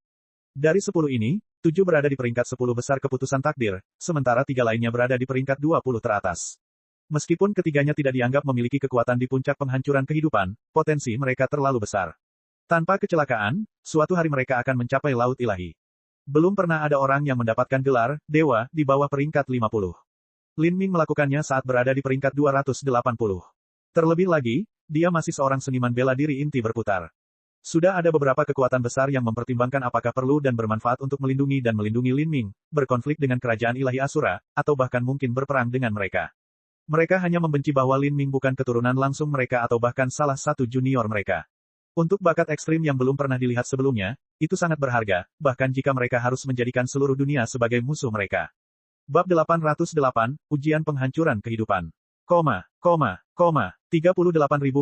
Dari 10 ini, 7 berada di peringkat 10 besar keputusan takdir, sementara 3 lainnya berada di peringkat 20 teratas. Meskipun ketiganya tidak dianggap memiliki kekuatan di puncak penghancuran kehidupan, potensi mereka terlalu besar. Tanpa kecelakaan, suatu hari mereka akan mencapai laut ilahi. Belum pernah ada orang yang mendapatkan gelar Dewa di bawah peringkat 50. Lin Ming melakukannya saat berada di peringkat 280. Terlebih lagi, dia masih seorang seniman bela diri inti berputar. Sudah ada beberapa kekuatan besar yang mempertimbangkan apakah perlu dan bermanfaat untuk melindungi Lin Ming, berkonflik dengan kerajaan ilahi Asura, atau bahkan mungkin berperang dengan mereka. Mereka hanya membenci bahwa Lin Ming bukan keturunan langsung mereka atau bahkan salah satu junior mereka. Untuk bakat ekstrim yang belum pernah dilihat sebelumnya, itu sangat berharga, bahkan jika mereka harus menjadikan seluruh dunia sebagai musuh mereka. Bab 808, Ujian Penghancuran Kehidupan. 38.000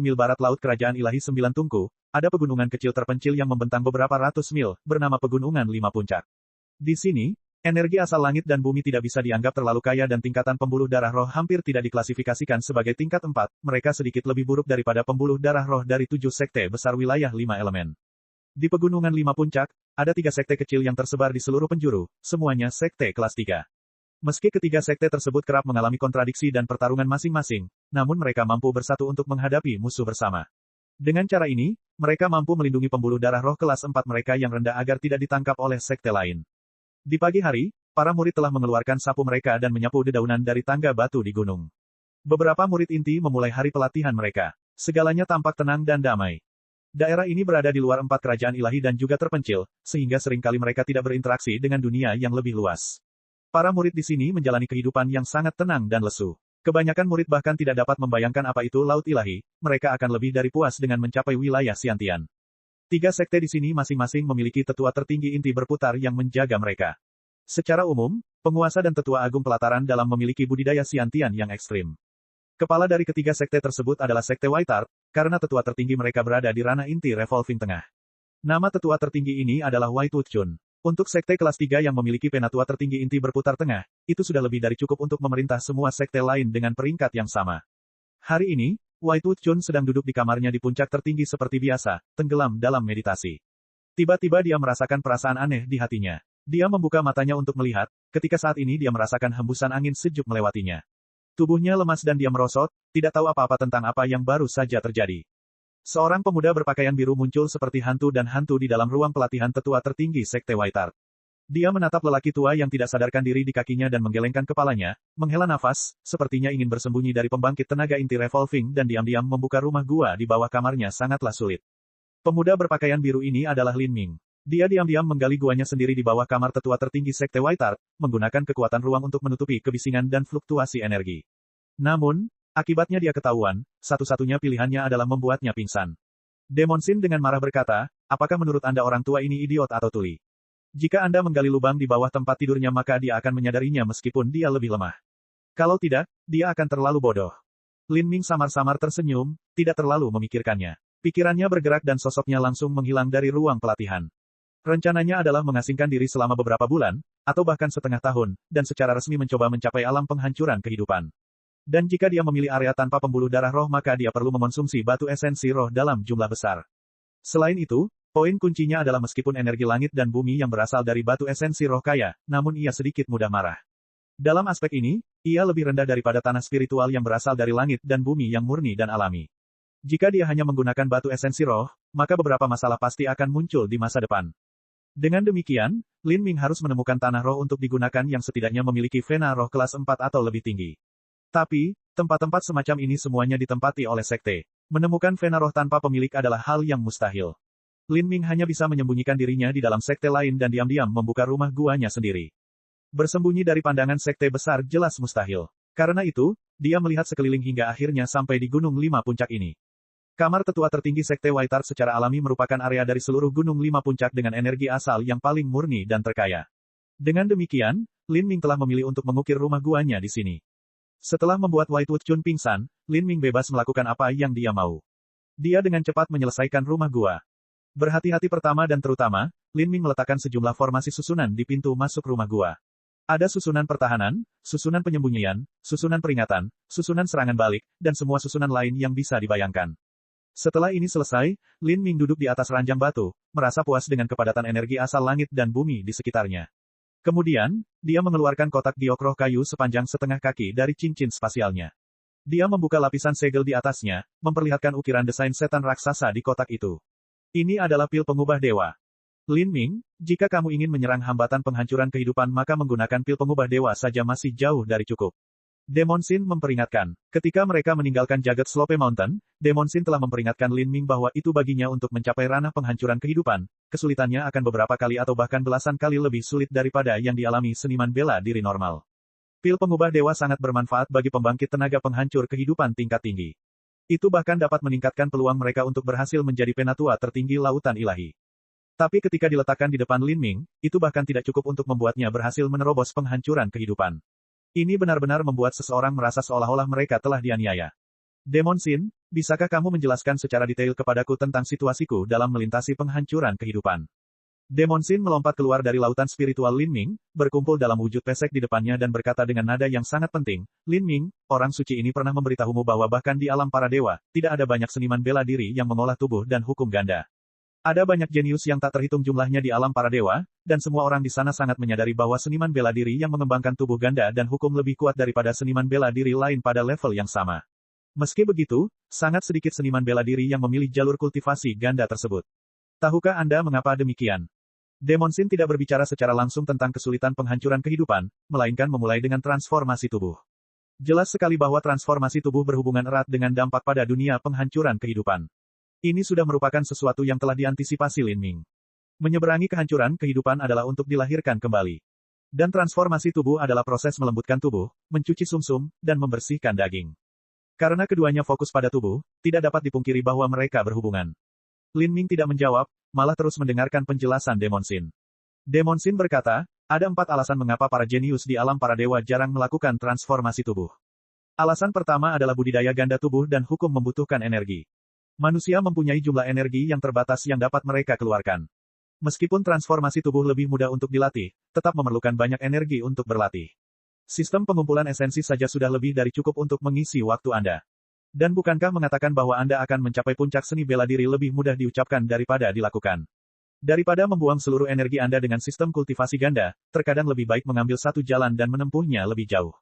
mil barat laut Kerajaan Ilahi Sembilan Tungku, ada pegunungan kecil terpencil yang membentang beberapa ratus mil, bernama Pegunungan Lima Puncak. Di sini, energi asal langit dan bumi tidak bisa dianggap terlalu kaya dan tingkatan pembuluh darah roh hampir tidak diklasifikasikan sebagai tingkat 4, mereka sedikit lebih buruk daripada pembuluh darah roh dari 7 sekte besar wilayah 5 elemen. Di Pegunungan Lima Puncak, ada 3 sekte kecil yang tersebar di seluruh penjuru, semuanya sekte kelas 3. Meski ketiga sekte tersebut kerap mengalami kontradiksi dan pertarungan masing-masing, namun mereka mampu bersatu untuk menghadapi musuh bersama. Dengan cara ini, mereka mampu melindungi pembuluh darah roh kelas 4 mereka yang rendah agar tidak ditangkap oleh sekte lain. Di pagi hari, para murid telah mengeluarkan sapu mereka dan menyapu dedaunan dari tangga batu di gunung. Beberapa murid inti memulai hari pelatihan mereka. Segalanya tampak tenang dan damai. Daerah ini berada di luar 4 kerajaan ilahi dan juga terpencil, sehingga seringkali mereka tidak berinteraksi dengan dunia yang lebih luas. Para murid di sini menjalani kehidupan yang sangat tenang dan lesu. Kebanyakan murid bahkan tidak dapat membayangkan apa itu laut ilahi, mereka akan lebih dari puas dengan mencapai wilayah Xiantian. 3 sekte di sini masing-masing memiliki tetua tertinggi inti berputar yang menjaga mereka. Secara umum, penguasa dan tetua agung pelataran dalam memiliki budidaya Xiantian yang ekstrim. Kepala dari ketiga sekte tersebut adalah sekte White Art, karena tetua tertinggi mereka berada di ranah inti Revolving Tengah. Nama tetua tertinggi ini adalah White Wood Chun. Untuk sekte kelas 3 yang memiliki penatua tertinggi inti berputar tengah, itu sudah lebih dari cukup untuk memerintah semua sekte lain dengan peringkat yang sama. Hari ini, White Wood Chun sedang duduk di kamarnya di puncak tertinggi seperti biasa, tenggelam dalam meditasi. Tiba-tiba dia merasakan perasaan aneh di hatinya. Dia membuka matanya untuk melihat, ketika saat ini dia merasakan hembusan angin sejuk melewatinya. Tubuhnya lemas dan dia merosot, tidak tahu apa-apa tentang apa yang baru saja terjadi. Seorang pemuda berpakaian biru muncul seperti hantu dan hantu di dalam ruang pelatihan tetua tertinggi sekte White Art. Dia menatap lelaki tua yang tidak sadarkan diri di kakinya dan menggelengkan kepalanya, menghela nafas, sepertinya ingin bersembunyi dari pembangkit tenaga inti Revolving dan diam-diam membuka rumah gua di bawah kamarnya sangatlah sulit. Pemuda berpakaian biru ini adalah Lin Ming. Dia diam-diam menggali guanya sendiri di bawah kamar tetua tertinggi sekte White Art, menggunakan kekuatan ruang untuk menutupi kebisingan dan fluktuasi energi. Namun, akibatnya dia ketahuan, satu-satunya pilihannya adalah membuatnya pingsan. Demon Sin dengan marah berkata, apakah menurut Anda orang tua ini idiot atau tuli? Jika Anda menggali lubang di bawah tempat tidurnya maka dia akan menyadarinya meskipun dia lebih lemah. Kalau tidak, dia akan terlalu bodoh. Lin Ming samar-samar tersenyum, tidak terlalu memikirkannya. Pikirannya bergerak dan sosoknya langsung menghilang dari ruang pelatihan. Rencananya adalah mengasingkan diri selama beberapa bulan, atau bahkan setengah tahun, dan secara resmi mencoba mencapai alam penghancuran kehidupan. Dan jika dia memilih area tanpa pembuluh darah roh maka dia perlu memonsumsi batu esensi roh dalam jumlah besar. Selain itu, poin kuncinya adalah meskipun energi langit dan bumi yang berasal dari batu esensi roh kaya, namun ia sedikit mudah marah. Dalam aspek ini, ia lebih rendah daripada tanah spiritual yang berasal dari langit dan bumi yang murni dan alami. Jika dia hanya menggunakan batu esensi roh, maka beberapa masalah pasti akan muncul di masa depan. Dengan demikian, Lin Ming harus menemukan tanah roh untuk digunakan yang setidaknya memiliki vena roh kelas 4 atau lebih tinggi. Tapi, tempat-tempat semacam ini semuanya ditempati oleh sekte. Menemukan vena roh tanpa pemilik adalah hal yang mustahil. Lin Ming hanya bisa menyembunyikan dirinya di dalam sekte lain dan diam-diam membuka rumah guanya sendiri. Bersembunyi dari pandangan sekte besar jelas mustahil. Karena itu, dia melihat sekeliling hingga akhirnya sampai di Gunung Lima Puncak ini. Kamar tetua tertinggi Sekte Waitar secara alami merupakan area dari seluruh Gunung Lima Puncak dengan energi asal yang paling murni dan terkaya. Dengan demikian, Lin Ming telah memilih untuk mengukir rumah guanya di sini. Setelah membuat Whitewood Chun pingsan, Lin Ming bebas melakukan apa yang dia mau. Dia dengan cepat menyelesaikan rumah gua. Berhati-hati pertama dan terutama, Lin Ming meletakkan sejumlah formasi susunan di pintu masuk rumah gua. Ada susunan pertahanan, susunan penyembunyian, susunan peringatan, susunan serangan balik, dan semua susunan lain yang bisa dibayangkan. Setelah ini selesai, Lin Ming duduk di atas ranjang batu, merasa puas dengan kepadatan energi asal langit dan bumi di sekitarnya. Kemudian, dia mengeluarkan kotak giok roh kayu sepanjang setengah kaki dari cincin spasialnya. Dia membuka lapisan segel di atasnya, memperlihatkan ukiran desain setan raksasa di kotak itu. Ini adalah pil pengubah dewa. Lin Ming, jika kamu ingin menyerang hambatan penghancuran kehidupan maka menggunakan pil pengubah dewa saja masih jauh dari cukup. Demon Sin memperingatkan. Ketika mereka meninggalkan jagat Slope Mountain, Demon Sin telah memperingatkan Lin Ming bahwa itu baginya untuk mencapai ranah penghancuran kehidupan, kesulitannya akan beberapa kali atau bahkan belasan kali lebih sulit daripada yang dialami seniman bela diri normal. Pil pengubah dewa sangat bermanfaat bagi pembangkit tenaga penghancur kehidupan tingkat tinggi. Itu bahkan dapat meningkatkan peluang mereka untuk berhasil menjadi penatua tertinggi lautan ilahi. Tapi ketika diletakkan di depan Lin Ming, itu bahkan tidak cukup untuk membuatnya berhasil menerobos penghancuran kehidupan. Ini benar-benar membuat seseorang merasa seolah-olah mereka telah dianiaya. Demon Sin, bisakah kamu menjelaskan secara detail kepadaku tentang situasiku dalam melintasi penghancuran kehidupan? Demon Sin melompat keluar dari lautan spiritual Lin Ming, berkumpul dalam wujud pesek di depannya dan berkata dengan nada yang sangat penting, Lin Ming, orang suci ini pernah memberitahumu bahwa bahkan di alam para dewa, tidak ada banyak seniman bela diri yang mengolah tubuh dan hukum ganda. Ada banyak jenius yang tak terhitung jumlahnya di alam para dewa, dan semua orang di sana sangat menyadari bahwa seniman bela diri yang mengembangkan tubuh ganda dan hukum lebih kuat daripada seniman bela diri lain pada level yang sama. Meski begitu, sangat sedikit seniman bela diri yang memilih jalur kultivasi ganda tersebut. Tahukah Anda mengapa demikian? Demon Sin tidak berbicara secara langsung tentang kesulitan penghancuran kehidupan, melainkan memulai dengan transformasi tubuh. Jelas sekali bahwa transformasi tubuh berhubungan erat dengan dampak pada dunia penghancuran kehidupan. Ini sudah merupakan sesuatu yang telah diantisipasi Lin Ming. Menyeberangi kehancuran kehidupan adalah untuk dilahirkan kembali. Dan transformasi tubuh adalah proses melembutkan tubuh, mencuci sumsum, dan membersihkan daging. Karena keduanya fokus pada tubuh, tidak dapat dipungkiri bahwa mereka berhubungan. Lin Ming tidak menjawab, malah terus mendengarkan penjelasan Demon Sin. Demon Sin berkata, ada 4 alasan mengapa para jenius di alam para dewa jarang melakukan transformasi tubuh. Alasan pertama adalah budidaya ganda tubuh dan hukum membutuhkan energi. Manusia mempunyai jumlah energi yang terbatas yang dapat mereka keluarkan. Meskipun transformasi tubuh lebih mudah untuk dilatih, tetap memerlukan banyak energi untuk berlatih. Sistem pengumpulan esensi saja sudah lebih dari cukup untuk mengisi waktu Anda. Dan bukankah mengatakan bahwa Anda akan mencapai puncak seni bela diri lebih mudah diucapkan daripada dilakukan? Daripada membuang seluruh energi Anda dengan sistem kultivasi ganda, terkadang lebih baik mengambil satu jalan dan menempuhnya lebih jauh.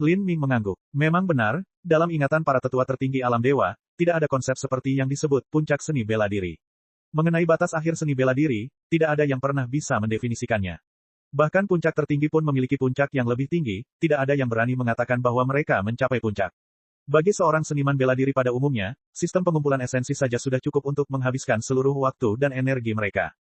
Lin Ming mengangguk. Memang benar, dalam ingatan para tetua tertinggi alam dewa, tidak ada konsep seperti yang disebut puncak seni bela diri. Mengenai batas akhir seni bela diri, tidak ada yang pernah bisa mendefinisikannya. Bahkan puncak tertinggi pun memiliki puncak yang lebih tinggi, tidak ada yang berani mengatakan bahwa mereka mencapai puncak. Bagi seorang seniman bela diri pada umumnya, sistem pengumpulan esensi saja sudah cukup untuk menghabiskan seluruh waktu dan energi mereka.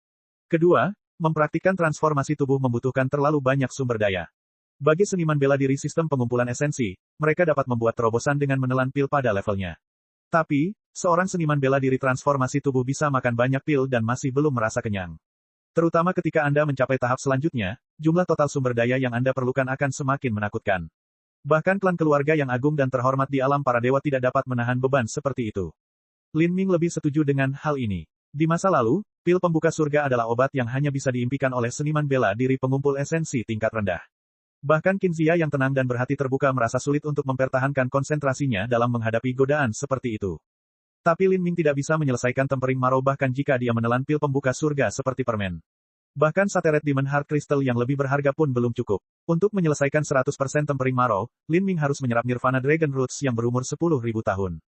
Kedua, mempraktikkan transformasi tubuh membutuhkan terlalu banyak sumber daya. Bagi seniman bela diri sistem pengumpulan esensi, mereka dapat membuat terobosan dengan menelan pil pada levelnya. Tapi, seorang seniman bela diri transformasi tubuh bisa makan banyak pil dan masih belum merasa kenyang. Terutama ketika Anda mencapai tahap selanjutnya, jumlah total sumber daya yang Anda perlukan akan semakin menakutkan. Bahkan klan keluarga yang agung dan terhormat di alam para dewa tidak dapat menahan beban seperti itu. Lin Ming lebih setuju dengan hal ini. Di masa lalu, pil pembuka surga adalah obat yang hanya bisa diimpikan oleh seniman bela diri pengumpul esensi tingkat rendah. Bahkan Qinzia yang tenang dan berhati terbuka merasa sulit untuk mempertahankan konsentrasinya dalam menghadapi godaan seperti itu. Tapi Lin Ming tidak bisa menyelesaikan tempering marrow bahkan jika dia menelan pil pembuka surga seperti permen. Bahkan Sateret Demon Heart Crystal yang lebih berharga pun belum cukup. Untuk menyelesaikan 100% tempering marrow, Lin Ming harus menyerap Nirvana Dragon Roots yang berumur 10.000 tahun.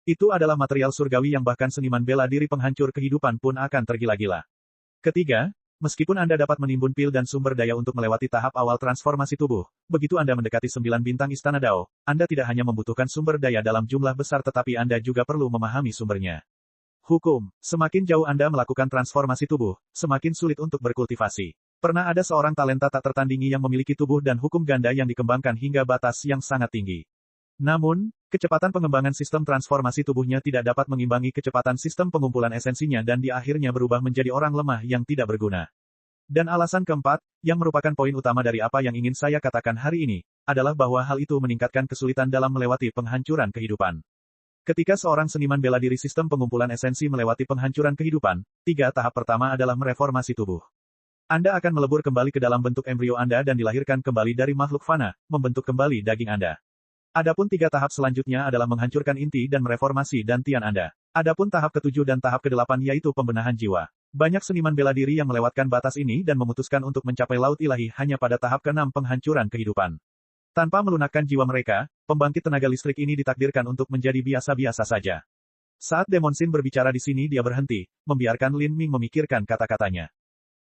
Itu adalah material surgawi yang bahkan seniman bela diri penghancur kehidupan pun akan tergila-gila. Ketiga, meskipun Anda dapat menimbun pil dan sumber daya untuk melewati tahap awal transformasi tubuh, begitu Anda mendekati 9 bintang Istana Dao, Anda tidak hanya membutuhkan sumber daya dalam jumlah besar tetapi Anda juga perlu memahami sumbernya. Hukum. Semakin jauh Anda melakukan transformasi tubuh, semakin sulit untuk berkultivasi. Pernah ada seorang talenta tak tertandingi yang memiliki tubuh dan hukum ganda yang dikembangkan hingga batas yang sangat tinggi. Namun, kecepatan pengembangan sistem transformasi tubuhnya tidak dapat mengimbangi kecepatan sistem pengumpulan esensinya dan dia akhirnya berubah menjadi orang lemah yang tidak berguna. Dan alasan keempat, yang merupakan poin utama dari apa yang ingin saya katakan hari ini, adalah bahwa hal itu meningkatkan kesulitan dalam melewati penghancuran kehidupan. Ketika seorang seniman bela diri sistem pengumpulan esensi melewati penghancuran kehidupan, 3 tahap pertama adalah mereformasi tubuh. Anda akan melebur kembali ke dalam bentuk embrio Anda dan dilahirkan kembali dari makhluk fana, membentuk kembali daging Anda. Adapun 3 tahap selanjutnya adalah menghancurkan inti dan mereformasi dantian Anda. Adapun tahap ke-7 dan tahap ke-8 yaitu pembenahan jiwa. Banyak seniman bela diri yang melewatkan batas ini dan memutuskan untuk mencapai laut ilahi hanya pada tahap ke-6 penghancuran kehidupan. Tanpa melunakkan jiwa mereka, pembangkit tenaga listrik ini ditakdirkan untuk menjadi biasa-biasa saja. Saat Demon Shin berbicara di sini dia berhenti, membiarkan Lin Ming memikirkan kata-katanya.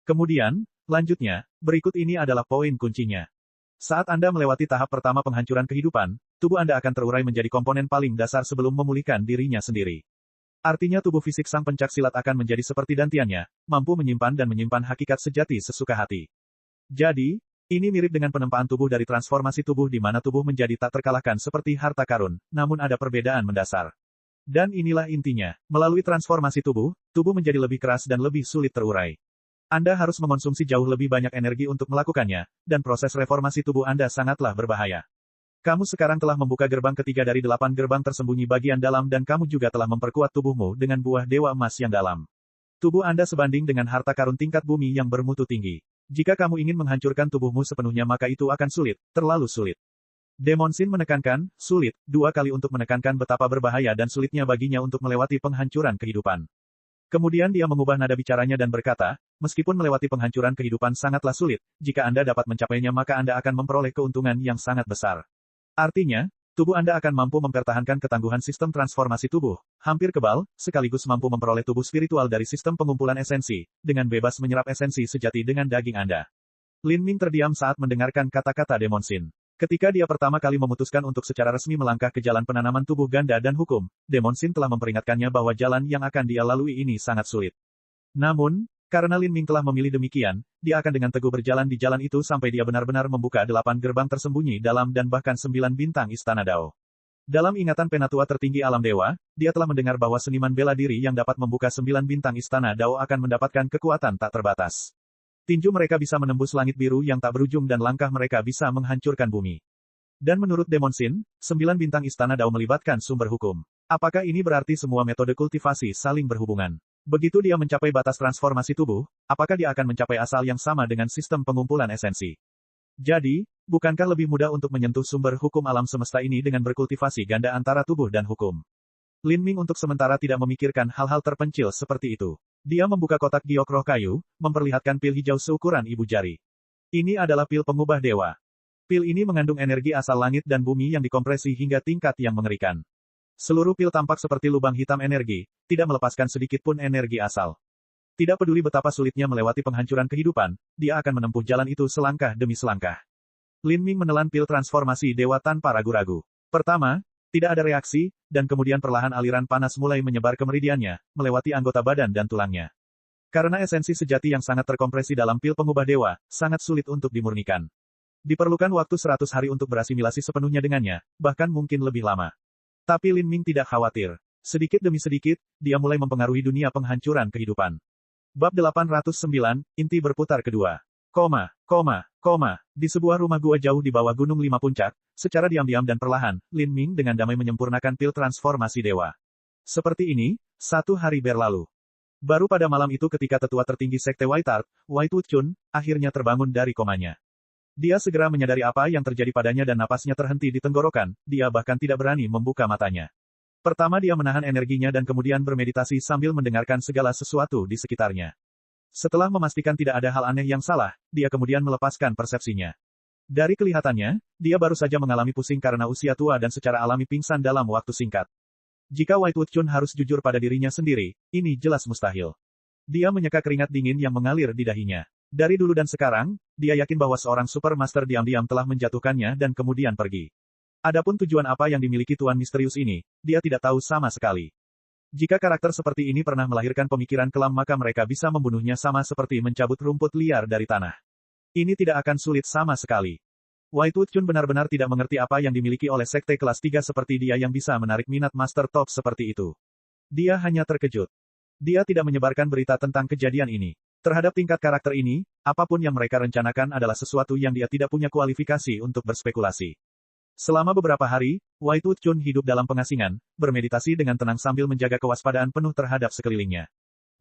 Kemudian, lanjutnya, berikut ini adalah poin kuncinya. Saat Anda melewati tahap pertama penghancuran kehidupan, tubuh Anda akan terurai menjadi komponen paling dasar sebelum memulihkan dirinya sendiri. Artinya tubuh fisik sang pencaksilat akan menjadi seperti dantiannya, mampu menyimpan dan menyimpan hakikat sejati sesuka hati. Jadi, ini mirip dengan penempaan tubuh dari transformasi tubuh di mana tubuh menjadi tak terkalahkan seperti harta karun, namun ada perbedaan mendasar. Dan inilah intinya, melalui transformasi tubuh, tubuh menjadi lebih keras dan lebih sulit terurai. Anda harus mengonsumsi jauh lebih banyak energi untuk melakukannya, dan proses reformasi tubuh Anda sangatlah berbahaya. Kamu sekarang telah membuka gerbang ketiga dari 8 gerbang tersembunyi bagian dalam dan kamu juga telah memperkuat tubuhmu dengan buah dewa emas yang dalam. Tubuh Anda sebanding dengan harta karun tingkat bumi yang bermutu tinggi. Jika kamu ingin menghancurkan tubuhmu sepenuhnya maka itu akan sulit, terlalu sulit. Demon Shin menekankan, sulit, 2 kali untuk menekankan betapa berbahaya dan sulitnya baginya untuk melewati penghancuran kehidupan. Kemudian dia mengubah nada bicaranya dan berkata, meskipun melewati penghancuran kehidupan sangatlah sulit, jika Anda dapat mencapainya maka Anda akan memperoleh keuntungan yang sangat besar. Artinya, tubuh Anda akan mampu mempertahankan ketangguhan sistem transformasi tubuh, hampir kebal, sekaligus mampu memperoleh tubuh spiritual dari sistem pengumpulan esensi, dengan bebas menyerap esensi sejati dengan daging Anda. Lin Ming terdiam saat mendengarkan kata-kata Demon Shin. Ketika dia pertama kali memutuskan untuk secara resmi melangkah ke jalan penanaman tubuh ganda dan hukum, Demon Shin telah memperingatkannya bahwa jalan yang akan dia lalui ini sangat sulit. Namun, karena Lin Ming telah memilih demikian, dia akan dengan teguh berjalan di jalan itu sampai dia benar-benar membuka 8 gerbang tersembunyi dalam dan bahkan 9 bintang Istana Dao. Dalam ingatan penatua tertinggi alam dewa, dia telah mendengar bahwa seniman bela diri yang dapat membuka 9 bintang Istana Dao akan mendapatkan kekuatan tak terbatas. Tinju mereka bisa menembus langit biru yang tak berujung dan langkah mereka bisa menghancurkan bumi. Dan menurut Demon Shin, 9 bintang Istana Dao melibatkan sumber hukum. Apakah ini berarti semua metode kultivasi saling berhubungan? Begitu dia mencapai batas transformasi tubuh, apakah dia akan mencapai asal yang sama dengan sistem pengumpulan esensi? Jadi, bukankah lebih mudah untuk menyentuh sumber hukum alam semesta ini dengan berkultivasi ganda antara tubuh dan hukum? Lin Ming untuk sementara tidak memikirkan hal-hal terpencil seperti itu. Dia membuka kotak giok roh kayu, memperlihatkan pil hijau seukuran ibu jari. Ini adalah pil pengubah dewa. Pil ini mengandung energi asal langit dan bumi yang dikompresi hingga tingkat yang mengerikan. Seluruh pil tampak seperti lubang hitam energi, tidak melepaskan sedikit pun energi asal. Tidak peduli betapa sulitnya melewati penghancuran kehidupan, dia akan menempuh jalan itu selangkah demi selangkah. Lin Ming menelan pil transformasi dewa tanpa ragu-ragu. Pertama, tidak ada reaksi, dan kemudian perlahan aliran panas mulai menyebar ke meridiannya, melewati anggota badan dan tulangnya. Karena esensi sejati yang sangat terkompresi dalam pil pengubah dewa, sangat sulit untuk dimurnikan. Diperlukan waktu 100 hari untuk berasimilasi sepenuhnya dengannya, bahkan mungkin lebih lama. Tapi Lin Ming tidak khawatir. Sedikit demi sedikit, dia mulai mempengaruhi dunia penghancuran kehidupan. Bab 809, Inti berputar kedua. Di sebuah rumah gua jauh di bawah Gunung 5 Puncak, secara diam-diam dan perlahan, Lin Ming dengan damai menyempurnakan pil transformasi dewa. Seperti ini, 1 hari berlalu. Baru pada malam itu ketika tetua tertinggi Sekte Waitart, Wai Tuchun, akhirnya terbangun dari komanya. Dia segera menyadari apa yang terjadi padanya dan napasnya terhenti di tenggorokan, dia bahkan tidak berani membuka matanya. Pertama dia menahan energinya dan kemudian bermeditasi sambil mendengarkan segala sesuatu di sekitarnya. Setelah memastikan tidak ada hal aneh yang salah, dia kemudian melepaskan persepsinya. Dari kelihatannya, dia baru saja mengalami pusing karena usia tua dan secara alami pingsan dalam waktu singkat. Jika Wai Tuchun harus jujur pada dirinya sendiri, ini jelas mustahil. Dia menyeka keringat dingin yang mengalir di dahinya. Dari dulu dan sekarang, dia yakin bahwa seorang supermaster diam-diam telah menjatuhkannya dan kemudian pergi. Adapun tujuan apa yang dimiliki Tuan Misterius ini, dia tidak tahu sama sekali. Jika karakter seperti ini pernah melahirkan pemikiran kelam maka mereka bisa membunuhnya sama seperti mencabut rumput liar dari tanah. Ini tidak akan sulit sama sekali. Wai Tuchun benar-benar tidak mengerti apa yang dimiliki oleh sekte kelas 3 seperti dia yang bisa menarik minat Master Top seperti itu. Dia hanya terkejut. Dia tidak menyebarkan berita tentang kejadian ini. Terhadap tingkat karakter ini, apapun yang mereka rencanakan adalah sesuatu yang dia tidak punya kualifikasi untuk berspekulasi. Selama beberapa hari, Wai Tuchun hidup dalam pengasingan, bermeditasi dengan tenang sambil menjaga kewaspadaan penuh terhadap sekelilingnya.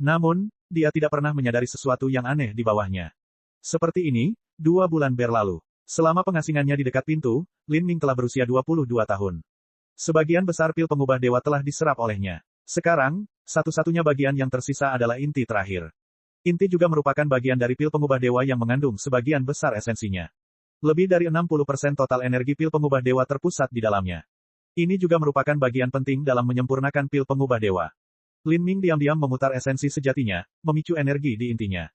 Namun, dia tidak pernah menyadari sesuatu yang aneh di bawahnya. Seperti ini, 2 bulan berlalu. Selama pengasingannya di dekat pintu, Lin Ming telah berusia 22 tahun. Sebagian besar pil pengubah dewa telah diserap olehnya. Sekarang, satu-satunya bagian yang tersisa adalah inti terakhir. Inti juga merupakan bagian dari pil pengubah dewa yang mengandung sebagian besar esensinya. Lebih dari 60% total energi pil pengubah dewa terpusat di dalamnya. Ini juga merupakan bagian penting dalam menyempurnakan pil pengubah dewa. Lin Ming diam-diam memutar esensi sejatinya, memicu energi di intinya.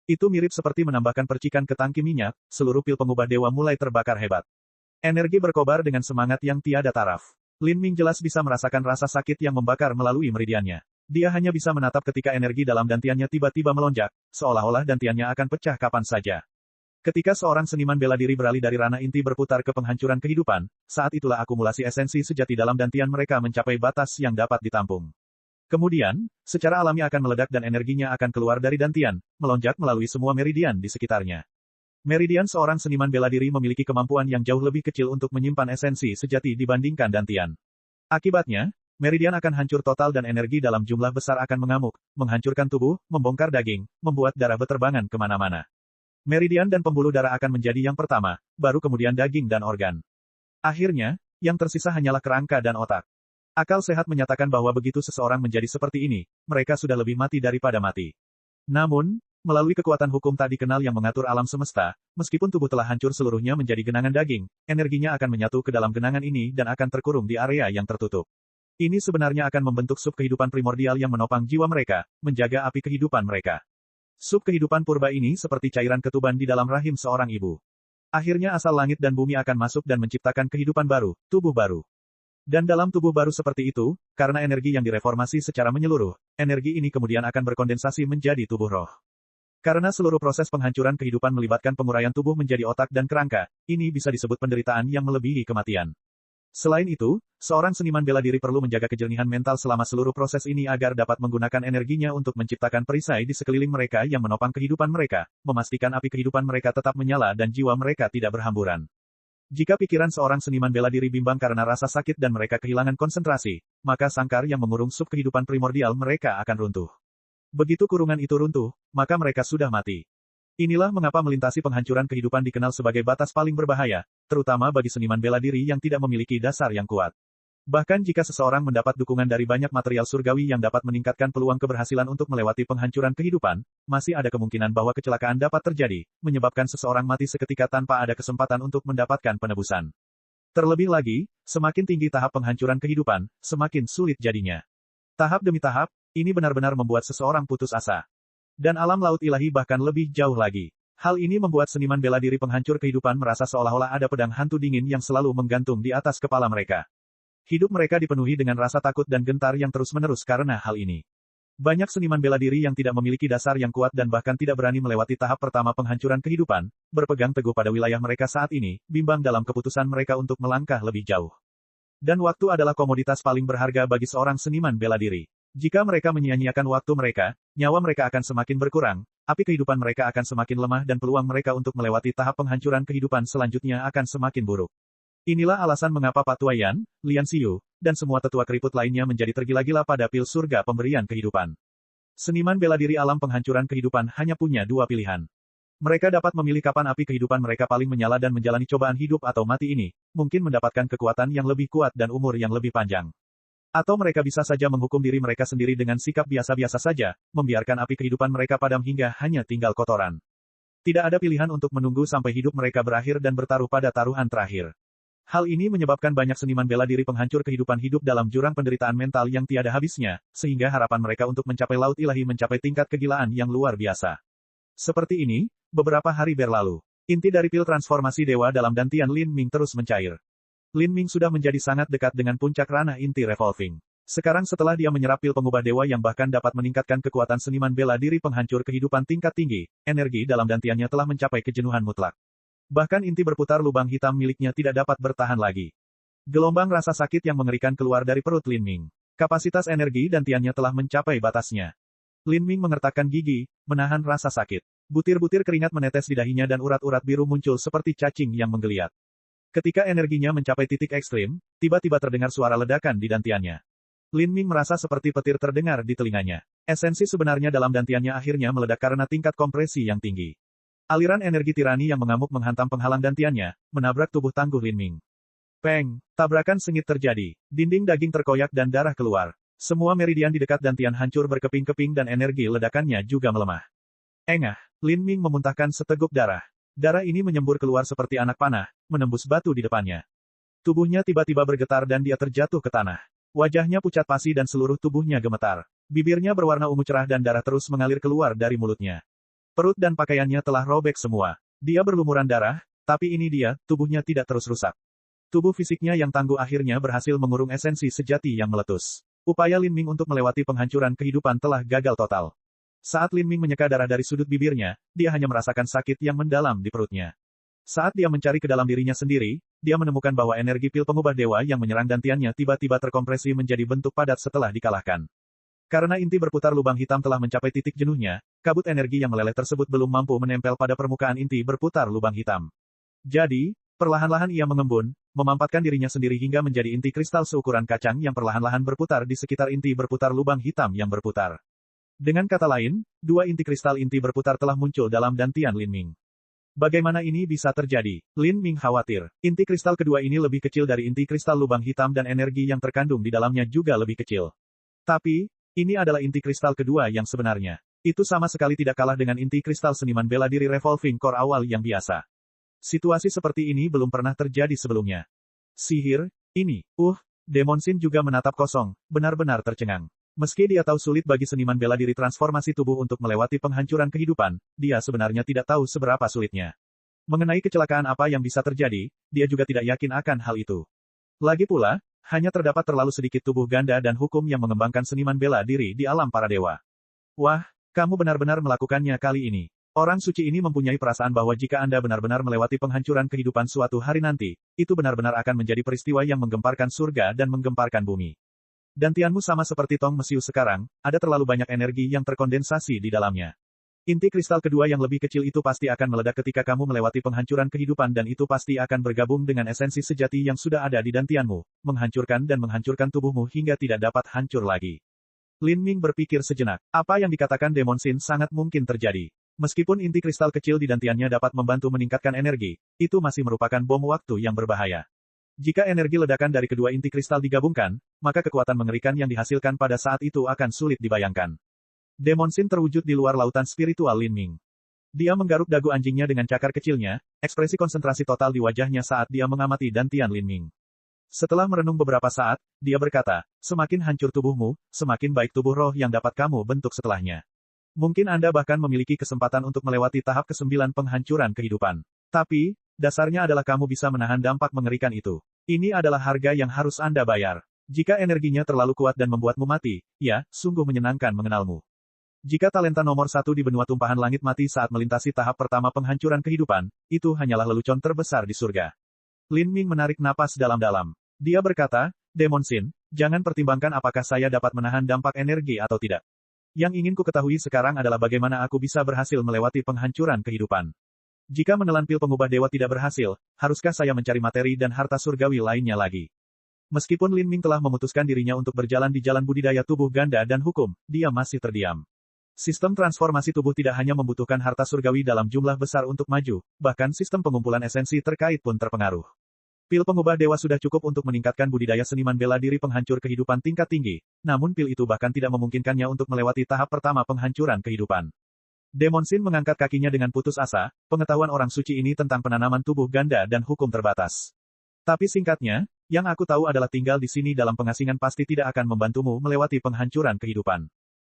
Itu mirip seperti menambahkan percikan ke tangki minyak, seluruh pil pengubah dewa mulai terbakar hebat. Energi berkobar dengan semangat yang tiada taraf. Lin Ming jelas bisa merasakan rasa sakit yang membakar melalui meridiannya. Dia hanya bisa menatap ketika energi dalam dantiannya tiba-tiba melonjak, seolah-olah dantiannya akan pecah kapan saja. Ketika seorang seniman bela diri beralih dari ranah inti berputar ke penghancuran kehidupan, saat itulah akumulasi esensi sejati dalam dantian mereka mencapai batas yang dapat ditampung. Kemudian, secara alami akan meledak dan energinya akan keluar dari dantian, melonjak melalui semua meridian di sekitarnya. Meridian seorang seniman bela diri memiliki kemampuan yang jauh lebih kecil untuk menyimpan esensi sejati dibandingkan dantian. Akibatnya, meridian akan hancur total dan energi dalam jumlah besar akan mengamuk, menghancurkan tubuh, membongkar daging, membuat darah beterbangan kemana-mana. Meridian dan pembuluh darah akan menjadi yang pertama, baru kemudian daging dan organ. Akhirnya, yang tersisa hanyalah kerangka dan otak. Akal sehat menyatakan bahwa begitu seseorang menjadi seperti ini, mereka sudah lebih mati daripada mati. Namun, melalui kekuatan hukum tak dikenal yang mengatur alam semesta, meskipun tubuh telah hancur seluruhnya menjadi genangan daging, energinya akan menyatu ke dalam genangan ini dan akan terkurung di area yang tertutup. Ini sebenarnya akan membentuk sub kehidupan primordial yang menopang jiwa mereka, menjaga api kehidupan mereka. Sub kehidupan purba ini seperti cairan ketuban di dalam rahim seorang ibu. Akhirnya asal langit dan bumi akan masuk dan menciptakan kehidupan baru, tubuh baru. Dan dalam tubuh baru seperti itu, karena energi yang direformasi secara menyeluruh, energi ini kemudian akan berkondensasi menjadi tubuh roh. Karena seluruh proses penghancuran kehidupan melibatkan penguraian tubuh menjadi otak dan kerangka, ini bisa disebut penderitaan yang melebihi kematian. Selain itu, seorang seniman bela diri perlu menjaga kejernihan mental selama seluruh proses ini agar dapat menggunakan energinya untuk menciptakan perisai di sekeliling mereka yang menopang kehidupan mereka, memastikan api kehidupan mereka tetap menyala dan jiwa mereka tidak berhamburan. Jika pikiran seorang seniman bela diri bimbang karena rasa sakit dan mereka kehilangan konsentrasi, maka sangkar yang mengurung sub kehidupan primordial mereka akan runtuh. Begitu kurungan itu runtuh, maka mereka sudah mati. Inilah mengapa melintasi penghancuran kehidupan dikenal sebagai batas paling berbahaya, terutama bagi seniman bela diri yang tidak memiliki dasar yang kuat. Bahkan jika seseorang mendapat dukungan dari banyak material surgawi yang dapat meningkatkan peluang keberhasilan untuk melewati penghancuran kehidupan, masih ada kemungkinan bahwa kecelakaan dapat terjadi, menyebabkan seseorang mati seketika tanpa ada kesempatan untuk mendapatkan penebusan. Terlebih lagi, semakin tinggi tahap penghancuran kehidupan, semakin sulit jadinya. Tahap demi tahap, ini benar-benar membuat seseorang putus asa. Dan alam laut ilahi bahkan lebih jauh lagi. Hal ini membuat seniman bela diri penghancur kehidupan merasa seolah-olah ada pedang hantu dingin yang selalu menggantung di atas kepala mereka. Hidup mereka dipenuhi dengan rasa takut dan gentar yang terus-menerus karena hal ini. Banyak seniman bela diri yang tidak memiliki dasar yang kuat dan bahkan tidak berani melewati tahap pertama penghancuran kehidupan, berpegang teguh pada wilayah mereka saat ini, bimbang dalam keputusan mereka untuk melangkah lebih jauh. Dan waktu adalah komoditas paling berharga bagi seorang seniman bela diri. Jika mereka menyia-nyiakan waktu mereka, nyawa mereka akan semakin berkurang, api kehidupan mereka akan semakin lemah dan peluang mereka untuk melewati tahap penghancuran kehidupan selanjutnya akan semakin buruk. Inilah alasan mengapa Pak Tuayan, Lian Xiu, dan semua tetua keriput lainnya menjadi tergila-gila pada pil surga pemberian kehidupan. Seniman bela diri alam penghancuran kehidupan hanya punya dua pilihan. Mereka dapat memilih kapan api kehidupan mereka paling menyala dan menjalani cobaan hidup atau mati ini, mungkin mendapatkan kekuatan yang lebih kuat dan umur yang lebih panjang. Atau mereka bisa saja menghukum diri mereka sendiri dengan sikap biasa-biasa saja, membiarkan api kehidupan mereka padam hingga hanya tinggal kotoran. Tidak ada pilihan untuk menunggu sampai hidup mereka berakhir dan bertaruh pada taruhan terakhir. Hal ini menyebabkan banyak seniman bela diri penghancur kehidupan hidup dalam jurang penderitaan mental yang tiada habisnya, sehingga harapan mereka untuk mencapai laut ilahi mencapai tingkat kegilaan yang luar biasa. Seperti ini, beberapa hari berlalu. Inti dari pil transformasi dewa dalam dantian Lin Ming terus mencair. Lin Ming sudah menjadi sangat dekat dengan puncak ranah inti revolving. Sekarang setelah dia menyerap pil pengubah dewa yang bahkan dapat meningkatkan kekuatan seniman bela diri penghancur kehidupan tingkat tinggi, energi dalam dantiannya telah mencapai kejenuhan mutlak. Bahkan inti berputar lubang hitam miliknya tidak dapat bertahan lagi. Gelombang rasa sakit yang mengerikan keluar dari perut Lin Ming. Kapasitas energi dantiannya telah mencapai batasnya. Lin Ming mengertakkan gigi, menahan rasa sakit. Butir-butir keringat menetes di dahinya dan urat-urat biru muncul seperti cacing yang menggeliat. Ketika energinya mencapai titik ekstrim, tiba-tiba terdengar suara ledakan di dantiannya. Lin Ming merasa seperti petir terdengar di telinganya. Esensi sebenarnya dalam dantiannya akhirnya meledak karena tingkat kompresi yang tinggi. Aliran energi tirani yang mengamuk menghantam penghalang dantiannya, menabrak tubuh tangguh Lin Ming. Peng! Tabrakan sengit terjadi. Dinding daging terkoyak dan darah keluar. Semua meridian di dekat dantian hancur berkeping-keping dan energi ledakannya juga melemah. Engah! Lin Ming memuntahkan seteguk darah. Darah ini menyembur keluar seperti anak panah, menembus batu di depannya. Tubuhnya tiba-tiba bergetar dan dia terjatuh ke tanah. Wajahnya pucat pasi dan seluruh tubuhnya gemetar. Bibirnya berwarna ungu cerah dan darah terus mengalir keluar dari mulutnya. Perut dan pakaiannya telah robek semua. Dia berlumuran darah, tapi ini dia, tubuhnya tidak terus rusak. Tubuh fisiknya yang tangguh akhirnya berhasil mengurung esensi sejati yang meletus. Upaya Lin Ming untuk melewati penghancuran kehidupan telah gagal total. Saat Lin Ming menyeka darah dari sudut bibirnya, dia hanya merasakan sakit yang mendalam di perutnya. Saat dia mencari ke dalam dirinya sendiri, dia menemukan bahwa energi pil pengubah dewa yang menyerang dantiannya tiba-tiba terkompresi menjadi bentuk padat setelah dikalahkan. Karena inti berputar lubang hitam telah mencapai titik jenuhnya, kabut energi yang meleleh tersebut belum mampu menempel pada permukaan inti berputar lubang hitam. Jadi, perlahan-lahan ia mengembun, memampatkan dirinya sendiri hingga menjadi inti kristal seukuran kacang yang perlahan-lahan berputar di sekitar inti berputar lubang hitam yang berputar. Dengan kata lain, dua inti kristal inti berputar telah muncul dalam dantian Lin Ming. Bagaimana ini bisa terjadi? Lin Ming khawatir. Inti kristal kedua ini lebih kecil dari inti kristal lubang hitam dan energi yang terkandung di dalamnya juga lebih kecil. Tapi, ini adalah inti kristal kedua yang sebenarnya. Itu sama sekali tidak kalah dengan inti kristal seniman bela diri revolving core awal yang biasa. Situasi seperti ini belum pernah terjadi sebelumnya. Sihir, ini, Demon Shin juga menatap kosong, benar-benar tercengang. Meski dia tahu sulit bagi seniman bela diri transformasi tubuh untuk melewati penghancuran kehidupan, dia sebenarnya tidak tahu seberapa sulitnya. Mengenai kecelakaan apa yang bisa terjadi, dia juga tidak yakin akan hal itu. Lagi pula, hanya terdapat terlalu sedikit tubuh ganda dan hukum yang mengembangkan seniman bela diri di alam para dewa. Wah, kamu benar-benar melakukannya kali ini. Orang suci ini mempunyai perasaan bahwa jika Anda benar-benar melewati penghancuran kehidupan suatu hari nanti, itu benar-benar akan menjadi peristiwa yang menggemparkan surga dan menggemparkan bumi. Dantianmu sama seperti tong mesiu sekarang, ada terlalu banyak energi yang terkondensasi di dalamnya. Inti kristal kedua yang lebih kecil itu pasti akan meledak ketika kamu melewati penghancuran kehidupan dan itu pasti akan bergabung dengan esensi sejati yang sudah ada di dantianmu, menghancurkan tubuhmu hingga tidak dapat hancur lagi. Lin Ming berpikir sejenak, apa yang dikatakan Demon Shin sangat mungkin terjadi. Meskipun inti kristal kecil di dantiannya dapat membantu meningkatkan energi, itu masih merupakan bom waktu yang berbahaya. Jika energi ledakan dari kedua inti kristal digabungkan, maka kekuatan mengerikan yang dihasilkan pada saat itu akan sulit dibayangkan. Demon Shin terwujud di luar lautan spiritual Lin Ming. Dia menggaruk dagu anjingnya dengan cakar kecilnya, ekspresi konsentrasi total di wajahnya saat dia mengamati dantian Lin Ming. Setelah merenung beberapa saat, dia berkata, semakin hancur tubuhmu, semakin baik tubuh roh yang dapat kamu bentuk setelahnya. Mungkin Anda bahkan memiliki kesempatan untuk melewati tahap ke-9 penghancuran kehidupan. Tapi, dasarnya adalah kamu bisa menahan dampak mengerikan itu. Ini adalah harga yang harus Anda bayar. Jika energinya terlalu kuat dan membuatmu mati, ya, sungguh menyenangkan mengenalmu. Jika talenta nomor 1 di benua tumpahan langit mati saat melintasi tahap pertama penghancuran kehidupan, itu hanyalah lelucon terbesar di surga. Lin Ming menarik napas dalam-dalam. Dia berkata, Demon Shin, jangan pertimbangkan apakah saya dapat menahan dampak energi atau tidak. Yang ingin ku ketahui sekarang adalah bagaimana aku bisa berhasil melewati penghancuran kehidupan. Jika menelan pil pengubah dewa tidak berhasil, haruskah saya mencari materi dan harta surgawi lainnya lagi? Meskipun Lin Ming telah memutuskan dirinya untuk berjalan di jalan budidaya tubuh ganda dan hukum, dia masih terdiam. Sistem transformasi tubuh tidak hanya membutuhkan harta surgawi dalam jumlah besar untuk maju, bahkan sistem pengumpulan esensi terkait pun terpengaruh. Pil pengubah dewa sudah cukup untuk meningkatkan budidaya seniman bela diri penghancur kehidupan tingkat tinggi, namun pil itu bahkan tidak memungkinkannya untuk melewati tahap pertama penghancuran kehidupan. Demon Shin mengangkat kakinya dengan putus asa, pengetahuan orang suci ini tentang penanaman tubuh ganda dan hukum terbatas. Tapi singkatnya, yang aku tahu adalah tinggal di sini dalam pengasingan pasti tidak akan membantumu melewati penghancuran kehidupan.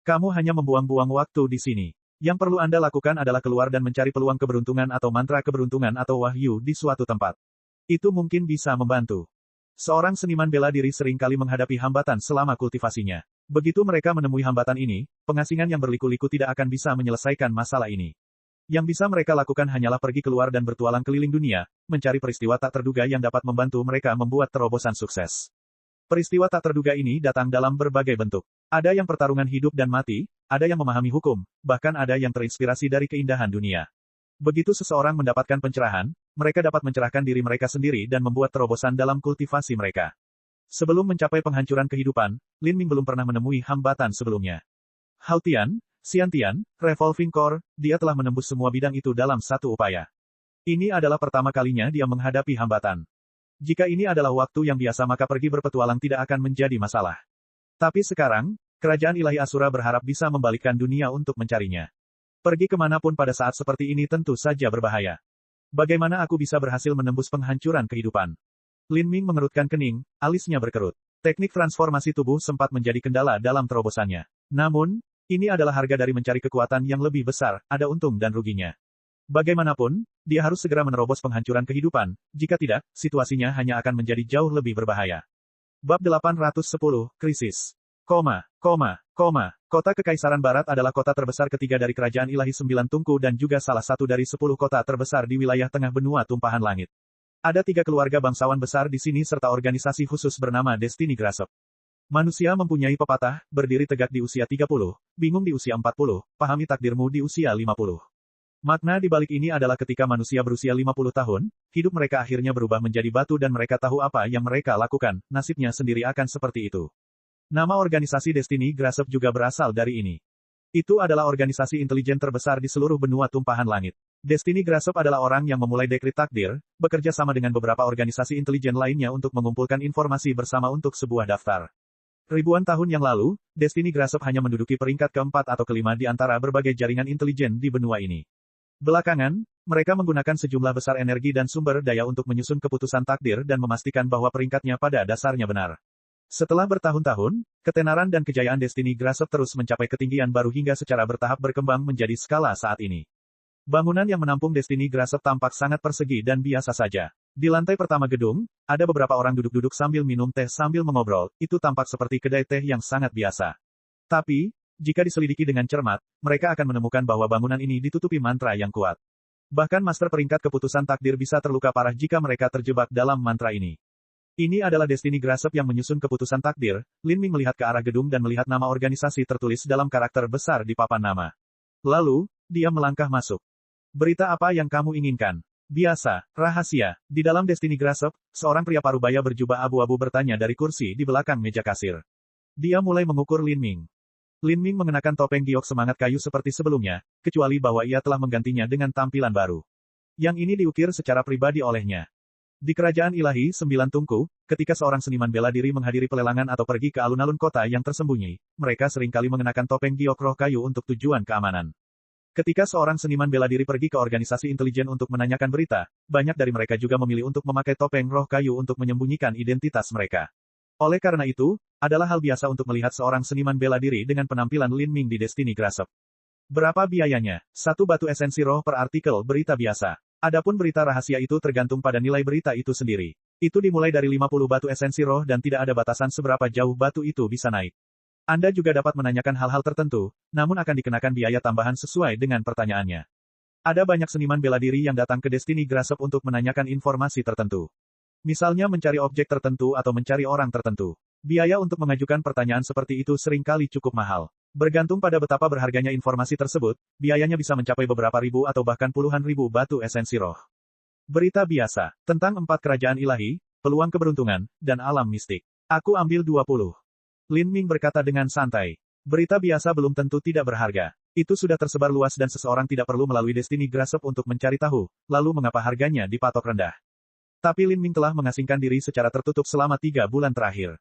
Kamu hanya membuang-buang waktu di sini. Yang perlu Anda lakukan adalah keluar dan mencari peluang keberuntungan atau mantra keberuntungan atau wahyu di suatu tempat. Itu mungkin bisa membantu. Seorang seniman bela diri sering kali menghadapi hambatan selama kultivasinya. Begitu mereka menemui hambatan ini, pengasingan yang berliku-liku tidak akan bisa menyelesaikan masalah ini. Yang bisa mereka lakukan hanyalah pergi keluar dan bertualang keliling dunia, mencari peristiwa tak terduga yang dapat membantu mereka membuat terobosan sukses. Peristiwa tak terduga ini datang dalam berbagai bentuk. Ada yang pertarungan hidup dan mati, ada yang memahami hukum, bahkan ada yang terinspirasi dari keindahan dunia. Begitu seseorang mendapatkan pencerahan, mereka dapat mencerahkan diri mereka sendiri dan membuat terobosan dalam kultivasi mereka. Sebelum mencapai penghancuran kehidupan, Lin Ming belum pernah menemui hambatan sebelumnya. Hao Tian, Xian Tian, Revolving Core, dia telah menembus semua bidang itu dalam satu upaya. Ini adalah pertama kalinya dia menghadapi hambatan. Jika ini adalah waktu yang biasa maka pergi berpetualang tidak akan menjadi masalah. Tapi sekarang, kerajaan ilahi Asura berharap bisa membalikkan dunia untuk mencarinya. Pergi kemanapun pada saat seperti ini tentu saja berbahaya. Bagaimana aku bisa berhasil menembus penghancuran kehidupan? Lin Ming mengerutkan kening, alisnya berkerut. Teknik transformasi tubuh sempat menjadi kendala dalam terobosannya. Namun, ini adalah harga dari mencari kekuatan yang lebih besar, ada untung dan ruginya. Bagaimanapun, dia harus segera menerobos penghancuran kehidupan, jika tidak, situasinya hanya akan menjadi jauh lebih berbahaya. Bab 810, Krisis. Kota Kekaisaran Barat adalah kota terbesar ketiga dari Kerajaan Ilahi Sembilan Tungku dan juga salah satu dari 10 kota terbesar di wilayah tengah benua tumpahan langit. Ada 3 keluarga bangsawan besar di sini serta organisasi khusus bernama Destiny Grasp. Manusia mempunyai pepatah, berdiri tegak di usia 30, bingung di usia 40, pahami takdirmu di usia 50. Makna di balik ini adalah ketika manusia berusia 50 tahun, hidup mereka akhirnya berubah menjadi batu dan mereka tahu apa yang mereka lakukan, nasibnya sendiri akan seperti itu. Nama organisasi Destiny Grasp juga berasal dari ini. Itu adalah organisasi intelijen terbesar di seluruh benua tumpahan langit. Destiny Grasp adalah orang yang memulai dekrit takdir, bekerja sama dengan beberapa organisasi intelijen lainnya untuk mengumpulkan informasi bersama untuk sebuah daftar. Ribuan tahun yang lalu, Destiny Grasp hanya menduduki peringkat keempat atau kelima di antara berbagai jaringan intelijen di benua ini. Belakangan, mereka menggunakan sejumlah besar energi dan sumber daya untuk menyusun keputusan takdir dan memastikan bahwa peringkatnya pada dasarnya benar. Setelah bertahun-tahun, ketenaran dan kejayaan Destiny Grasp terus mencapai ketinggian baru hingga secara bertahap berkembang menjadi skala saat ini. Bangunan yang menampung Destiny Grasp tampak sangat persegi dan biasa saja. Di lantai pertama gedung, ada beberapa orang duduk-duduk sambil minum teh sambil mengobrol, itu tampak seperti kedai teh yang sangat biasa. Tapi, jika diselidiki dengan cermat, mereka akan menemukan bahwa bangunan ini ditutupi mantra yang kuat. Bahkan master peringkat keputusan takdir bisa terluka parah jika mereka terjebak dalam mantra ini. Ini adalah Destiny Grasp yang menyusun keputusan takdir. Lin Ming melihat ke arah gedung dan melihat nama organisasi tertulis dalam karakter besar di papan nama. Lalu, dia melangkah masuk. Berita apa yang kamu inginkan? Biasa, rahasia. Di dalam Destiny Grasp, seorang pria parubaya berjubah abu-abu bertanya dari kursi di belakang meja kasir. Dia mulai mengukur Lin Ming. Lin Ming mengenakan topeng giok semangat kayu seperti sebelumnya, kecuali bahwa ia telah menggantinya dengan tampilan baru. Yang ini diukir secara pribadi olehnya. Di Kerajaan Ilahi Sembilan Tungku, ketika seorang seniman bela diri menghadiri pelelangan atau pergi ke alun-alun kota yang tersembunyi, mereka seringkali mengenakan topeng giok roh kayu untuk tujuan keamanan. Ketika seorang seniman bela diri pergi ke organisasi intelijen untuk menanyakan berita, banyak dari mereka juga memilih untuk memakai topeng roh kayu untuk menyembunyikan identitas mereka. Oleh karena itu, adalah hal biasa untuk melihat seorang seniman bela diri dengan penampilan Lin Ming di Destiny Grasp. Berapa biayanya? 1 batu esensi roh per artikel berita biasa. Adapun berita rahasia itu tergantung pada nilai berita itu sendiri. Itu dimulai dari 50 batu esensi roh dan tidak ada batasan seberapa jauh batu itu bisa naik. Anda juga dapat menanyakan hal-hal tertentu, namun akan dikenakan biaya tambahan sesuai dengan pertanyaannya. Ada banyak seniman bela diri yang datang ke Destiny Grasp untuk menanyakan informasi tertentu. Misalnya mencari objek tertentu atau mencari orang tertentu. Biaya untuk mengajukan pertanyaan seperti itu seringkali cukup mahal. Bergantung pada betapa berharganya informasi tersebut, biayanya bisa mencapai beberapa ribu atau bahkan puluhan ribu batu esensi roh. Berita biasa, tentang 4 kerajaan ilahi, peluang keberuntungan, dan alam mistik. Aku ambil 20. Lin Ming berkata dengan santai. Berita biasa belum tentu tidak berharga. Itu sudah tersebar luas dan seseorang tidak perlu melalui Destiny Grasp untuk mencari tahu, lalu mengapa harganya dipatok rendah. Tapi Lin Ming telah mengasingkan diri secara tertutup selama 3 bulan terakhir.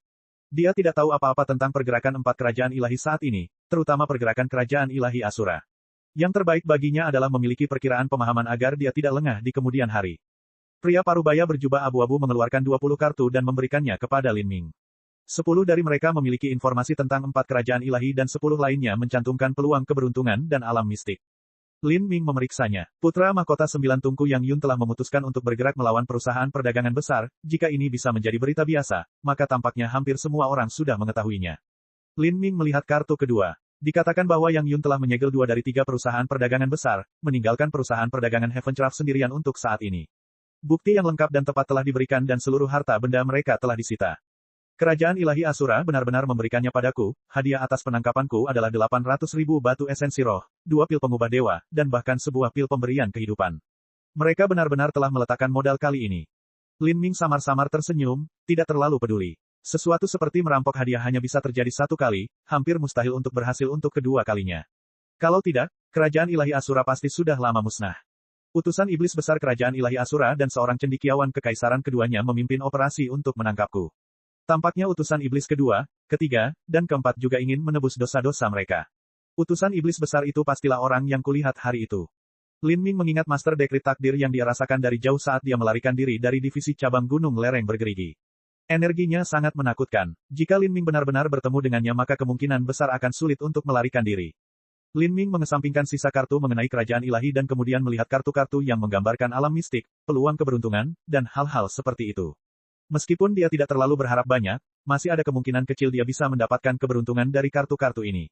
Dia tidak tahu apa-apa tentang pergerakan 4 kerajaan ilahi saat ini, terutama pergerakan kerajaan ilahi Asura. Yang terbaik baginya adalah memiliki perkiraan pemahaman agar dia tidak lengah di kemudian hari. Pria parubaya berjubah abu-abu mengeluarkan 20 kartu dan memberikannya kepada Lin Ming. 10 dari mereka memiliki informasi tentang 4 kerajaan ilahi dan 10 lainnya mencantumkan peluang keberuntungan dan alam mistik. Lin Ming memeriksanya. Putra mahkota 9 Tungku Yang Yun telah memutuskan untuk bergerak melawan perusahaan perdagangan besar. Jika ini bisa menjadi berita biasa, maka tampaknya hampir semua orang sudah mengetahuinya. Lin Ming melihat kartu kedua. Dikatakan bahwa Yang Yun telah menyegel 2 dari 3 perusahaan perdagangan besar, meninggalkan perusahaan perdagangan Heavencraft sendirian untuk saat ini. Bukti yang lengkap dan tepat telah diberikan dan seluruh harta benda mereka telah disita. Kerajaan ilahi Asura benar-benar memberikannya padaku, hadiah atas penangkapanku adalah 800.000 batu esensi roh, 2 pil pengubah dewa, dan bahkan sebuah pil pemberian kehidupan. Mereka benar-benar telah meletakkan modal kali ini. Lin Ming samar-samar tersenyum, tidak terlalu peduli. Sesuatu seperti merampok hadiah hanya bisa terjadi satu kali, hampir mustahil untuk berhasil untuk kedua kalinya. Kalau tidak, kerajaan ilahi Asura pasti sudah lama musnah. Utusan iblis besar kerajaan ilahi Asura dan seorang cendekiawan kekaisaran keduanya memimpin operasi untuk menangkapku. Tampaknya utusan iblis kedua, ketiga, dan keempat juga ingin menebus dosa-dosa mereka. Utusan iblis besar itu pastilah orang yang kulihat hari itu. Lin Ming mengingat master dekrit takdir yang dia rasakan dari jauh saat dia melarikan diri dari divisi cabang gunung lereng bergerigi. Energinya sangat menakutkan. Jika Lin Ming benar-benar bertemu dengannya maka kemungkinan besar akan sulit untuk melarikan diri. Lin Ming mengesampingkan sisa kartu mengenai kerajaan ilahi dan kemudian melihat kartu-kartu yang menggambarkan alam mistik, peluang keberuntungan, dan hal-hal seperti itu. Meskipun dia tidak terlalu berharap banyak, masih ada kemungkinan kecil dia bisa mendapatkan keberuntungan dari kartu-kartu ini.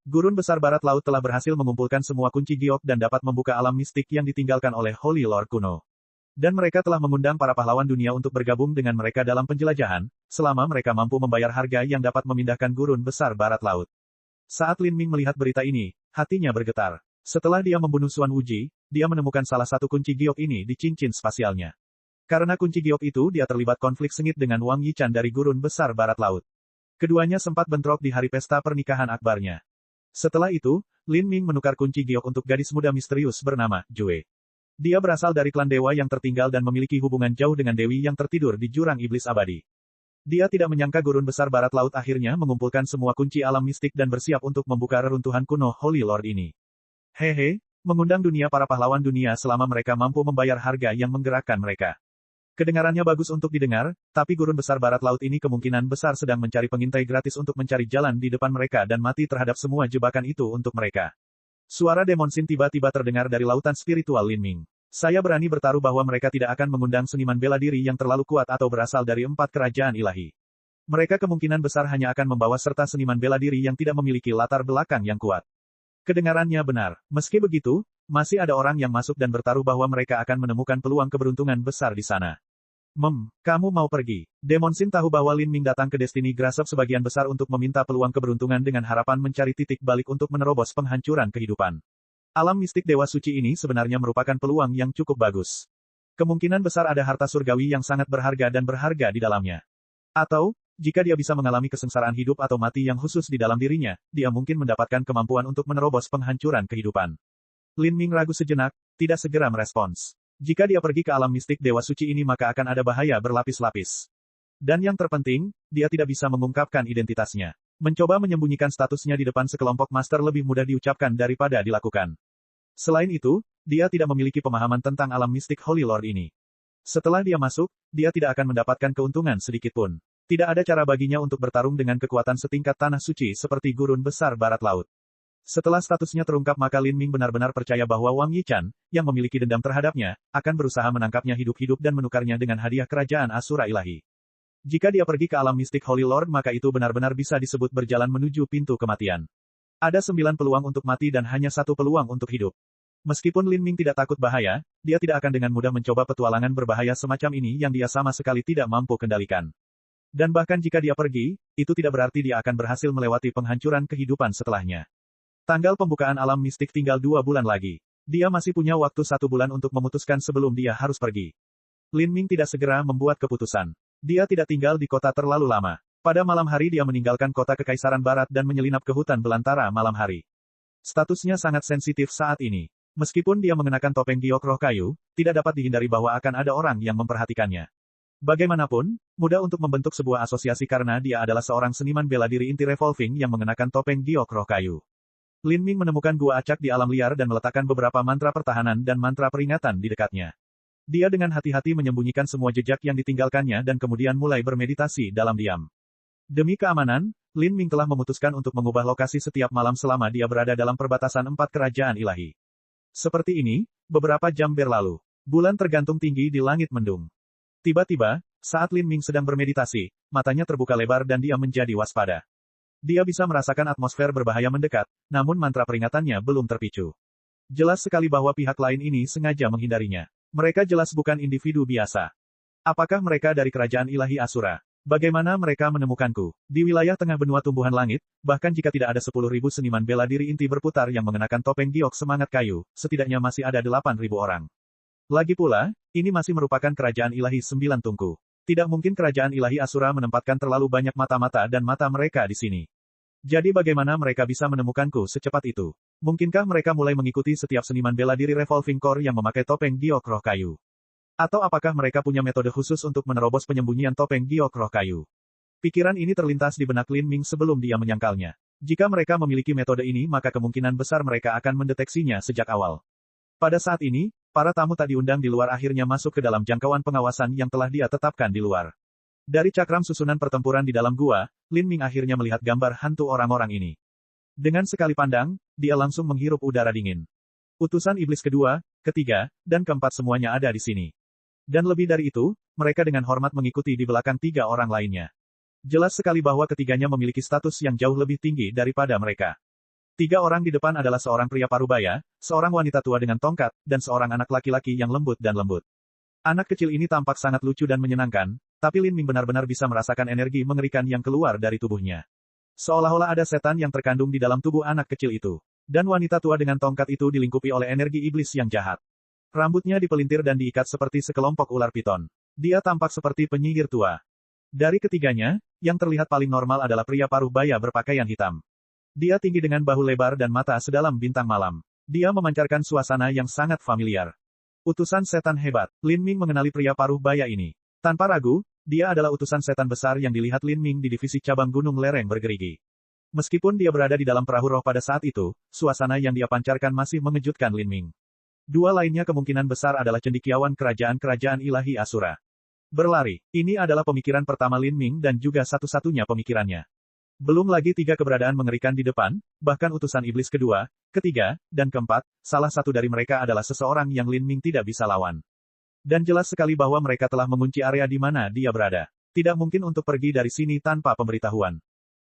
Gurun besar barat laut telah berhasil mengumpulkan semua kunci giok dan dapat membuka alam mistik yang ditinggalkan oleh Holy Lord kuno. Dan mereka telah mengundang para pahlawan dunia untuk bergabung dengan mereka dalam penjelajahan, selama mereka mampu membayar harga yang dapat memindahkan gurun besar barat laut. Saat Lin Ming melihat berita ini, hatinya bergetar. Setelah dia membunuh Xuan Wuji, dia menemukan salah satu kunci giok ini di cincin spasialnya. Karena kunci giok itu dia terlibat konflik sengit dengan Wang Yichan dari gurun besar barat laut. Keduanya sempat bentrok di hari pesta pernikahan akbarnya. Setelah itu, Lin Ming menukar kunci giok untuk gadis muda misterius bernama Jue. Dia berasal dari klan dewa yang tertinggal dan memiliki hubungan jauh dengan dewi yang tertidur di jurang iblis abadi. Dia tidak menyangka gurun besar barat laut akhirnya mengumpulkan semua kunci alam mistik dan bersiap untuk membuka reruntuhan kuno Holy Lord ini. Hehe, mengundang dunia para pahlawan dunia selama mereka mampu membayar harga yang menggerakkan mereka. Kedengarannya bagus untuk didengar, tapi gurun besar barat laut ini kemungkinan besar sedang mencari pengintai gratis untuk mencari jalan di depan mereka dan mati terhadap semua jebakan itu untuk mereka. Suara Demon Sin tiba-tiba terdengar dari lautan spiritual Lin Ming. Saya berani bertaruh bahwa mereka tidak akan mengundang seniman bela diri yang terlalu kuat atau berasal dari 4 kerajaan ilahi. Mereka kemungkinan besar hanya akan membawa serta seniman bela diri yang tidak memiliki latar belakang yang kuat. Kedengarannya benar. Meski begitu, masih ada orang yang masuk dan bertaruh bahwa mereka akan menemukan peluang keberuntungan besar di sana. Kamu mau pergi. Demon Sin tahu bahwa Lin Ming datang ke Destiny Grasp sebagian besar untuk meminta peluang keberuntungan dengan harapan mencari titik balik untuk menerobos penghancuran kehidupan. Alam mistik Dewa Suci ini sebenarnya merupakan peluang yang cukup bagus. Kemungkinan besar ada harta surgawi yang sangat berharga dan berharga di dalamnya. Atau, jika dia bisa mengalami kesengsaraan hidup atau mati yang khusus di dalam dirinya, dia mungkin mendapatkan kemampuan untuk menerobos penghancuran kehidupan. Lin Ming ragu sejenak, tidak segera merespons. Jika dia pergi ke alam mistik Dewa Suci ini maka akan ada bahaya berlapis-lapis. Dan yang terpenting, dia tidak bisa mengungkapkan identitasnya. Mencoba menyembunyikan statusnya di depan sekelompok master lebih mudah diucapkan daripada dilakukan. Selain itu, dia tidak memiliki pemahaman tentang alam mistik Holy Lord ini. Setelah dia masuk, dia tidak akan mendapatkan keuntungan sedikitpun. Tidak ada cara baginya untuk bertarung dengan kekuatan setingkat tanah suci seperti gurun besar barat laut. Setelah statusnya terungkap maka Lin Ming benar-benar percaya bahwa Wang Yichan, yang memiliki dendam terhadapnya, akan berusaha menangkapnya hidup-hidup dan menukarnya dengan hadiah kerajaan Asura ilahi. Jika dia pergi ke alam mistik Holy Lord maka itu benar-benar bisa disebut berjalan menuju pintu kematian. Ada 9 peluang untuk mati dan hanya 1 peluang untuk hidup. Meskipun Lin Ming tidak takut bahaya, dia tidak akan dengan mudah mencoba petualangan berbahaya semacam ini yang dia sama sekali tidak mampu kendalikan. Dan bahkan jika dia pergi, itu tidak berarti dia akan berhasil melewati penghancuran kehidupan setelahnya. Tanggal pembukaan alam mistik tinggal 2 bulan lagi. Dia masih punya waktu 1 bulan untuk memutuskan sebelum dia harus pergi. Lin Ming tidak segera membuat keputusan. Dia tidak tinggal di kota terlalu lama. Pada malam hari dia meninggalkan kota Kekaisaran Barat dan menyelinap ke hutan belantara malam hari. Statusnya sangat sensitif saat ini. Meskipun dia mengenakan topeng giok roh kayu, tidak dapat dihindari bahwa akan ada orang yang memperhatikannya. Bagaimanapun, mudah untuk membentuk sebuah asosiasi karena dia adalah seorang seniman bela diri inti revolving yang mengenakan topeng giok roh kayu. Lin Ming menemukan gua acak di alam liar dan meletakkan beberapa mantra pertahanan dan mantra peringatan di dekatnya. Dia dengan hati-hati menyembunyikan semua jejak yang ditinggalkannya dan kemudian mulai bermeditasi dalam diam. Demi keamanan, Lin Ming telah memutuskan untuk mengubah lokasi setiap malam selama dia berada dalam perbatasan 4 kerajaan ilahi. Seperti ini, beberapa jam berlalu. Bulan tergantung tinggi di langit mendung. Tiba-tiba, saat Lin Ming sedang bermeditasi, matanya terbuka lebar dan dia menjadi waspada. Dia bisa merasakan atmosfer berbahaya mendekat, namun mantra peringatannya belum terpicu. Jelas sekali bahwa pihak lain ini sengaja menghindarinya. Mereka jelas bukan individu biasa. Apakah mereka dari kerajaan ilahi Asura? Bagaimana mereka menemukanku? Di wilayah tengah benua tumbuhan langit, bahkan jika tidak ada 10.000 seniman bela diri inti berputar yang mengenakan topeng giok semangat kayu, setidaknya masih ada 8.000 orang. Lagi pula, ini masih merupakan kerajaan ilahi 9 tungku. Tidak mungkin kerajaan ilahi Asura menempatkan terlalu banyak mata-mata dan mata mereka di sini. Jadi bagaimana mereka bisa menemukanku secepat itu? Mungkinkah mereka mulai mengikuti setiap seniman bela diri Revolving Core yang memakai topeng giok roh kayu? Atau apakah mereka punya metode khusus untuk menerobos penyembunyian topeng giok roh kayu? Pikiran ini terlintas di benak Lin Ming sebelum dia menyangkalnya. Jika mereka memiliki metode ini maka kemungkinan besar mereka akan mendeteksinya sejak awal. Pada saat ini, para tamu tak diundang di luar akhirnya masuk ke dalam jangkauan pengawasan yang telah dia tetapkan di luar. Dari cakram susunan pertempuran di dalam gua, Lin Ming akhirnya melihat gambar hantu orang-orang ini. Dengan sekali pandang, dia langsung menghirup udara dingin. Utusan iblis kedua, ketiga, dan keempat semuanya ada di sini. Dan lebih dari itu, mereka dengan hormat mengikuti di belakang 3 orang lainnya. Jelas sekali bahwa ketiganya memiliki status yang jauh lebih tinggi daripada mereka. 3 orang di depan adalah seorang pria parubaya, seorang wanita tua dengan tongkat, dan seorang anak laki-laki yang lembut dan lembut. Anak kecil ini tampak sangat lucu dan menyenangkan, tapi Lin Ming benar-benar bisa merasakan energi mengerikan yang keluar dari tubuhnya. Seolah-olah ada setan yang terkandung di dalam tubuh anak kecil itu. Dan wanita tua dengan tongkat itu dilingkupi oleh energi iblis yang jahat. Rambutnya dipelintir dan diikat seperti sekelompok ular piton. Dia tampak seperti penyihir tua. Dari ketiganya, yang terlihat paling normal adalah pria paruh baya berpakaian hitam. Dia tinggi dengan bahu lebar dan mata sedalam bintang malam. Dia memancarkan suasana yang sangat familiar. Utusan setan hebat. Lin Ming mengenali pria paruh baya ini. Tanpa ragu, dia adalah utusan setan besar yang dilihat Lin Ming di divisi cabang gunung lereng bergerigi. Meskipun dia berada di dalam perahu roh pada saat itu, suasana yang dia pancarkan masih mengejutkan Lin Ming. 2 lainnya kemungkinan besar adalah cendekiawan kerajaan-kerajaan ilahi Asura. Berlari. Ini adalah pemikiran pertama Lin Ming dan juga satu-satunya pemikirannya. Belum lagi 3 keberadaan mengerikan di depan, bahkan utusan iblis kedua, ketiga, dan keempat, salah satu dari mereka adalah seseorang yang Lin Ming tidak bisa lawan. Dan jelas sekali bahwa mereka telah mengunci area di mana dia berada. Tidak mungkin untuk pergi dari sini tanpa pemberitahuan.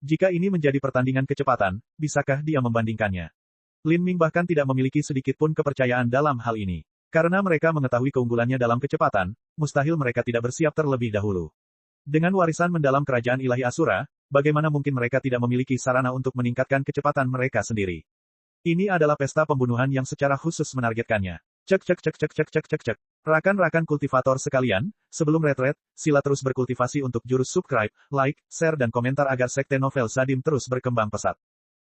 Jika ini menjadi pertandingan kecepatan, bisakah dia membandingkannya? Lin Ming bahkan tidak memiliki sedikit pun kepercayaan dalam hal ini. Karena mereka mengetahui keunggulannya dalam kecepatan, mustahil mereka tidak bersiap terlebih dahulu. Dengan warisan mendalam kerajaan ilahi Asura, bagaimana mungkin mereka tidak memiliki sarana untuk meningkatkan kecepatan mereka sendiri? Ini adalah pesta pembunuhan yang secara khusus menargetkannya. Cek cek cek cek cek cek cek cek. Rakan-rakan kultivator sekalian, sebelum retret, sila terus berkultivasi untuk jurus subscribe, like, share dan komentar agar sekte novel Zadim terus berkembang pesat.